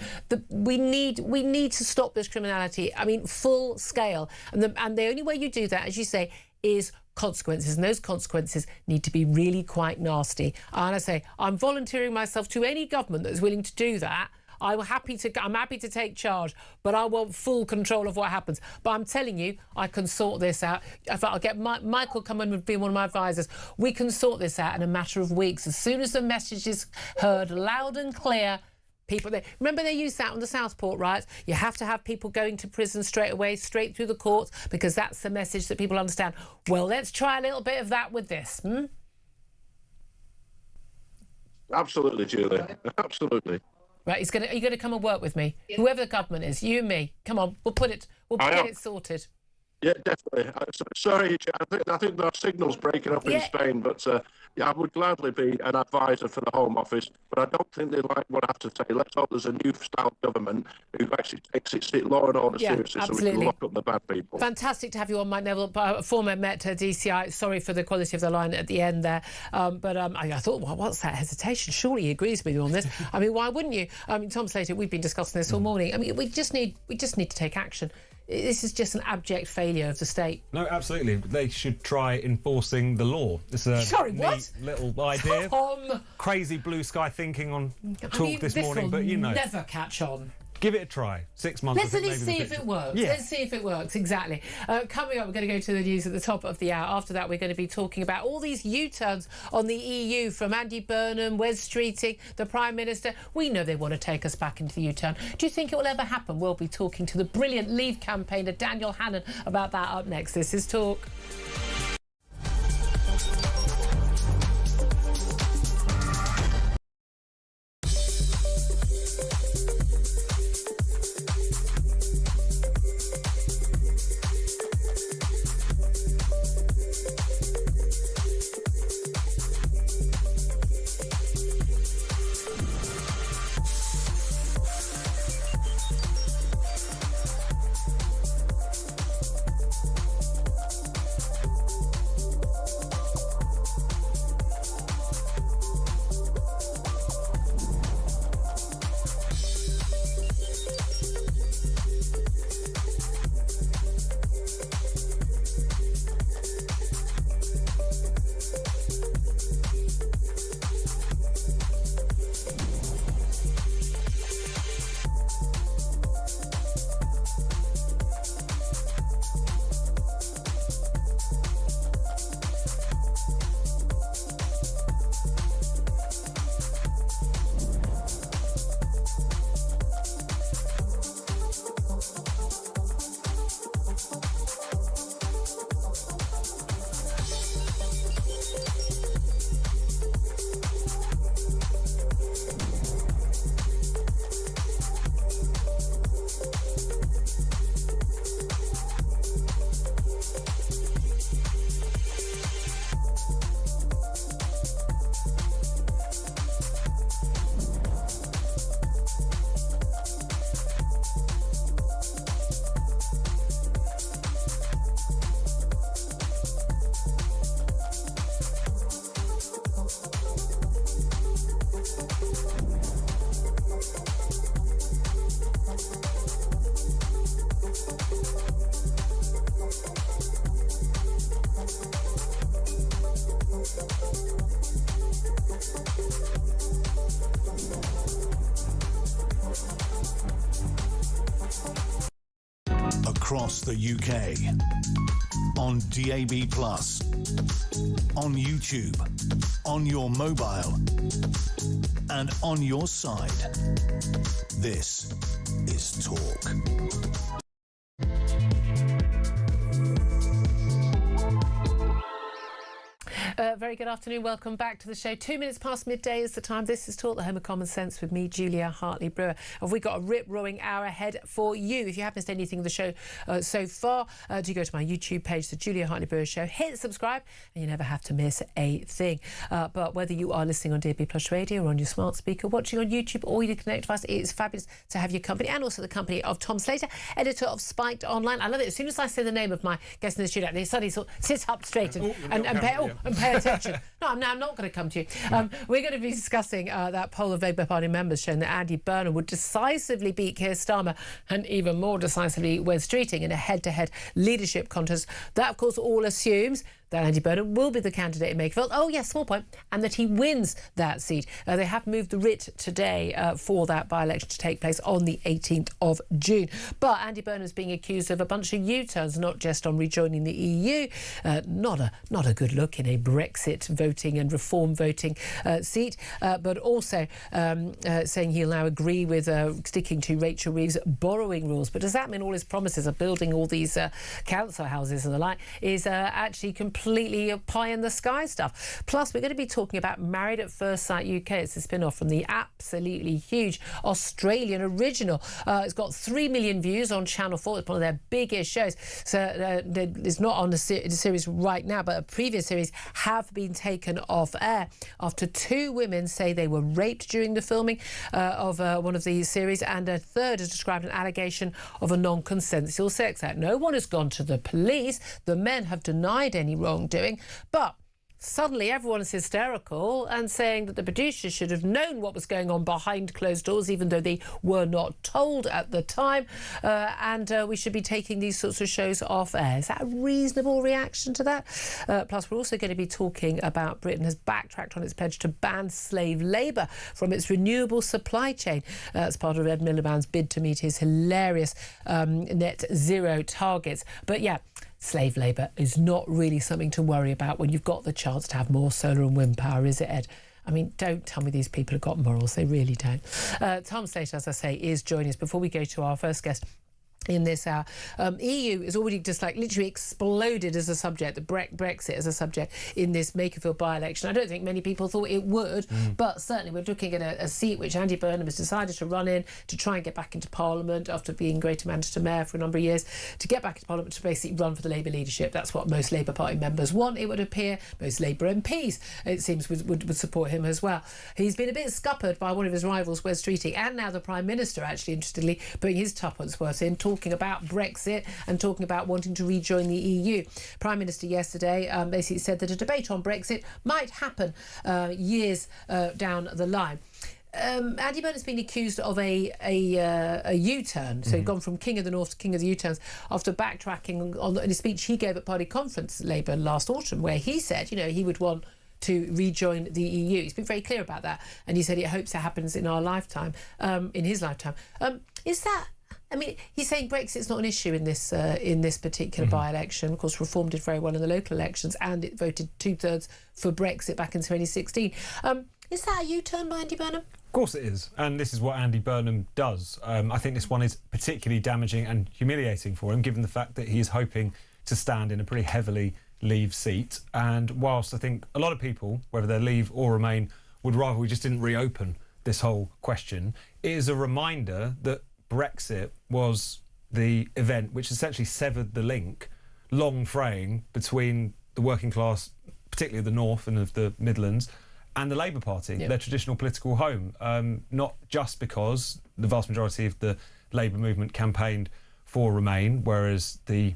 We need to stop this criminality. I mean, full scale. And the only way you do that, as you say, is consequences, and those consequences need to be really quite nasty. And I say, I'm volunteering myself to any government that is willing to do that. I'm happy to take charge, but I want full control of what happens. But I'm telling you, I can sort this out. If I'll get Michael come in and be one of my advisors, we can sort this out in a matter of weeks. As soon as the message is heard loud and clear, remember they used that on the Southport riots. You have to have people going to prison straight away, straight through the courts, because that's the message that people understand. Well, let's try a little bit of that with this. Absolutely, Julia. Absolutely. Right, are you going to come and work with me? Yeah. Whoever the government is, you and me. Come on, we'll get it sorted. Yeah, definitely. Sorry, I think there are signals breaking up in Spain, but I would gladly be an advisor for the Home Office, but I don't think they like what I have to say. Let's hope there's a new style government who actually takes its law and order seriously, so we can lock up the bad people. Fantastic to have you on, Mike Neville, former Met DCI. Sorry for the quality of the line at the end there, but I thought, well, what's that hesitation? Surely he agrees with you on this. I mean, why wouldn't you? I mean, Tom Slater, we've been discussing this all morning. I mean, we just need to take action. This is just an abject failure of the state. No, absolutely. They should try enforcing the law. It's a neat little idea. Tom! Crazy blue sky thinking on talk this morning, but never catch on. Give it a try. 6 months. Let's at least see if it works. Yeah. Let's see if it works, exactly. Coming up, we're going to go to the news at the top of the hour. After that, we're going to be talking about all these U-turns on the EU, from Andy Burnham, Wes Streeting, the Prime Minister. We know they want to take us back into the U-turn. Do you think it will ever happen? We'll be talking to the brilliant Leave campaigner Daniel Hannan about that up next. This is Talk. Across the UK, on DAB+, on YouTube, on your mobile, and on your side. This is Talk. Very good afternoon. Welcome back to the show. 2 minutes past midday is the time. This is Talk, the home of common sense with me, Julia Hartley-Brewer. Have we got a rip-roaring hour ahead for you? If you haven't missed anything of the show so far, do go to my YouTube page, The Julia Hartley-Brewer Show. Hit subscribe and you never have to miss a thing. But whether you are listening on DAB Plus Radio or on your smart speaker, watching on YouTube or your Connect device, it's fabulous to have your company, and also the company of Tom Slater, editor of Spiked Online. I love it. As soon as I say the name of my guest in the studio, they suddenly sort of sit up straight and pay attention. No, I'm not going to come to you. We're going to be discussing that poll of Labour Party members showing that Andy Burnham would decisively beat Keir Starmer and even more decisively Wes Streeting in a head-to-head leadership contest. That, of course, all assumes that Andy Burnham will be the candidate in Makerfield. Oh, yes, small point. And that he wins that seat. They have moved the writ today for that by-election to take place on the 18th of June. But Andy Burnham is being accused of a bunch of U-turns, not just on rejoining the EU, not a good look in a Brexit voting and reform voting seat, but also saying he'll now agree with sticking to Rachel Reeves' borrowing rules. But does that mean all his promises of building all these council houses and the like is actually completely pie in the sky stuff? Plus, we're going to be talking about Married at First Sight UK. It's a spin-off from the absolutely huge Australian original. It's got 3 million views on Channel 4. It's one of their biggest shows. So it's not on the series right now, but a previous series have been taken off air after 2 women say they were raped during the filming of one of these series, and a third has described an allegation of a non-consensual sex act. No one has gone to the police. The men have denied any wrongdoing, but suddenly everyone is hysterical and saying that the producers should have known what was going on behind closed doors, even though they were not told at the time, and we should be taking these sorts of shows off air. Is that a reasonable reaction to that? Plus, we're also going to be talking about Britain has backtracked on its pledge to ban slave labour from its renewable supply chain as part of Ed Miliband's bid to meet his hilarious net zero targets. But yeah, slave labour is not really something to worry about when you've got the chance to have more solar and wind power, is it, Ed? I mean, don't tell me these people have got morals. They really don't. Tom Slater, as I say, is joining us. Before we go to our first guest in this hour, EU is already just like literally exploded as a subject, the Brexit as a subject in this Makerfield by-election. I don't think many people thought it would, but certainly we're looking at a seat which Andy Burnham has decided to run in to try and get back into Parliament after being Greater Manchester Mayor for a number of years, to get back into Parliament to basically run for the Labour leadership. That's what most Labour Party members want, it would appear. Most Labour MPs, it seems, would support him as well. He's been a bit scuppered by one of his rivals, Wes Streeting, and now the Prime Minister, actually, interestingly, putting his tuppence worth in, talking about Brexit and talking about wanting to rejoin the EU. Prime Minister yesterday basically said that a debate on Brexit might happen years down the line. Andy Burnham has been accused of a U-turn, so he'd gone from King of the North to King of the U-turns after backtracking on in a speech he gave at Party Conference Labour last autumn, where he said, you know, he would want to rejoin the EU. He's been very clear about that, and he said he hopes it happens in our lifetime, in his lifetime. Is that? I mean, he's saying Brexit's not an issue in this particular by-election. Of course, Reform did very well in the local elections, and it voted 2/3 for Brexit back in 2016. Is that a U-turn by Andy Burnham? Of course it is, and this is what Andy Burnham does. I think this one is particularly damaging and humiliating for him, given the fact that he is hoping to stand in a pretty heavily Leave seat. And whilst I think a lot of people, whether they Leave or Remain, would rather we just didn't reopen this whole question, it is a reminder that Brexit was the event which essentially severed the link, long fraying, between the working class, particularly the North and of the Midlands, and the Labour Party, their traditional political home. Not just because the vast majority of the Labour movement campaigned for Remain, whereas the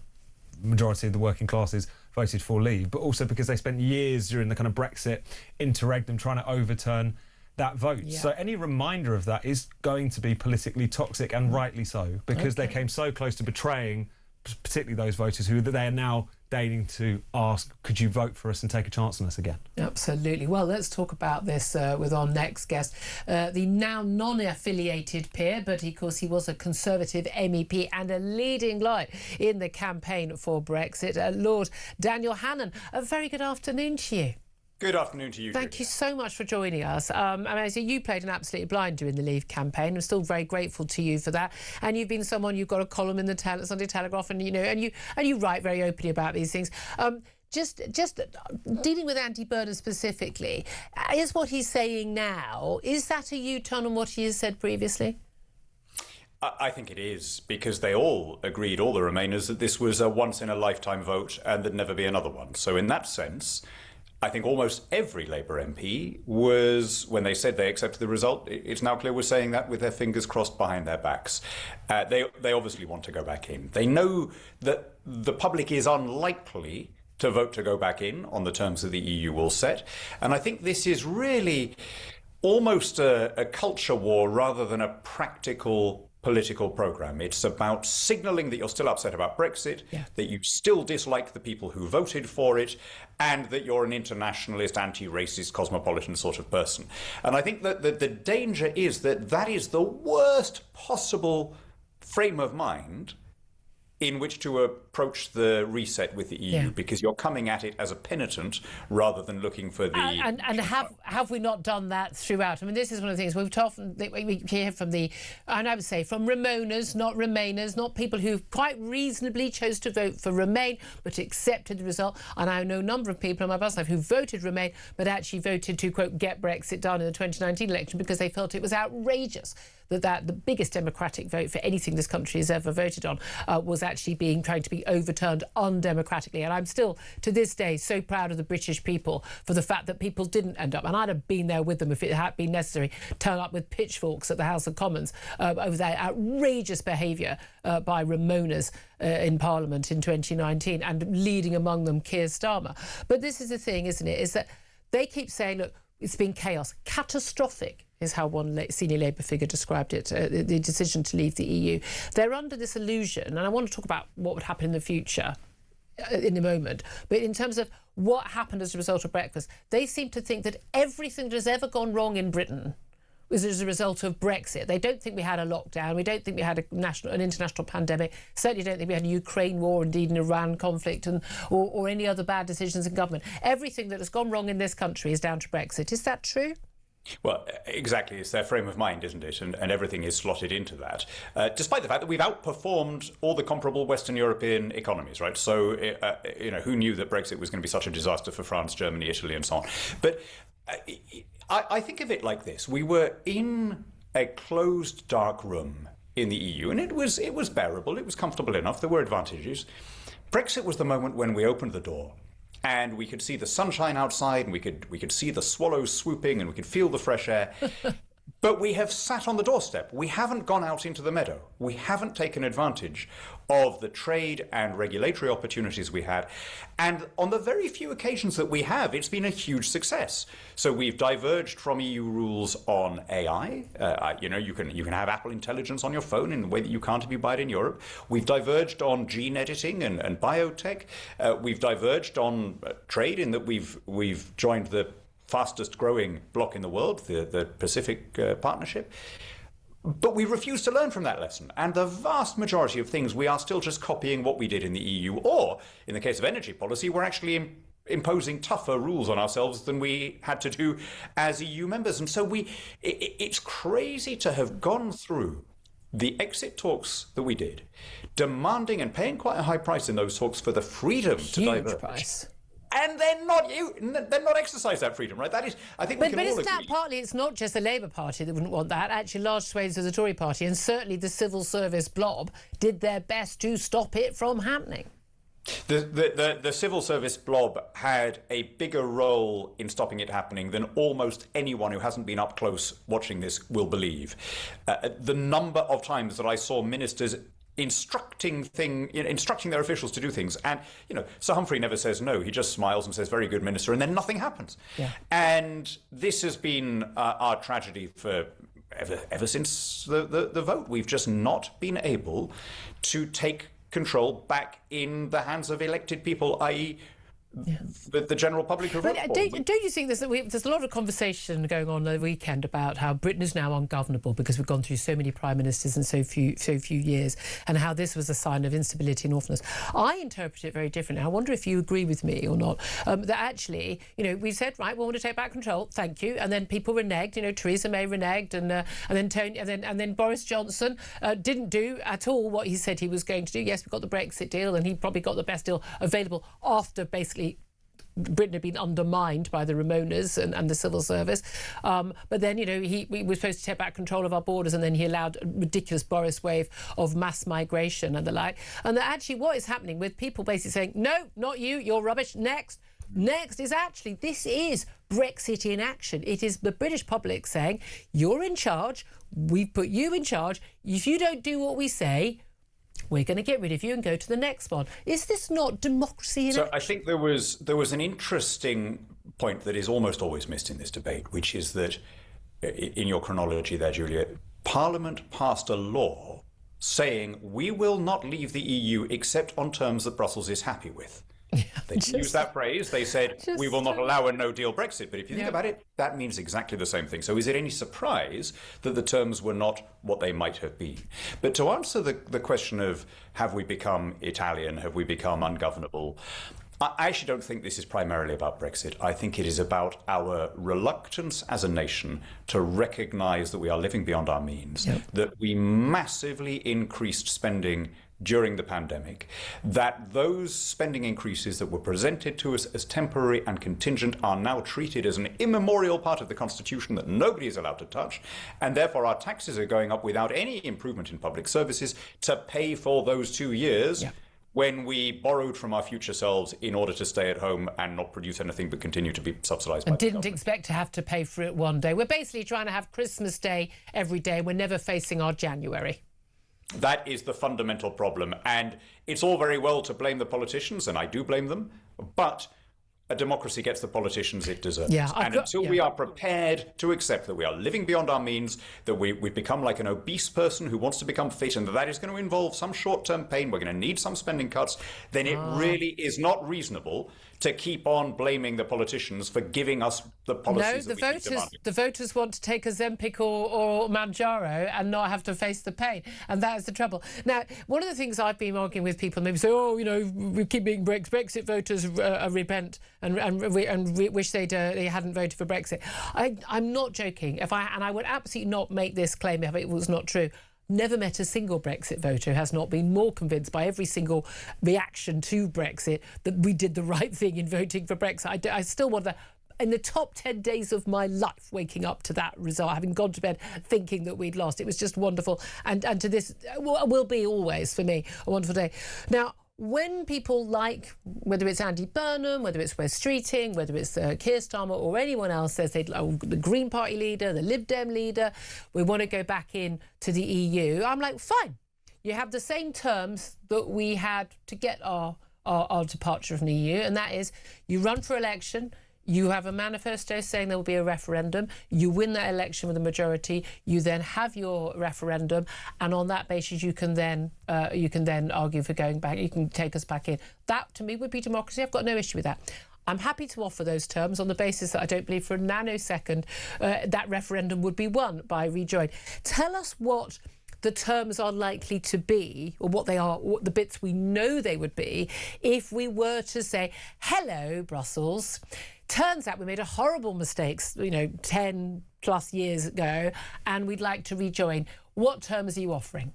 majority of the working classes voted for Leave, but also because they spent years during the kind of Brexit interregnum trying to overturn that vote. So any reminder of that is going to be politically toxic, and rightly so, because they came so close to betraying particularly those voters who they are now deigning to ask, could you vote for us and take a chance on us again? Absolutely. Well, let's talk about this with our next guest, the now non-affiliated peer, but of course he was a Conservative MEP and a leading light in the campaign for Brexit, Lord Daniel Hannan. A very good afternoon to you. Good afternoon to you. Thank you so much for joining us. I mean, so you played an absolutely blind during the Leave campaign. I'm still very grateful to you for that. And you've been someone, you've got a column in the Sunday Telegraph, and you know, and you write very openly about these things. just dealing with Andy Burnham specifically, is what he's saying now, is that a U-turn on what he has said previously? I think it is, because they all agreed, all the Remainers, that this was a once-in-a-lifetime vote and there'd never be another one. So in that sense, I think almost every Labour MP was, when they said they accepted the result, it's now clear, was saying that with their fingers crossed behind their backs. They obviously want to go back in. They know that the public is unlikely to vote to go back in on the terms that the EU will set. And I think this is really almost a culture war rather than a practical political programme. It's about signalling that you're still upset about Brexit, that you still dislike the people who voted for it, and that you're an internationalist, anti-racist, cosmopolitan sort of person. And I think that the danger is that that is the worst possible frame of mind in which to approach the reset with the EU, because you're coming at it as a penitent rather than looking for the... And have we not done that throughout? I mean, this is one of the things we've often we hear from and I would say from Remoaners, not Remainers, not people who quite reasonably chose to vote for Remain but accepted the result. And I know a number of people in my past life who voted Remain but actually voted to, quote, get Brexit done in the 2019 election because they felt it was outrageous that the biggest democratic vote for anything this country has ever voted on was actually trying to be overturned undemocratically. And I'm still, to this day, so proud of the British people for the fact that people didn't end up, and I'd have been there with them if it had been necessary, turn up with pitchforks at the House of Commons over their outrageous behaviour by Remoaners in Parliament in 2019, and leading among them Keir Starmer. But this is the thing, isn't it, is that they keep saying, look, it's been chaos. Catastrophic is how one senior Labour figure described it, the decision to leave the EU. They're under this illusion, and I want to talk about what would happen in the future in a moment, but in terms of what happened as a result of Brexit, they seem to think that everything that has ever gone wrong in Britain was as a result of Brexit. They don't think we had a lockdown. We don't think we had an international pandemic. Certainly don't think we had a Ukraine war, indeed an Iran conflict, or any other bad decisions in government. Everything that has gone wrong in this country is down to Brexit. Is that true? Well, exactly. It's their frame of mind, isn't it? And everything is slotted into that, despite the fact that we've outperformed all the comparable Western European economies, right? So, who knew that Brexit was going to be such a disaster for France, Germany, Italy, and so on? But I think of it like this. We were in a closed, dark room in the EU, and it was bearable. It was comfortable enough. There were advantages. Brexit was the moment when we opened the door, and we could see the sunshine outside, and we could see the swallows swooping, and we could feel the fresh air. But we have sat on the doorstep. We haven't gone out into the meadow. We haven't taken advantage of the trade and regulatory opportunities we had. And on the very few occasions that we have, it's been a huge success. So we've diverged from EU rules on AI. You can have Apple Intelligence on your phone in a way that you can't if you buy it in Europe. We've diverged on gene editing and biotech. We've diverged on trade in that we've joined the fastest growing bloc in the world, the Pacific Partnership. But we refuse to learn from that lesson. And the vast majority of things, we are still just copying what we did in the EU. Or, in the case of energy policy, we're actually imposing tougher rules on ourselves than we had to do as EU members. And so it's crazy to have gone through the exit talks that we did, demanding and paying quite a high price in those talks for the freedom to diverge. Huge price. And they're not exercise that freedom, right? That is, I think we can all agree. But isn't that partly, it's not just the Labour Party that wouldn't want that. Actually, large swathes of the Tory Party, and certainly the civil service blob, did their best to stop it from happening. The civil service blob had a bigger role in stopping it happening than almost anyone who hasn't been up close watching this will believe. The number of times that I saw ministers instructing their officials to do things, and Sir Humphrey never says no. He just smiles and says, "Very good, Minister," and then nothing happens. Yeah. And this has been our tragedy for ever since the vote. We've just not been able to take control back in the hands of elected people, i.e. the general public. But don't you think there's a lot of conversation going on the weekend about how Britain is now ungovernable because we've gone through so many prime ministers in so few years, and how this was a sign of instability and awfulness? I interpret it very differently. I wonder if you agree with me or not. That actually, we said, right, we want to take back control, thank you, and then people reneged. Theresa May reneged, and then Boris Johnson didn't do at all what he said he was going to do. Yes, we got the Brexit deal, and he probably got the best deal available after basically Britain had been undermined by the Ramonas and the civil service. But then, we were supposed to take back control of our borders, and then he allowed a ridiculous Boris wave of mass migration and the like. And that actually what is happening with people basically saying, no, not you, you're rubbish, next is actually, this is Brexit in action. It is the British public saying, you're in charge, we've put you in charge, if you don't do what we say, we're going to get rid of you and go to the next one. Is this not democracy in action? I think there was an interesting point that is almost always missed in this debate, which is that, in your chronology there, Julia, Parliament passed a law saying we will not leave the EU except on terms that Brussels is happy with. They didn't use that phrase. They said, we will not allow a no-deal Brexit. But if you think about it, that means exactly the same thing. So is it any surprise that the terms were not what they might have been? But to answer the question of have we become Italian, have we become ungovernable, I actually don't think this is primarily about Brexit. I think it is about our reluctance as a nation to recognise that we are living beyond our means, that we massively increased spending during the pandemic, that those spending increases that were presented to us as temporary and contingent are now treated as an immemorial part of the Constitution that nobody is allowed to touch, and therefore our taxes are going up without any improvement in public services to pay for those 2 years when we borrowed from our future selves in order to stay at home and not produce anything but continue to be subsidised by and the didn't government. Expect to have to pay for it one day. We're basically trying to have Christmas Day every day. We're never facing our January. That is the fundamental problem. And it's all very well to blame the politicians, and I do blame them, but a democracy gets the politicians it deserves. Until we are prepared to accept that we are living beyond our means, that we've become like an obese person who wants to become fit, and that is going to involve some short-term pain, we're going to need some spending cuts, then it really is not reasonable to keep on blaming the politicians for giving us the policies that we keep demanding. The voters want to take a Ozempic or Manjaro and not have to face the pain, and that is the trouble. Now, one of the things I've been arguing with people, maybe say, we keep being Brexit voters repent and wish they hadn't voted for Brexit. I'm not joking. I would absolutely not make this claim if it was not true. Never met a single Brexit voter who has not been more convinced by every single reaction to Brexit that we did the right thing in voting for Brexit. I still want that. In the top 10 days of my life, waking up to that result, having gone to bed thinking that we'd lost, it was just wonderful. And to this will be always, for me, a wonderful day. Now, when people like, whether it's Andy Burnham, whether it's Wes Streeting, whether it's Keir Starmer or anyone else says the Green Party leader, the Lib Dem leader, we want to go back in to the EU, I'm like, fine. You have the same terms that we had to get our departure from the EU, and that is you run for election, you have a manifesto saying there will be a referendum, you win that election with a majority, you then have your referendum, and on that basis you can then argue for going back, you can take us back in. That, to me, would be democracy. I've got no issue with that. I'm happy to offer those terms on the basis that I don't believe for a nanosecond that referendum would be won by rejoin. Tell us what the terms are likely to be, or what they are, what the bits we know they would be, if we were to say, hello, Brussels. Turns out we made a horrible mistake, 10 plus years ago, and we'd like to rejoin. What terms are you offering?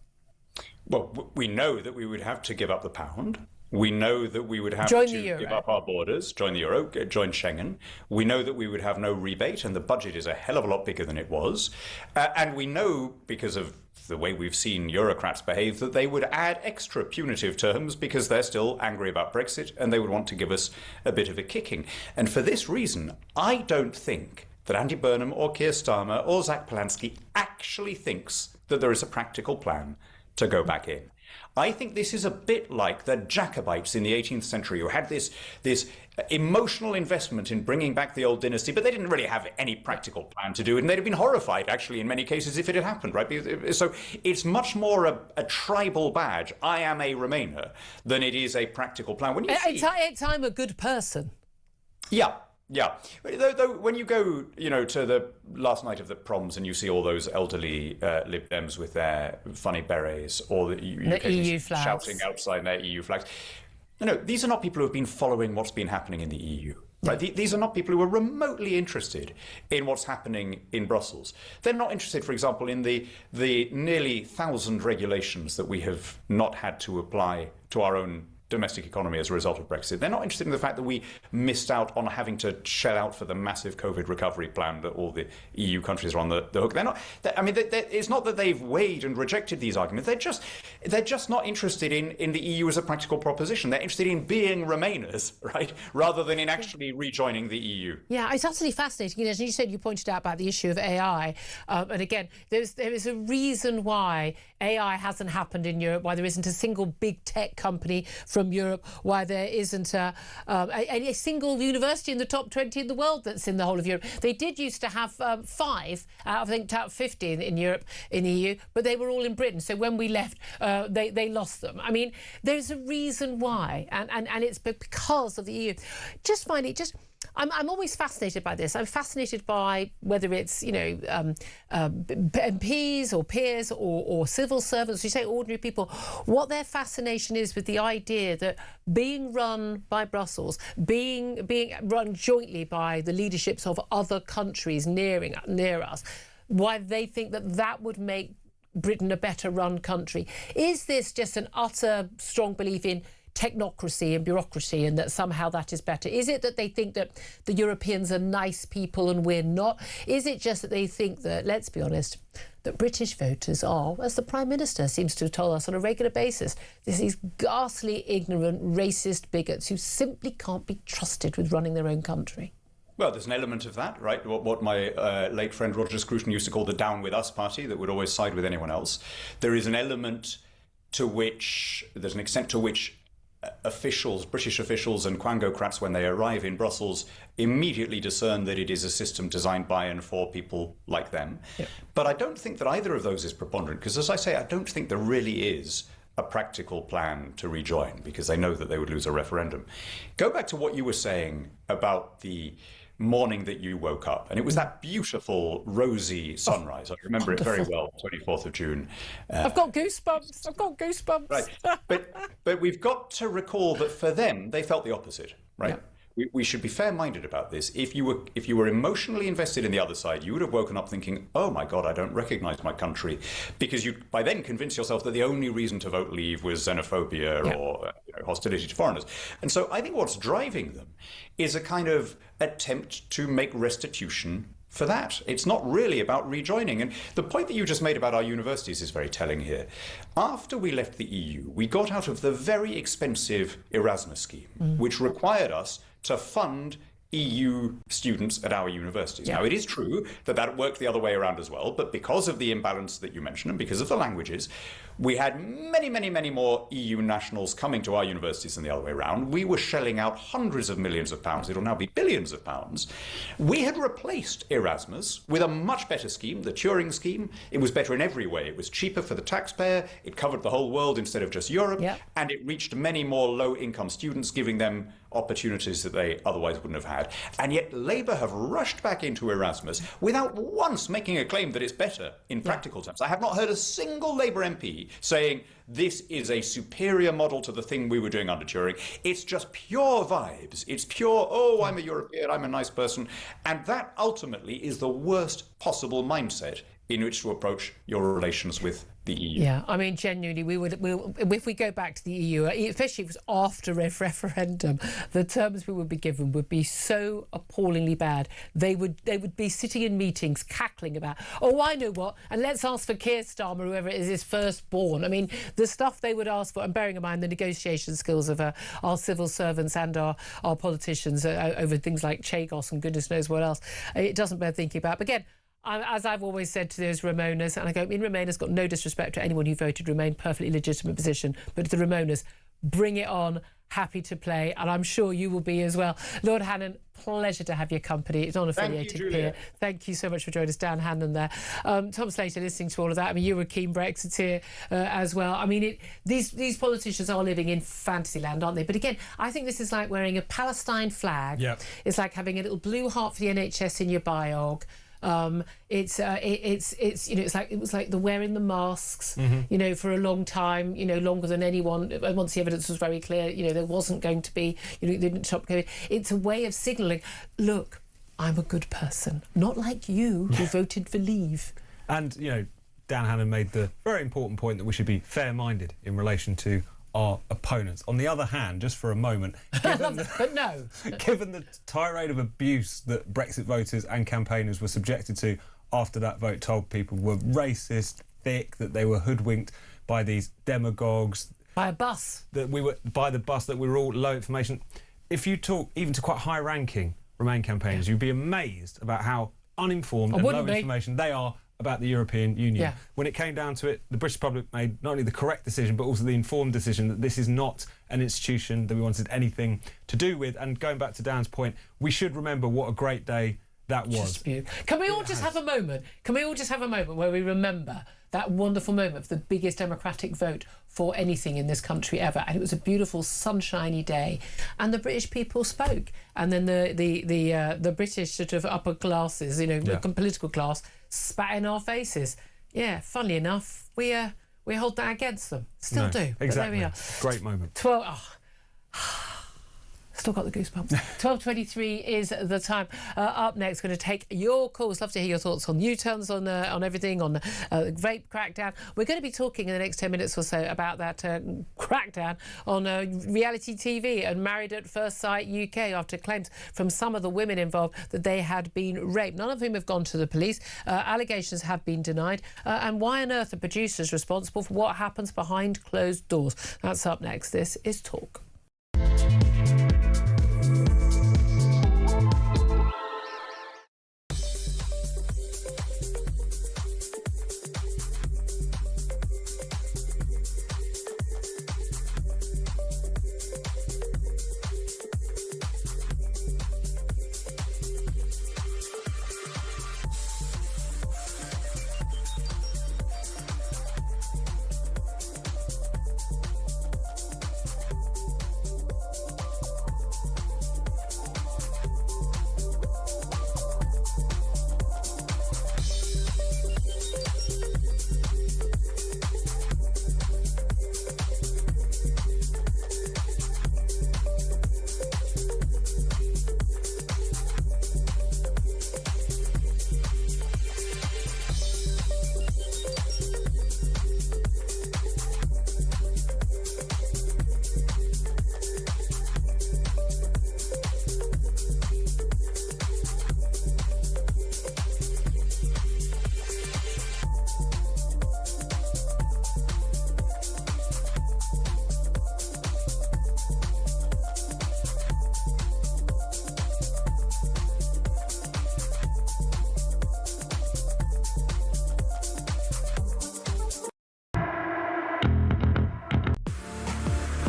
Well, we know that we would have to give up the pound. We know that we would have to give up our borders, join the euro, join Schengen. We know that we would have no rebate, and the budget is a hell of a lot bigger than it was. And we know, because of the way we've seen Eurocrats behave, that they would add extra punitive terms because they're still angry about Brexit and they would want to give us a bit of a kicking. And for this reason, I don't think that Andy Burnham or Keir Starmer or Zach Polanski actually thinks that there is a practical plan to go back in. I think this is a bit like the Jacobites in the 18th century, who had this emotional investment in bringing back the old dynasty, but they didn't really have any practical plan to do it, and they'd have been horrified, actually, in many cases, if it had happened, right? So it's much more a tribal badge, I am a Remainer, than it is a practical plan. When you I'm a good person. Yeah. Though when you go, to the last night of the proms and you see all those elderly Lib Dems with their funny berets or the EU flags shouting outside their EU flags, these are not people who have been following what's been happening in the EU. Right? These are not people who are remotely interested in what's happening in Brussels. They're not interested, for example, in the nearly 1,000 regulations that we have not had to apply to our own domestic economy as a result of Brexit. They're not interested in the fact that we missed out on having to shell out for the massive COVID recovery plan that all the EU countries are on the hook. It's not that they've weighed and rejected these arguments. They're just not interested in the EU as a practical proposition. They're interested in being Remainers, right, rather than in actually rejoining the EU. Yeah, it's utterly fascinating. As you said, you pointed out about the issue of AI, and again, there is a reason why AI hasn't happened in Europe, why there isn't a single big tech company from Europe, why there isn't a single university in the top 20 in the world that's in the whole of Europe. They did used to have 5, I think, out of 50 in Europe, in the EU, but they were all in Britain. So when we left, they lost them. I mean, there's a reason why, and it's because of the EU. I'm always fascinated by this. I'm fascinated by whether it's, MPs or peers or civil servants, you say ordinary people, what their fascination is with the idea that being run by Brussels, being run jointly by the leaderships of other countries near us, why they think that would make Britain a better run country. Is this just an utter strong belief in technocracy and bureaucracy, and that somehow that is better? Is it that they think that the Europeans are nice people and we're not? Is it just that they think that, let's be honest, that British voters are, as the Prime Minister seems to have told us on a regular basis, these ghastly, ignorant, racist bigots who simply can't be trusted with running their own country? Well, there's an element of that, right? What my late friend Roger Scruton used to call the Down With Us party, that would always side with anyone else. There is an element to which, there's an extent to which British officials and quangocrats, when they arrive in Brussels, immediately discern that it is a system designed by and for people like them. Yeah. But I don't think that either of those is preponderant, because, as I say, I don't think there really is a practical plan to rejoin, because they know that they would lose a referendum. Go back to what you were saying about the morning that you woke up, and it was that beautiful rosy sunrise. I remember it very well, 24th of June. I've got goosebumps. Right, but we've got to recall that for them, they felt the opposite, right? Yeah. We should be fair-minded about this. If you were emotionally invested in the other side, you would have woken up thinking, oh my God, I don't recognise my country, because you by then convince yourself that the only reason to vote leave was xenophobia or hostility to foreigners. And so I think what's driving them is a kind of attempt to make restitution for that. It's not really about rejoining. And the point that you just made about our universities is very telling here. After we left the EU, we got out of the very expensive Erasmus scheme, which required us to fund EU students at our universities. Yeah. Now, it is true that worked the other way around as well, but because of the imbalance that you mentioned and because of the languages, we had many, many, many more EU nationals coming to our universities than the other way around. We were shelling out hundreds of millions of pounds. It'll now be billions of pounds. We had replaced Erasmus with a much better scheme, the Turing scheme. It was better in every way. It was cheaper for the taxpayer. It covered the whole world instead of just Europe. Yeah. And it reached many more low-income students, giving them opportunities that they otherwise wouldn't have had. And yet Labour have rushed back into Erasmus without once making a claim that it's better in practical terms. I have not heard a single Labour MP saying this is a superior model to the thing we were doing under Turing. It's just pure vibes. It's pure, oh, I'm a European, I'm a nice person. And that ultimately is the worst possible mindset in which to approach your relations with the EU. Yeah, I mean, genuinely, if we go back to the EU, especially if it was after a referendum, the terms we would be given would be so appallingly bad. They would be sitting in meetings cackling about, oh, I know what, and let's ask for Keir Starmer, whoever it is, his firstborn. I mean, the stuff they would ask for, and bearing in mind the negotiation skills of our civil servants and our politicians over things like Chagos and goodness knows what else, it doesn't bear thinking about. But again, as I've always said to those Remoaners, and I go, Remainers got no disrespect to anyone who voted Remain, perfectly legitimate position, but to the Remoaners, bring it on, happy to play, and I'm sure you will be as well. Lord Hannon, pleasure to have your company. It's non-affiliated peer. Thank you so much for joining us, Dan Hannon there. Tom Slater, listening to all of that. I mean, you were a keen Brexiteer as well. I mean, these politicians are living in fantasy land, aren't they? But again, I think this is like wearing a Palestine flag. Yeah. It's like having a little blue heart for the NHS in your biog. It's like it was like the wearing the masks, for a long time, longer than anyone. Once the evidence was very clear, there wasn't going to be, they didn't stop COVID. It's a way of signalling, look, I'm a good person, not like you who voted for leave. And Dan Hannon made the very important point that we should be fair-minded in relation to our opponents. On the other hand, just for a moment, given the tirade of abuse that Brexit voters and campaigners were subjected to after that vote told people were racist, thick, that they were hoodwinked by these demagogues. By a bus. That we were all low information. If you talk even to quite high-ranking Remain campaigners, you'd be amazed about how uninformed and low information they are about the European Union. Yeah. When it came down to it, the British public made not only the correct decision, but also the informed decision that this is not an institution that we wanted anything to do with. And going back to Dan's point, we should remember what a great day that was. Can we all just have a moment? Can we all just have a moment where we remember that wonderful moment of the biggest democratic vote for anything in this country ever? And it was a beautiful sunshiny day, and the British people spoke, and then the British sort of upper classes, the political class, spat in our faces. Yeah, funnily enough, we hold that against them. Still do. Exactly. But there we are. Great moment. Still got the goosebumps. 12:23 is the time. Up next, going to take your calls. Love to hear your thoughts on U-turns, on everything, on vape crackdown. We're going to be talking in the next 10 minutes or so about that crackdown on reality TV and Married at First Sight UK after claims from some of the women involved that they had been raped. None of whom have gone to the police. Allegations have been denied. And why on earth are producers responsible for what happens behind closed doors? That's up next. This is Talk.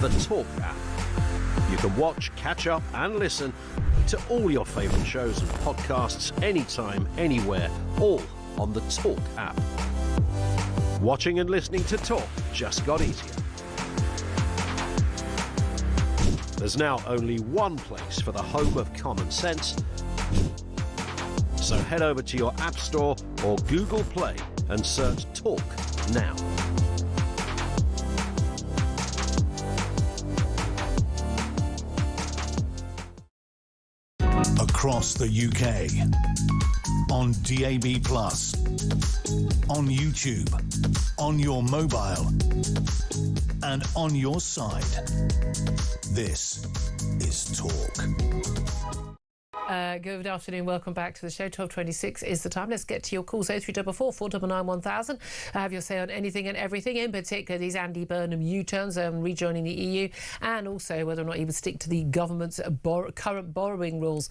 The Talk app. You can watch, catch up and listen to all your favourite shows and podcasts anytime, anywhere, all on the Talk app. Watching and listening to Talk just got easier. There's now only one place for the home of common sense. So head over to your App Store or Google Play and search Talk now. Across the UK, on DAB+, on YouTube, on your mobile, and on your side. This is Talk. Good afternoon, welcome back to the show. 12:26 is the time. Let's get to your calls. 0344 499 1000. Have your say on anything and everything, in particular these Andy Burnham U-turns, rejoining the EU, and also whether or not he would stick to the government's current borrowing rules.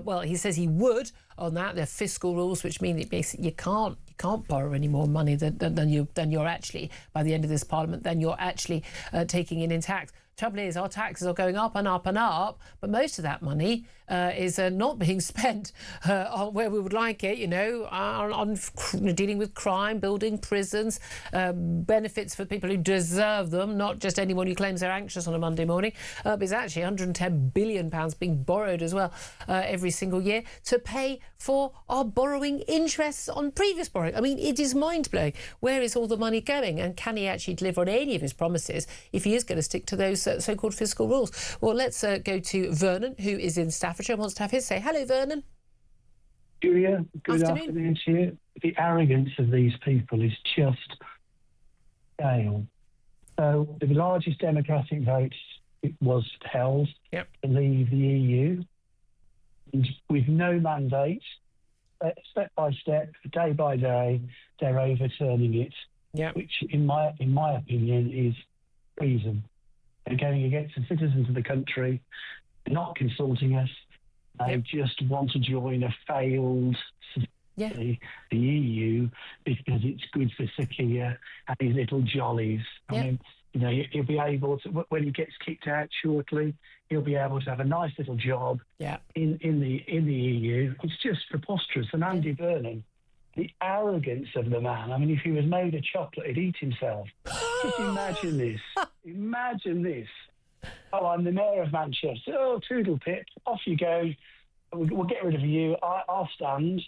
Well, he says he would on that. They're fiscal rules, which mean that basically you can't borrow any more money than you're actually, by the end of this parliament, than you're actually taking in tax. Trouble is, our taxes are going up and up and up, but most of that money is not being spent on where we would like it, on dealing with crime, building prisons, benefits for people who deserve them, not just anyone who claims they're anxious on a Monday morning. There's actually £110 billion being borrowed as well every single year to pay for our borrowing interests on previous borrowing. I mean, it is mind-blowing. Where is all the money going? And can he actually deliver on any of his promises if he is going to stick to those so-called fiscal rules? Well, let's go to Vernon, who is in Staffordshire and wants to have his say. Hello, Vernon. Julia, good afternoon to you. The arrogance of these people is just scale. So the largest democratic vote was held to leave the EU, and with no mandate, step by step, day by day, they're overturning it, which, in my opinion, is treason. They're going against the citizens of the country, not consulting us. They just want to join a failed the EU because it's good for Sir Keir and his little jollies. I mean, you know, he'll be able to, when he gets kicked out shortly, he'll be able to have a nice little job in the EU. It's just preposterous. And Andy Burnham, the arrogance of the man. I mean, if he was made of chocolate, he'd eat himself. Just imagine this. Imagine this. Oh, I'm the mayor of Manchester. Oh, toodle pip. Off you go. We'll get rid of you. I'll stand.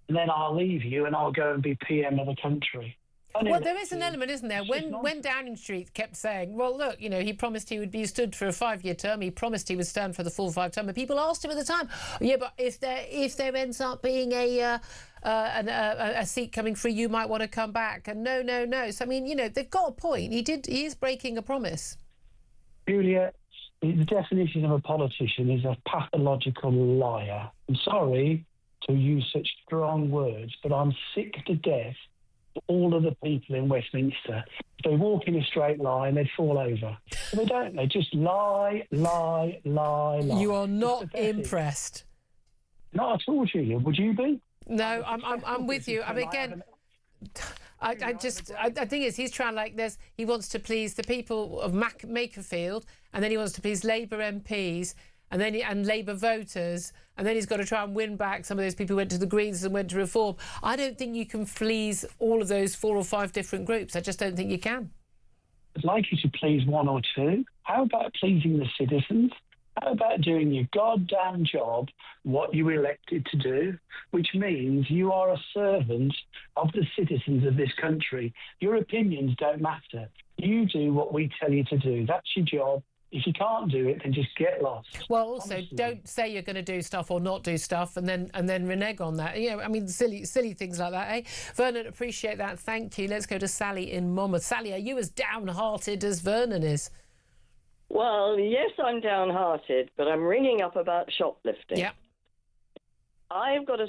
And then I'll leave you and I'll go and be PM of the country. Well, there is an element, isn't there? When Downing Street kept saying, well, look, you know, he promised he would be stood for a 5-year term. He promised he would stand for the full 5 term. And people asked him at the time, yeah, but if there ends up being a seat coming free, you might want to come back. And no. So, I mean, you know, they've got a point. He is breaking a promise. Julia, the definition of a politician is a pathological liar. I'm sorry to use such strong words, but I'm sick to death of all of the people in Westminster. If they walk in a straight line, they'd fall over. But they don't. They just lie. You are not impressed. Not at all, Julia. Would you be? No, I'm with you. I mean, again, I think he's trying, like, he wants to please the people of Makerfield, and then he wants to please Labour MPs, and Labour voters, and then he's got to try and win back some of those people who went to the Greens and went to Reform. I don't think you can please all of those 4 or 5 different groups. I just don't think you can. I'd like you to please 1 or 2. How about pleasing the citizens? How about doing your goddamn job, what you were elected to do, which means you are a servant of the citizens of this country. Your opinions don't matter. You do what we tell you to do. That's your job. If you can't do it, then just get lost. Well, also, honestly, don't say you're going to do stuff or not do stuff and then renege on that. You know, I mean, silly things like that, eh? Vernon, appreciate that. Thank you. Let's go to Sally in Monmouth. Sally, are you as downhearted as Vernon is? Well, yes, I'm downhearted, but I'm ringing up about shoplifting. Yeah. I've got a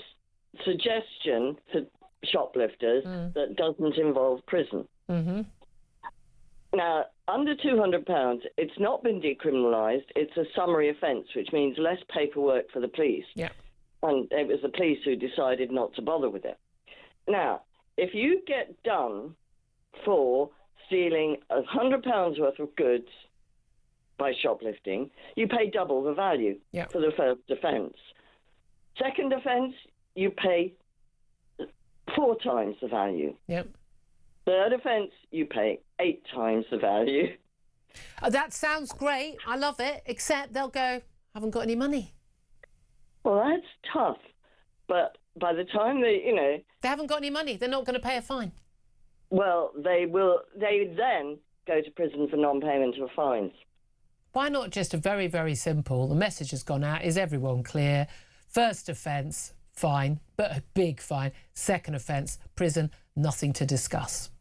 suggestion for shoplifters that doesn't involve prison. Mm-hmm. Now, under £200, it's not been decriminalised. It's a summary offence, which means less paperwork for the police. Yeah. And it was the police who decided not to bother with it. Now, if you get done for stealing £100 worth of goods by shoplifting, you pay double the value for the first offence. Second offence, you pay 4 times the value. Yep. Third offence, you pay 8 times the value. That sounds great. I love it. Except they'll go, haven't got any money. Well, that's tough. But by the time they haven't got any money, they're not going to pay a fine. Well, they will. They then go to prison for non-payment of fines. Why not just a very, very simple, the message has gone out, is everyone clear? First offence, fine, but a big fine. Second offence, prison, nothing to discuss.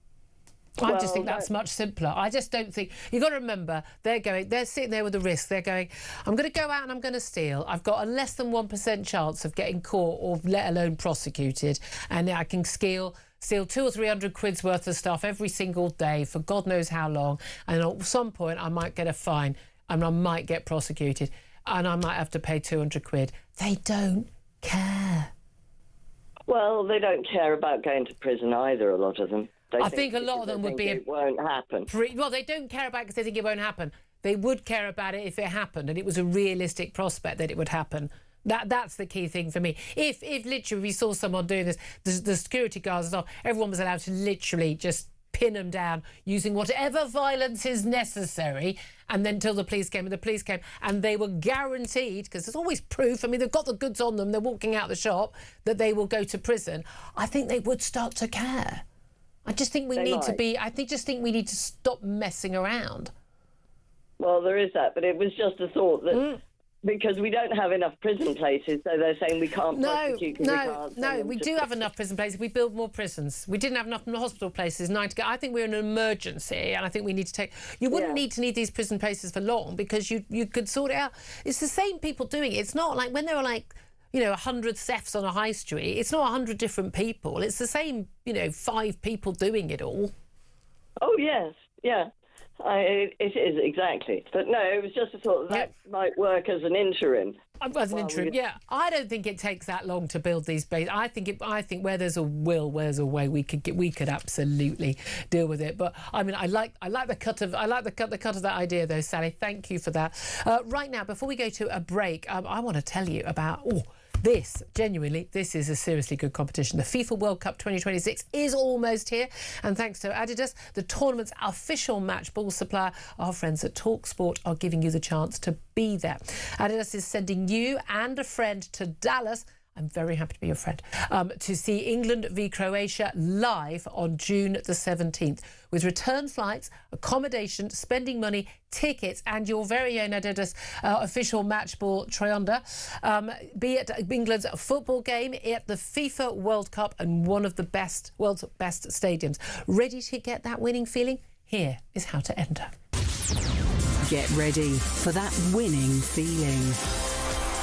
I just think that's much simpler. I just don't think... You've got to remember, they're sitting there with the risk. They're going, I'm going to go out and I'm going to steal. I've got a less than 1% chance of getting caught or let alone prosecuted. And I can steal 200 or 300 quid's worth of stuff every single day for God knows how long. And at some point, I might get a fine and I might get prosecuted and I might have to pay 200 quid. They don't care. Well, they don't care about going to prison either, a lot of them. I think a lot of them would be... It won't happen. Well, they don't care about it because they think it won't happen. They would care about it if it happened and it was a realistic prospect that it would happen. That's the key thing for me. If literally we saw someone doing this, the security guards and stuff, everyone was allowed to literally just pin them down using whatever violence is necessary, and then till the police came, and they were guaranteed, because there's always proof, I mean, they've got the goods on them, they're walking out the shop, that they will go to prison. I think they would start to care. I just think we need to stop messing around. Well, there is that, but it was just a thought that because we don't have enough prison places, so they're saying we can't prosecute. We do have enough prison places. We build more prisons. We didn't have enough hospital places. I think we're in an emergency, and I think we need to take. You wouldn't need these prison places for long, because you could sort it out. It's the same people doing it. It's not like when there were 100 thefts on a high street. It's not 100 different people. It's the same 5 people doing it all. Oh yes, yeah. It is, exactly. But no, it was just a thought that might work as an interim. As an interim, yeah. I don't think it takes that long to build these bases. I think where there's a will, where's a way. We could absolutely deal with it. But I mean, I like the cut of that idea, though, Sally. Thank you for that. Right now, before we go to a break, I want to tell you about this is a seriously good competition. The FIFA World Cup 2026 is almost here, and thanks to Adidas, the tournament's official match ball supplier, our friends at TalkSport are giving you the chance to be there. Adidas is sending you and a friend to Dallas. I'm very happy to be your friend, to see England v Croatia live on June the 17th, with return flights, accommodation, spending money, tickets, and your very own Adidas official match ball trianda. Be at England's football game, at the FIFA World Cup, and one of the world's best stadiums. Ready to get that winning feeling? Here is how to enter. Get ready for that winning feeling.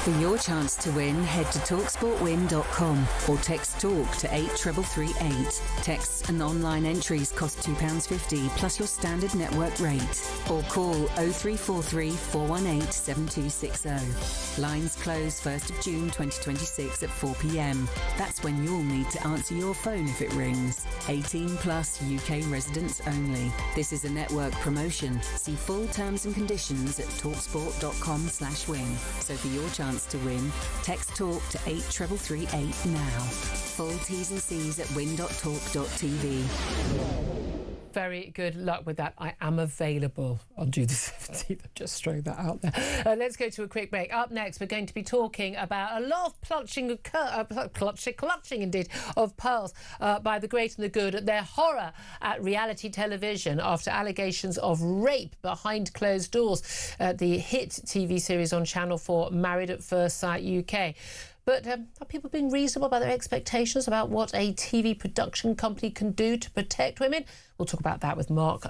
For your chance to win, head to talksportwin.com or text TALK to 83338. Texts and online entries cost £2.50 plus your standard network rate. Or call 0343 418 7260. Lines close 1st of June 2026 at 4 p.m. That's when you'll need to answer your phone if it rings. 18 plus UK residents only. This is a network promotion. See full terms and conditions at talksport.com/win. So for your chance to win, text TALK to 83338 now. Full T's and C's at win.talk.tv. Very good luck with that. I am available on June the 17th. I'm just throwing that out there. Let's go to a quick break. Up next, we're going to be talking about a lot of clutching indeed, of pearls by the great and the good, their horror at reality television after allegations of rape behind closed doors. The hit TV series on Channel 4, Married at First Sight UK. But are people being reasonable about their expectations about what a TV production company can do to protect women? We'll talk about that with Mark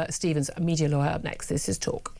Stevens, a media lawyer, up next. This is Talk.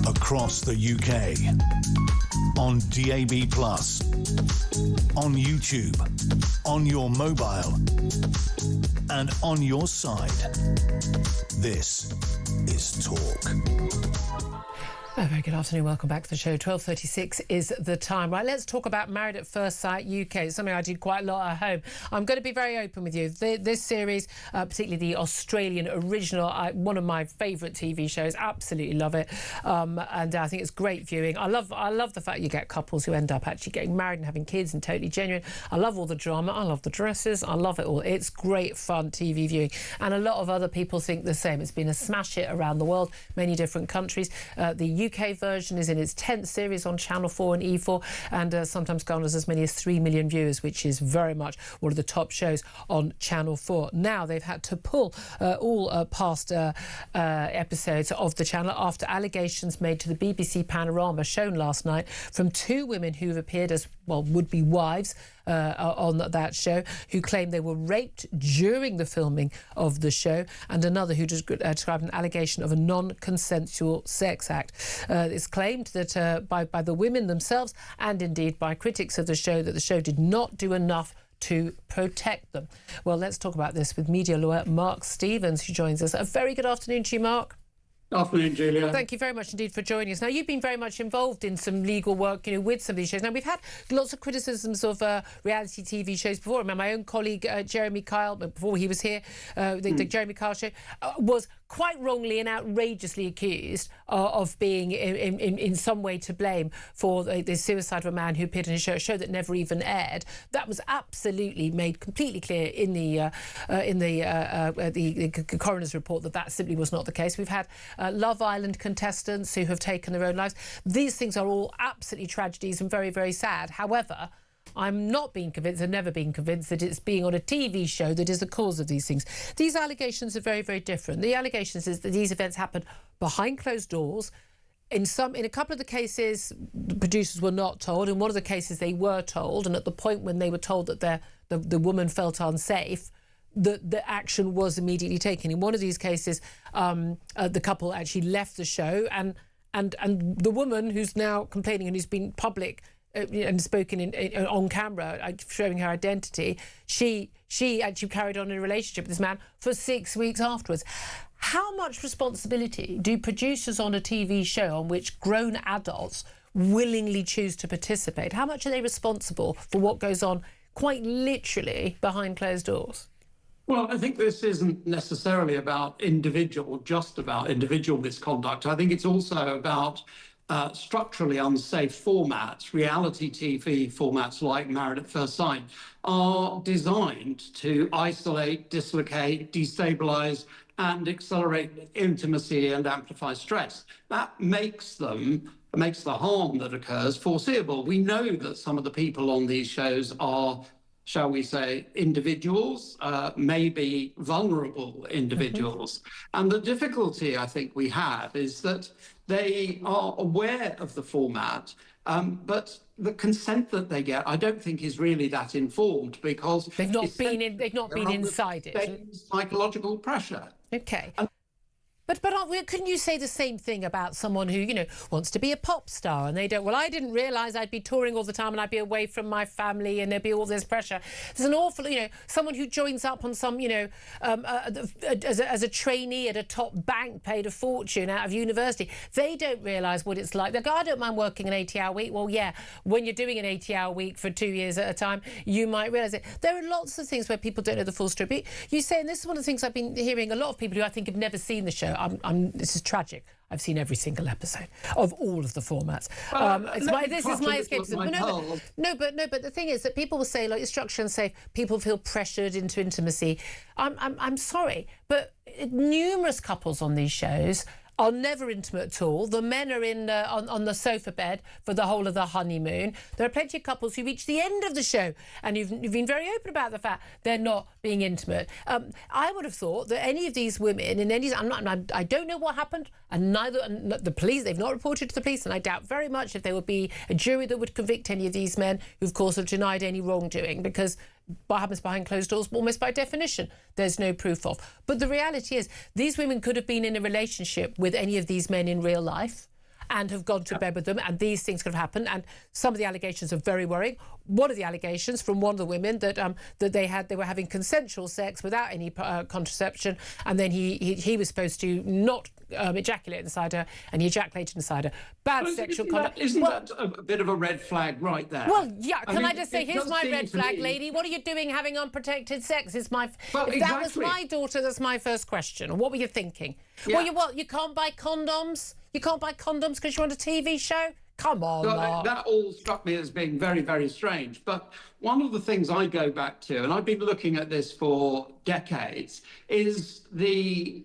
Across the UK, on DAB+, on YouTube, on your mobile, and on your side. This is Talk. A very good afternoon. Welcome back to the show. 12:36 is the time. Right, let's talk about Married at First Sight UK. It's something I did quite a lot at home. I'm going to be very open with you. This series, particularly the Australian original, one of my favourite TV shows. Absolutely love it, and I think it's great viewing. I love the fact you get couples who end up actually getting married and having kids and totally genuine. I love all the drama. I love the dresses. I love it all. It's great fun TV viewing, and a lot of other people think the same. It's been a smash hit around the world, many different countries. The The UK version is in its 10th series on Channel 4 and E4, and sometimes garners as many as 3 million viewers, which is very much one of the top shows on Channel 4. Now they've had to pull all past episodes of the channel after allegations made to the BBC Panorama shown last night from 2 women who've appeared as, well, would-be wives on that show, who claim they were raped during the filming of the show, and another who described an allegation of a non-consensual sex act. It's claimed that by the women themselves, and indeed by critics of the show, that the show did not do enough to protect them. Well, let's talk about this with media lawyer Mark Stevens, who joins us. A very good afternoon to you, Mark. Afternoon, Julia. Thank you very much indeed for joining us. Now, you've been very much involved in some legal work, with some of these shows. Now, we've had lots of criticisms of reality TV shows before. I remember my own colleague, Jeremy Kyle, before he was here, the Jeremy Kyle show, was quite wrongly and outrageously accused of being in some way to blame for the suicide of a man who appeared in a show that never even aired. That was absolutely made completely clear in the coroner's report that simply was not the case. We've had Love Island contestants who have taken their own lives. These things are all absolutely tragedies and very, very sad. However, I'm not being convinced, I've never been convinced, that it's being on a TV show that is the cause of these things. These allegations are very, very different. The allegations is that these events happened behind closed doors. In a couple of the cases, the producers were not told. In one of the cases, they were told, and at the point when they were told that the woman felt unsafe, the action was immediately taken. In one of these cases, the couple actually left the show, and the woman who's now complaining and who's been public and spoken on camera, showing her identity, she actually carried on in a relationship with this man for 6 weeks afterwards. How much responsibility do producers on a TV show on which grown adults willingly choose to participate, how much are they responsible for what goes on quite literally behind closed doors? Well, I think this isn't necessarily just about individual misconduct. I think it's also about structurally unsafe formats. Reality TV formats like Married at First Sight are designed to isolate, dislocate, destabilise and accelerate intimacy and amplify stress. That makes the harm that occurs foreseeable. We know that some of the people on these shows are, shall we say, individuals, maybe vulnerable individuals. And the difficulty I think we have is that they are aware of the format, but the consent that they get, I don't think, is really that informed, because they've not been inside it. Psychological pressure. Okay. But couldn't you say the same thing about someone who, wants to be a pop star and they don't? Well, I didn't realise I'd be touring all the time and I'd be away from my family and there'd be all this pressure. There's an awful, someone who joins up on some, as a trainee at a top bank, paid a fortune out of university. They don't realise what it's like. They go, I don't mind working an 80-hour week. Well, yeah, when you're doing an 80-hour week for 2 years at a time, you might realise it. There are lots of things where people don't know the full story. But you say, and this is one of the things I've been hearing a lot of people who I think have never seen the show. This is tragic. I've seen every single episode of all of the formats. This is my escapism. No, but the thing is that people will say, like, it's structurally unsafe. People feel pressured into intimacy. I'm sorry, but numerous couples on these shows are never intimate at all. The men are on the sofa bed for the whole of the honeymoon. There are plenty of couples who reach the end of the show, and you've been very open about the fact they're not being intimate. I would have thought that any of these women, I don't know what happened, and the police, they've not reported to the police, and I doubt very much if there would be a jury that would convict any of these men who, of course, have denied any wrongdoing, because what happens behind closed doors, almost by definition, there's no proof of. But the reality is, these women could have been in a relationship with any of these men in real life and have gone to bed with them, and these things could have happened. And some of the allegations are very worrying. One of the allegations from one of the women that they were having consensual sex without any contraception, and then he was supposed to not ejaculate inside her, and he ejaculated inside her. Bad sexual conduct. Isn't that a bit of a red flag right there? Well, yeah. I just say, here's my red flag, lady. What are you doing having unprotected sex? If that was my daughter, that's my first question. What were you thinking? Yeah. Well, you can't buy condoms? You can't buy condoms because you're on a TV show? Come on, Mark. That all struck me as being very, very strange. But one of the things I go back to, and I've been looking at this for decades, is the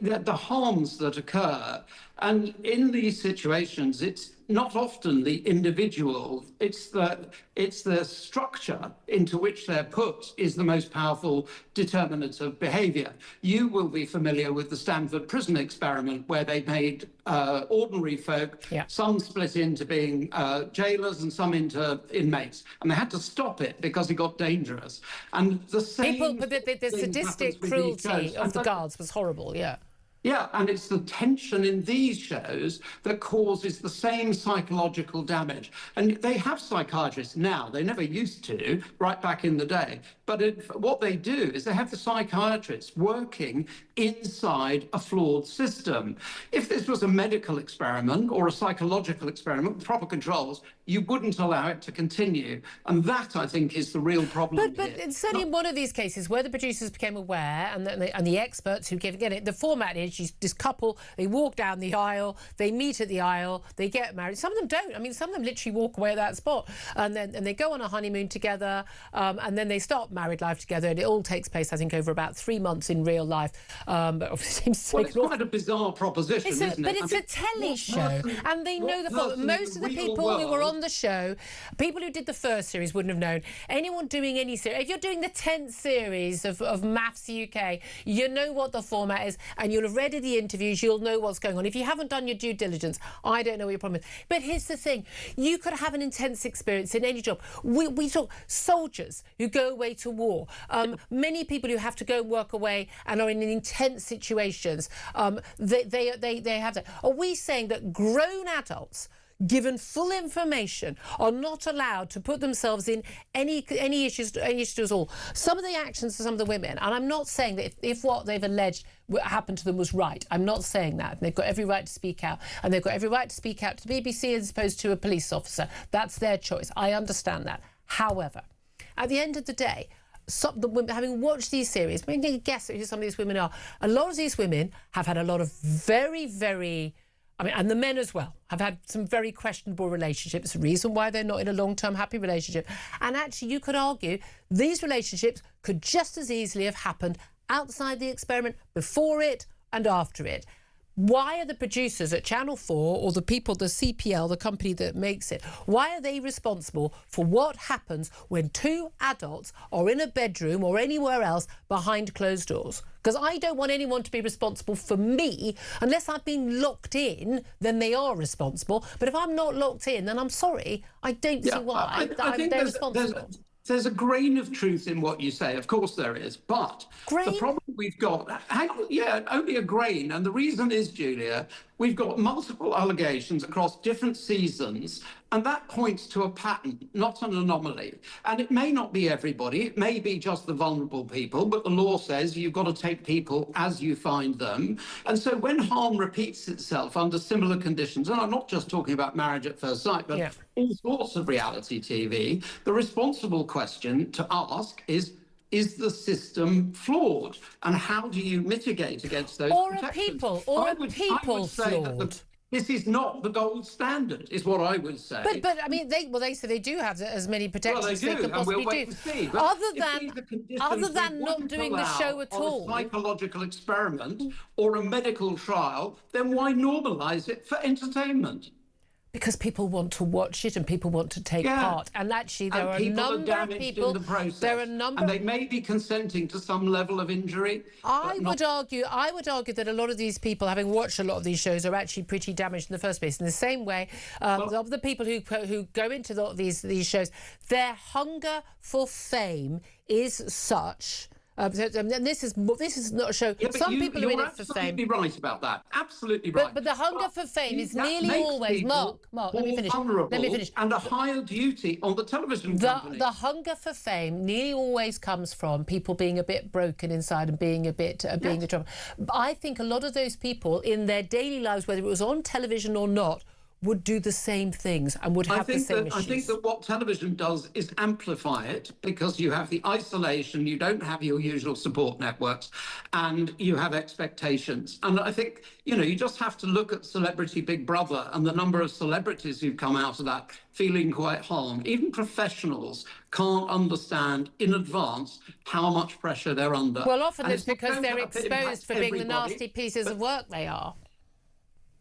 the harms that occur. And in these situations, it's not often the individual, it's the structure into which they're put is the most powerful determinant of behaviour. You will be familiar with the Stanford prison experiment, where they made ordinary folk, some split into being jailers and some into inmates, and they had to stop it because it got dangerous. And the same the sadistic cruelty of the guards was horrible, Yeah, and it's the tension in these shows that causes the same psychological damage. And they have psychiatrists now. They never used to, right back in the day. But what they do is they have the psychiatrists working inside a flawed system. If this was a medical experiment or a psychological experiment with proper controls, you wouldn't allow it to continue. And that, I think, is the real problem. But it's certainly in one of these cases where the producers became aware, and the experts who gave it, the format is this couple, they walk down the aisle, they meet at the aisle, they get married. Some of them don't. I mean, some of them literally walk away at that spot, and they go on a honeymoon together, and then they start married life together, and it all takes place, I think, over about 3 months in real life. But obviously, it's quite a bizarre proposition, isn't it? But it's a telly show, and they know the format. Most of the people who were on the show, people who did the first series wouldn't have known. Anyone doing any series, if you're doing the 10th series of Maths UK, you know what the format is, and you'll have read the interviews, you'll know what's going on. If you haven't done your due diligence, I don't know what your problem is. But here's the thing, you could have an intense experience in any job. We talk soldiers who go away to war, many people who have to go and work away and are in intense situations, they have that. Are we saying that grown adults, given full information, are not allowed to put themselves in any issues at all? Some of the actions of some of the women, and I'm not saying that if what they've alleged happened to them was right, I'm not saying that. They've got every right to speak out, and they've got every right to speak out to the BBC as opposed to a police officer. That's their choice. I understand that. However, at the end of the day, some the women, having watched these series, we can guess who some of these women are. A lot of these women have had a lot of very, and the men as well, have had some very questionable relationships, the reason why they're not in a long-term happy relationship. And actually, you could argue these relationships could just as easily have happened outside the experiment, before it and after it. Why are the producers at Channel 4, or the people, the CPL, the company that makes it, why are they responsible for what happens when two adults are in a bedroom or anywhere else behind closed doors? Because I don't want anyone to be responsible for me. Unless I've been locked in, then they are responsible. But if I'm not locked in, then I'm sorry, I don't see why they're responsible. There's a grain of truth in what you say. Of course there is. But the problem we've got, only a grain. And the reason is, Julia, we've got multiple allegations across different seasons, and that points to a pattern, not an anomaly. And it may not be everybody. It may be just the vulnerable people, but the law says you've got to take people as you find them. And so when harm repeats itself under similar conditions, and I'm not just talking about Marriage at First Sight, but all sorts of reality TV, the responsible question to ask is the system flawed? And how do you mitigate against those protections? Are people flawed? This is not the gold standard, is what I would say. But I mean, they say they do have as many protections as they could possibly do. Other than not doing the show at all. A psychological experiment or a medical trial, then why normalise it for entertainment? Because people want to watch it and people want to take part. And actually, there are a number of people. In the process, and they may be consenting to some level of injury. I would argue that a lot of these people, having watched a lot of these shows, are actually pretty damaged in the first place. In the same way, the people who go into these shows, their hunger for fame is such. And this is not a show. Some people are in it for fame. You're absolutely right about that. Absolutely right. But the hunger for fame is nearly always Mark. Let me finish. And a higher duty on the television company. The hunger for fame nearly always comes from people being a bit broken inside and being a bit being the trouble. I think a lot of those people in their daily lives, whether it was on television or not, would do the same things and would have the same issues. I think that what television does is amplify it, because you have the isolation, you don't have your usual support networks, and you have expectations. And I think, you just have to look at Celebrity Big Brother and the number of celebrities who've come out of that feeling quite harmed. Even professionals can't understand in advance how much pressure they're under. Well, often it's because they're exposed for being the nasty pieces of work they are.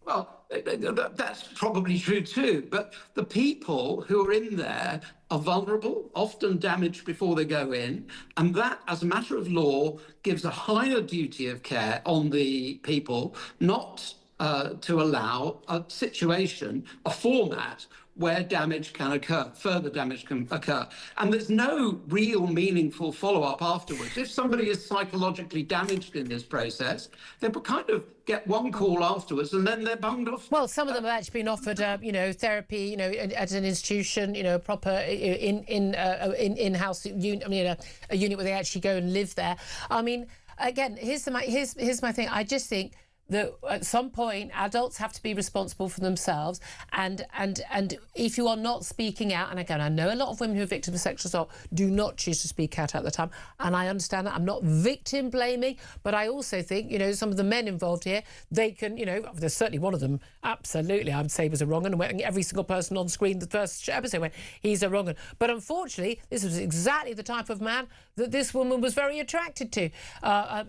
Well, that's probably true too, but the people who are in there are vulnerable, often damaged before they go in, and that, as a matter of law, gives a higher duty of care on the people not to allow a situation, a format, where damage can occur, further damage can occur. And there's no real meaningful follow-up afterwards. If somebody is psychologically damaged in this process, they kind of get one call afterwards and then they're bunged off. Well, some of them have actually been offered, therapy, at an institution, proper in-house unit, a unit where they actually go and live there. I mean, again, here's my thing. I just think that at some point adults have to be responsible for themselves, and if you are not speaking out, and again, I know a lot of women who are victims of sexual assault do not choose to speak out at the time, and I understand that. I'm not victim blaming, but I also think, some of the men involved here, they can, there's certainly one of them, absolutely, I would say was a wrong 'un, and every single person on screen the first episode went, he's a wrong 'un. But unfortunately, this was exactly the type of man that this woman was very attracted to.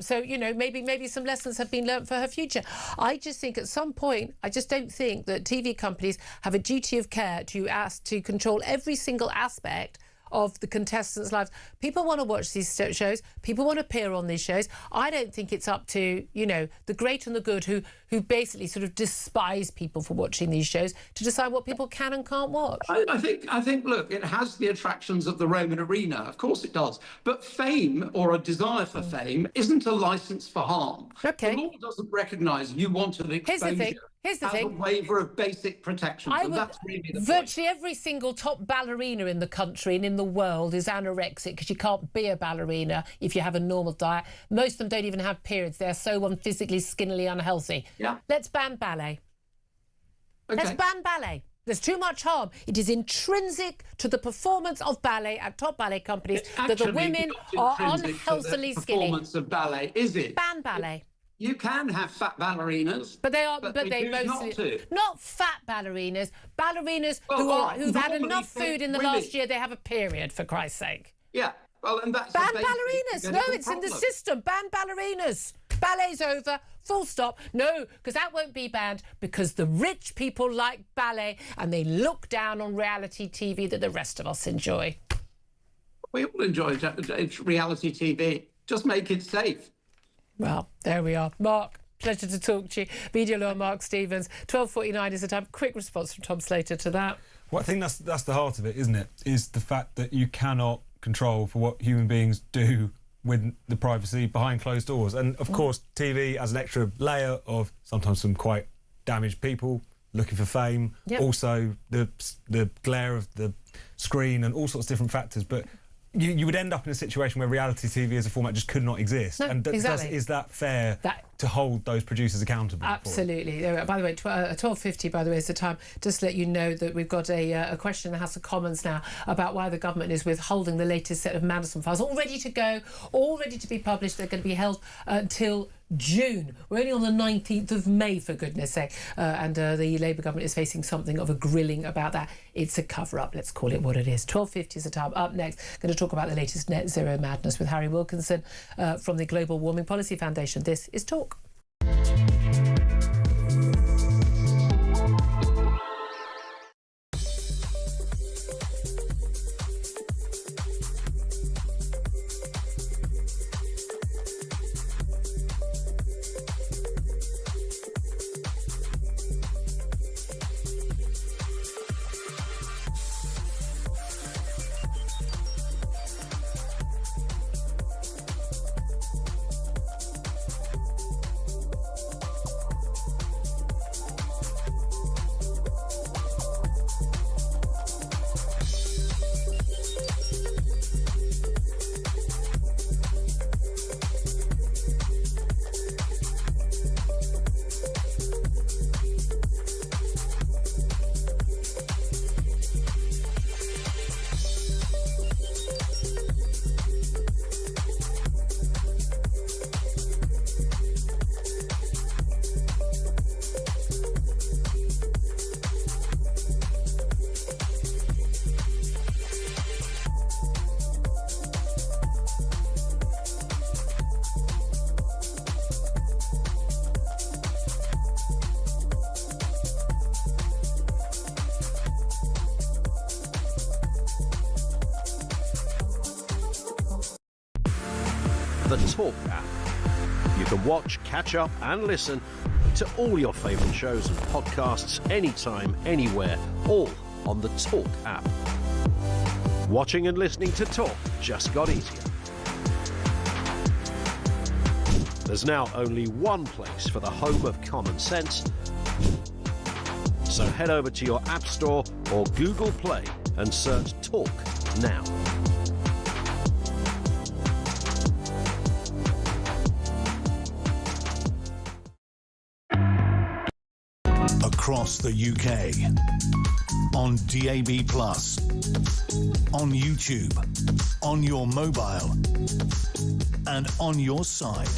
So, maybe some lessons have been learnt for her future. I just think at some point, I just don't think that TV companies have a duty of care to control every single aspect of the contestants' lives. People want to watch these shows. People want to appear on these shows. I don't think it's up to, the great and the good who basically sort of despise people for watching these shows to decide what people can and can't watch. I think, look, it has the attractions of the Roman arena. Of course it does. But fame, or a desire for fame, isn't a license for harm. Okay. The law doesn't recognise you wanted exposure. Here's the thing. As a waiver of basic protections. That's really the virtually every single top ballerina in the country and in the world is anorexic, because you can't be a ballerina if you have a normal diet. Most of them don't even have periods. They're so physically, skinnily unhealthy. Yeah. Let's ban ballet. Okay. Let's ban ballet. There's too much harm. It is intrinsic to the performance of ballet at top ballet companies that the women are unhealthily skinny. Performance of ballet, is it? Ban ballet. You can have fat ballerinas, but they mostly not fat ballerinas. Ballerinas who've had enough food in the last year. They have a period, for Christ's sake. Yeah, well, and that's ban ballerinas. No, it's in the system. Ban ballerinas. Ballet's over. Full stop. No, because that won't be banned, because the rich people like ballet and they look down on reality TV that the rest of us enjoy. We all enjoy reality TV. Just make it safe. Well, there we are. Mark, pleasure to talk to you. Media lawyer Mark Stevens. 12:49 is the time. Quick response from Tom Slater to that. Well, I think that's the heart of it, isn't it? Is the fact that you cannot control for what human beings do with the privacy behind closed doors. And, of course, TV as an extra layer of sometimes some quite damaged people looking for fame. Yep. Also, the glare of the screen and all sorts of different factors. But you would end up in a situation where reality TV as a format just could not exist. No, and exactly. Is that fair to hold those producers accountable? Absolutely. By the way, 12:50, by the way, is the time. Just to let you know that we've got a question in the House of Commons now about why the government is withholding the latest set of Madison files. All ready to go, all ready to be published. They're going to be held until June. We're only on the 19th of May, for goodness sake. And the Labour government is facing something of a grilling about that. It's a cover-up. Let's call it what it is. 12:50 is the time. Up next, going to talk about the latest net zero madness with Harry Wilkinson from the Global Warming Policy Foundation. This is Talk. the Talk app. You can watch, catch up and listen to all your favourite shows and podcasts anytime, anywhere, all on the Talk app. Watching and listening to Talk just got easier. There's now only one place for the home of common sense. So head over to your App Store or Google Play and search Talk now. Across the UK, on DAB+, on YouTube, on your mobile, and on your side.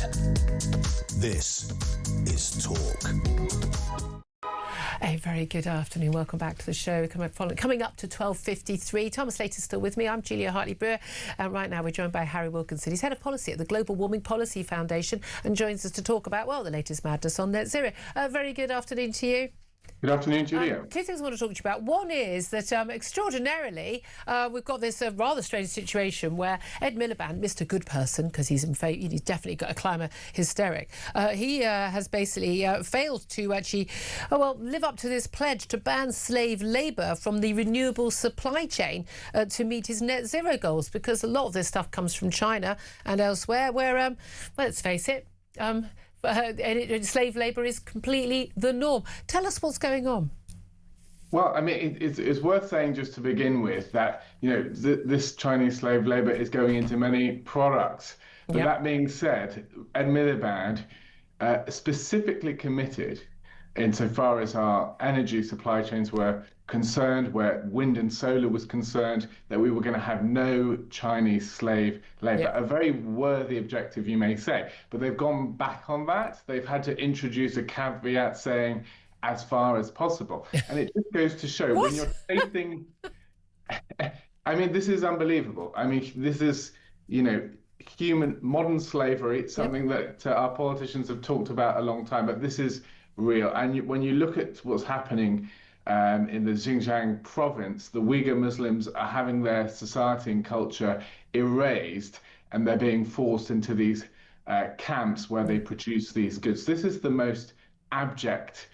This is Talk. A very good afternoon. Welcome back to the show. Coming up to 12:53. Thomas Slater's still with me. I'm Julia Hartley-Brewer. Right now we're joined by Harry Wilkinson. He's head of policy at the Global Warming Policy Foundation and joins us to talk about, well, the latest madness on net zero. Very good afternoon to you. Good afternoon, Julia. Two things I want to talk to you about. One is that extraordinarily, we've got this rather strange situation where Ed Miliband, Mr. Good Person, because he's definitely got a climate hysteric, he has basically failed to actually, live up to this pledge to ban slave labour from the renewable supply chain to meet his net zero goals, because a lot of this stuff comes from China and elsewhere where, let's face it, slave labour is completely the norm. Tell us what's going on. Well, I mean, it's worth saying just to begin with that, this Chinese slave labour is going into many products. But that being said, Ed Miliband specifically committed, insofar as our energy supply chains were concerned, where wind and solar was concerned, that we were going to have no Chinese slave labour. A very worthy objective, you may say. But they've gone back on that. They've had to introduce a caveat saying, as far as possible. And it just goes to show when you're facing... I mean, this is unbelievable. I mean, this is, modern slavery. It's something that our politicians have talked about a long time, but this is real. And when you look at what's happening in the Xinjiang province, the Uyghur Muslims are having their society and culture erased, and they're being forced into these camps where they produce these goods. This is the most abject,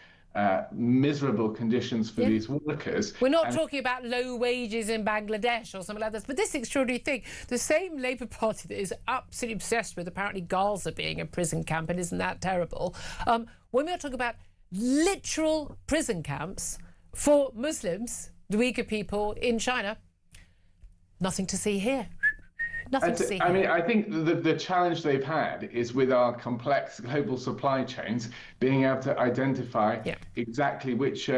miserable conditions for these workers. We're not talking about low wages in Bangladesh or something like this, but this extraordinary thing, the same Labour Party that is absolutely obsessed with apparently Gaza being a prison camp, and isn't that terrible? When we're talking about literal prison camps for Muslims, the Uyghur people in China, nothing to see here. Nothing to see here. I mean, I think the challenge they've had is with our complex global supply chains, being able to identify exactly which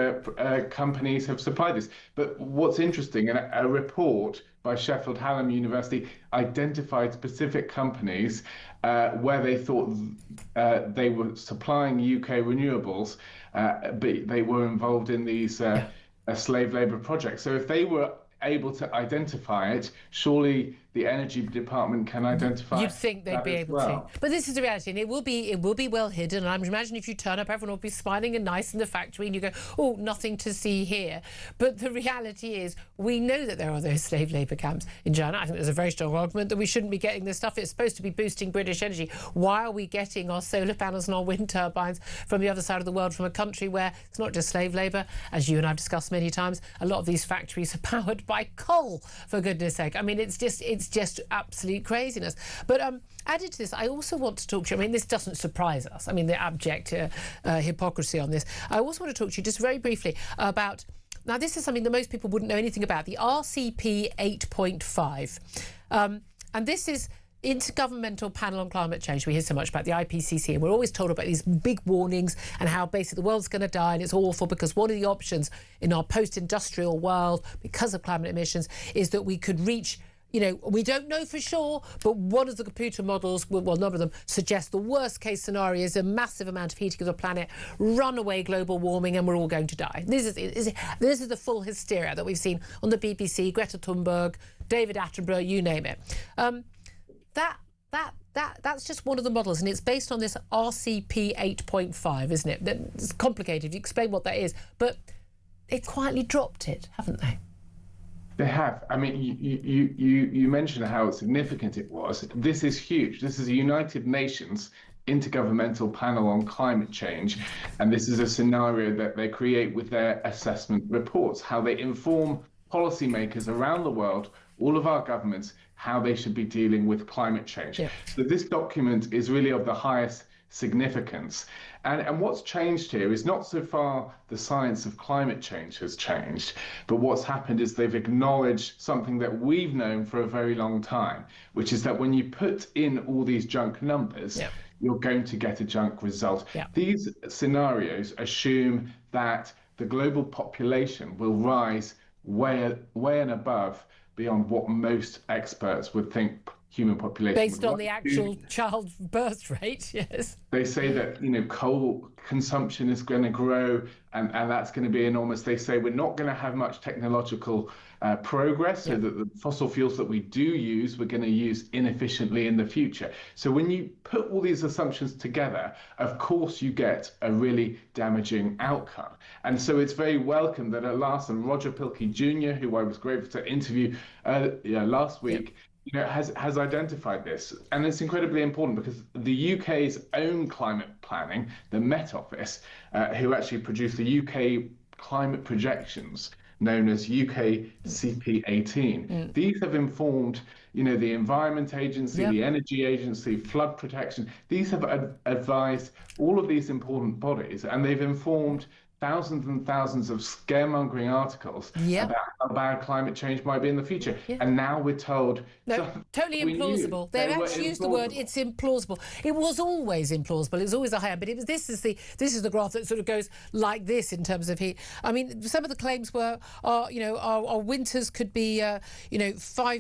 companies have supplied this. But what's interesting, a report by Sheffield Hallam University identified specific companies where they thought they were supplying UK renewables, but they were involved in these slave labour projects. So if they were able to identify it, surely the Energy Department can identify. You'd think they'd be able to. But this is the reality, and it will be well hidden. And I imagine if you turn up, everyone will be smiling and nice in the factory, and you go, oh, nothing to see here. But the reality is, we know that there are those slave labour camps in China. I think there's a very strong argument that we shouldn't be getting this stuff. It's supposed to be boosting British energy. Why are we getting our solar panels and our wind turbines from the other side of the world, from a country where it's not just slave labour? As you and I've discussed many times, a lot of these factories are powered by coal, for goodness sake. I mean, it's just absolute craziness. But added to this, I also want to talk to you, I mean, this doesn't surprise us, I mean, the abject hypocrisy on this. I also want to talk to you just very briefly about, now this is something that most people wouldn't know anything about, the RCP 8.5. And this is Intergovernmental Panel on Climate Change. We hear so much about the IPCC, and we're always told about these big warnings and how basically the world's going to die and it's awful, because one of the options in our post-industrial world, because of climate emissions, is that we could reach, we don't know for sure, but one of the computer models, well, none of them, suggest the worst case scenario is a massive amount of heating of the planet, runaway global warming, and we're all going to die. This is the full hysteria that we've seen on the BBC, Greta Thunberg, David Attenborough, you name it. That's just one of the models, and it's based on this RCP 8.5, isn't it? It's complicated. You explain what that is, but they've quietly dropped it, haven't they? They have. I mean, you mentioned how significant it was. This is huge. This is a United Nations Intergovernmental Panel on Climate Change, and this is a scenario that they create with their assessment reports, how they inform policymakers around the world, all of our governments, how they should be dealing with climate change. So this document is really of the highest significance. And what's changed here is not so far the science of climate change has changed, but what's happened is they've acknowledged something that we've known for a very long time, which is that when you put in all these junk numbers, you're going to get a junk result. These scenarios assume that the global population will rise way and above beyond what most experts would think human population based on the actual child birth rate. Yes, they say that, you know, coal consumption is going to grow, and that's going to be enormous. They say we're not going to have much technological progress, so that the fossil fuels that we do use, we're going to use inefficiently in the future. So when you put all these assumptions together, of course you get a really damaging outcome. And so it's very welcome that at last, and Roger Pilkey Jr., who I was grateful to interview last week, you know, has identified this. And it's incredibly important because the UK's own climate planning, the Met Office, who actually produced the UK climate projections, known as UK CP18. These have informed, you know, the Environment Agency, the Energy Agency, flood protection. These have advised all of these important bodies, and they've informed thousands and thousands of scaremongering articles about how bad climate change might be in the future. And now we're told... No, totally implausible. They actually used the word, it's implausible. It was always implausible. It was always a high end, but this is the graph that sort of goes like this in terms of heat. I mean, some of the claims were, our winters could be, 5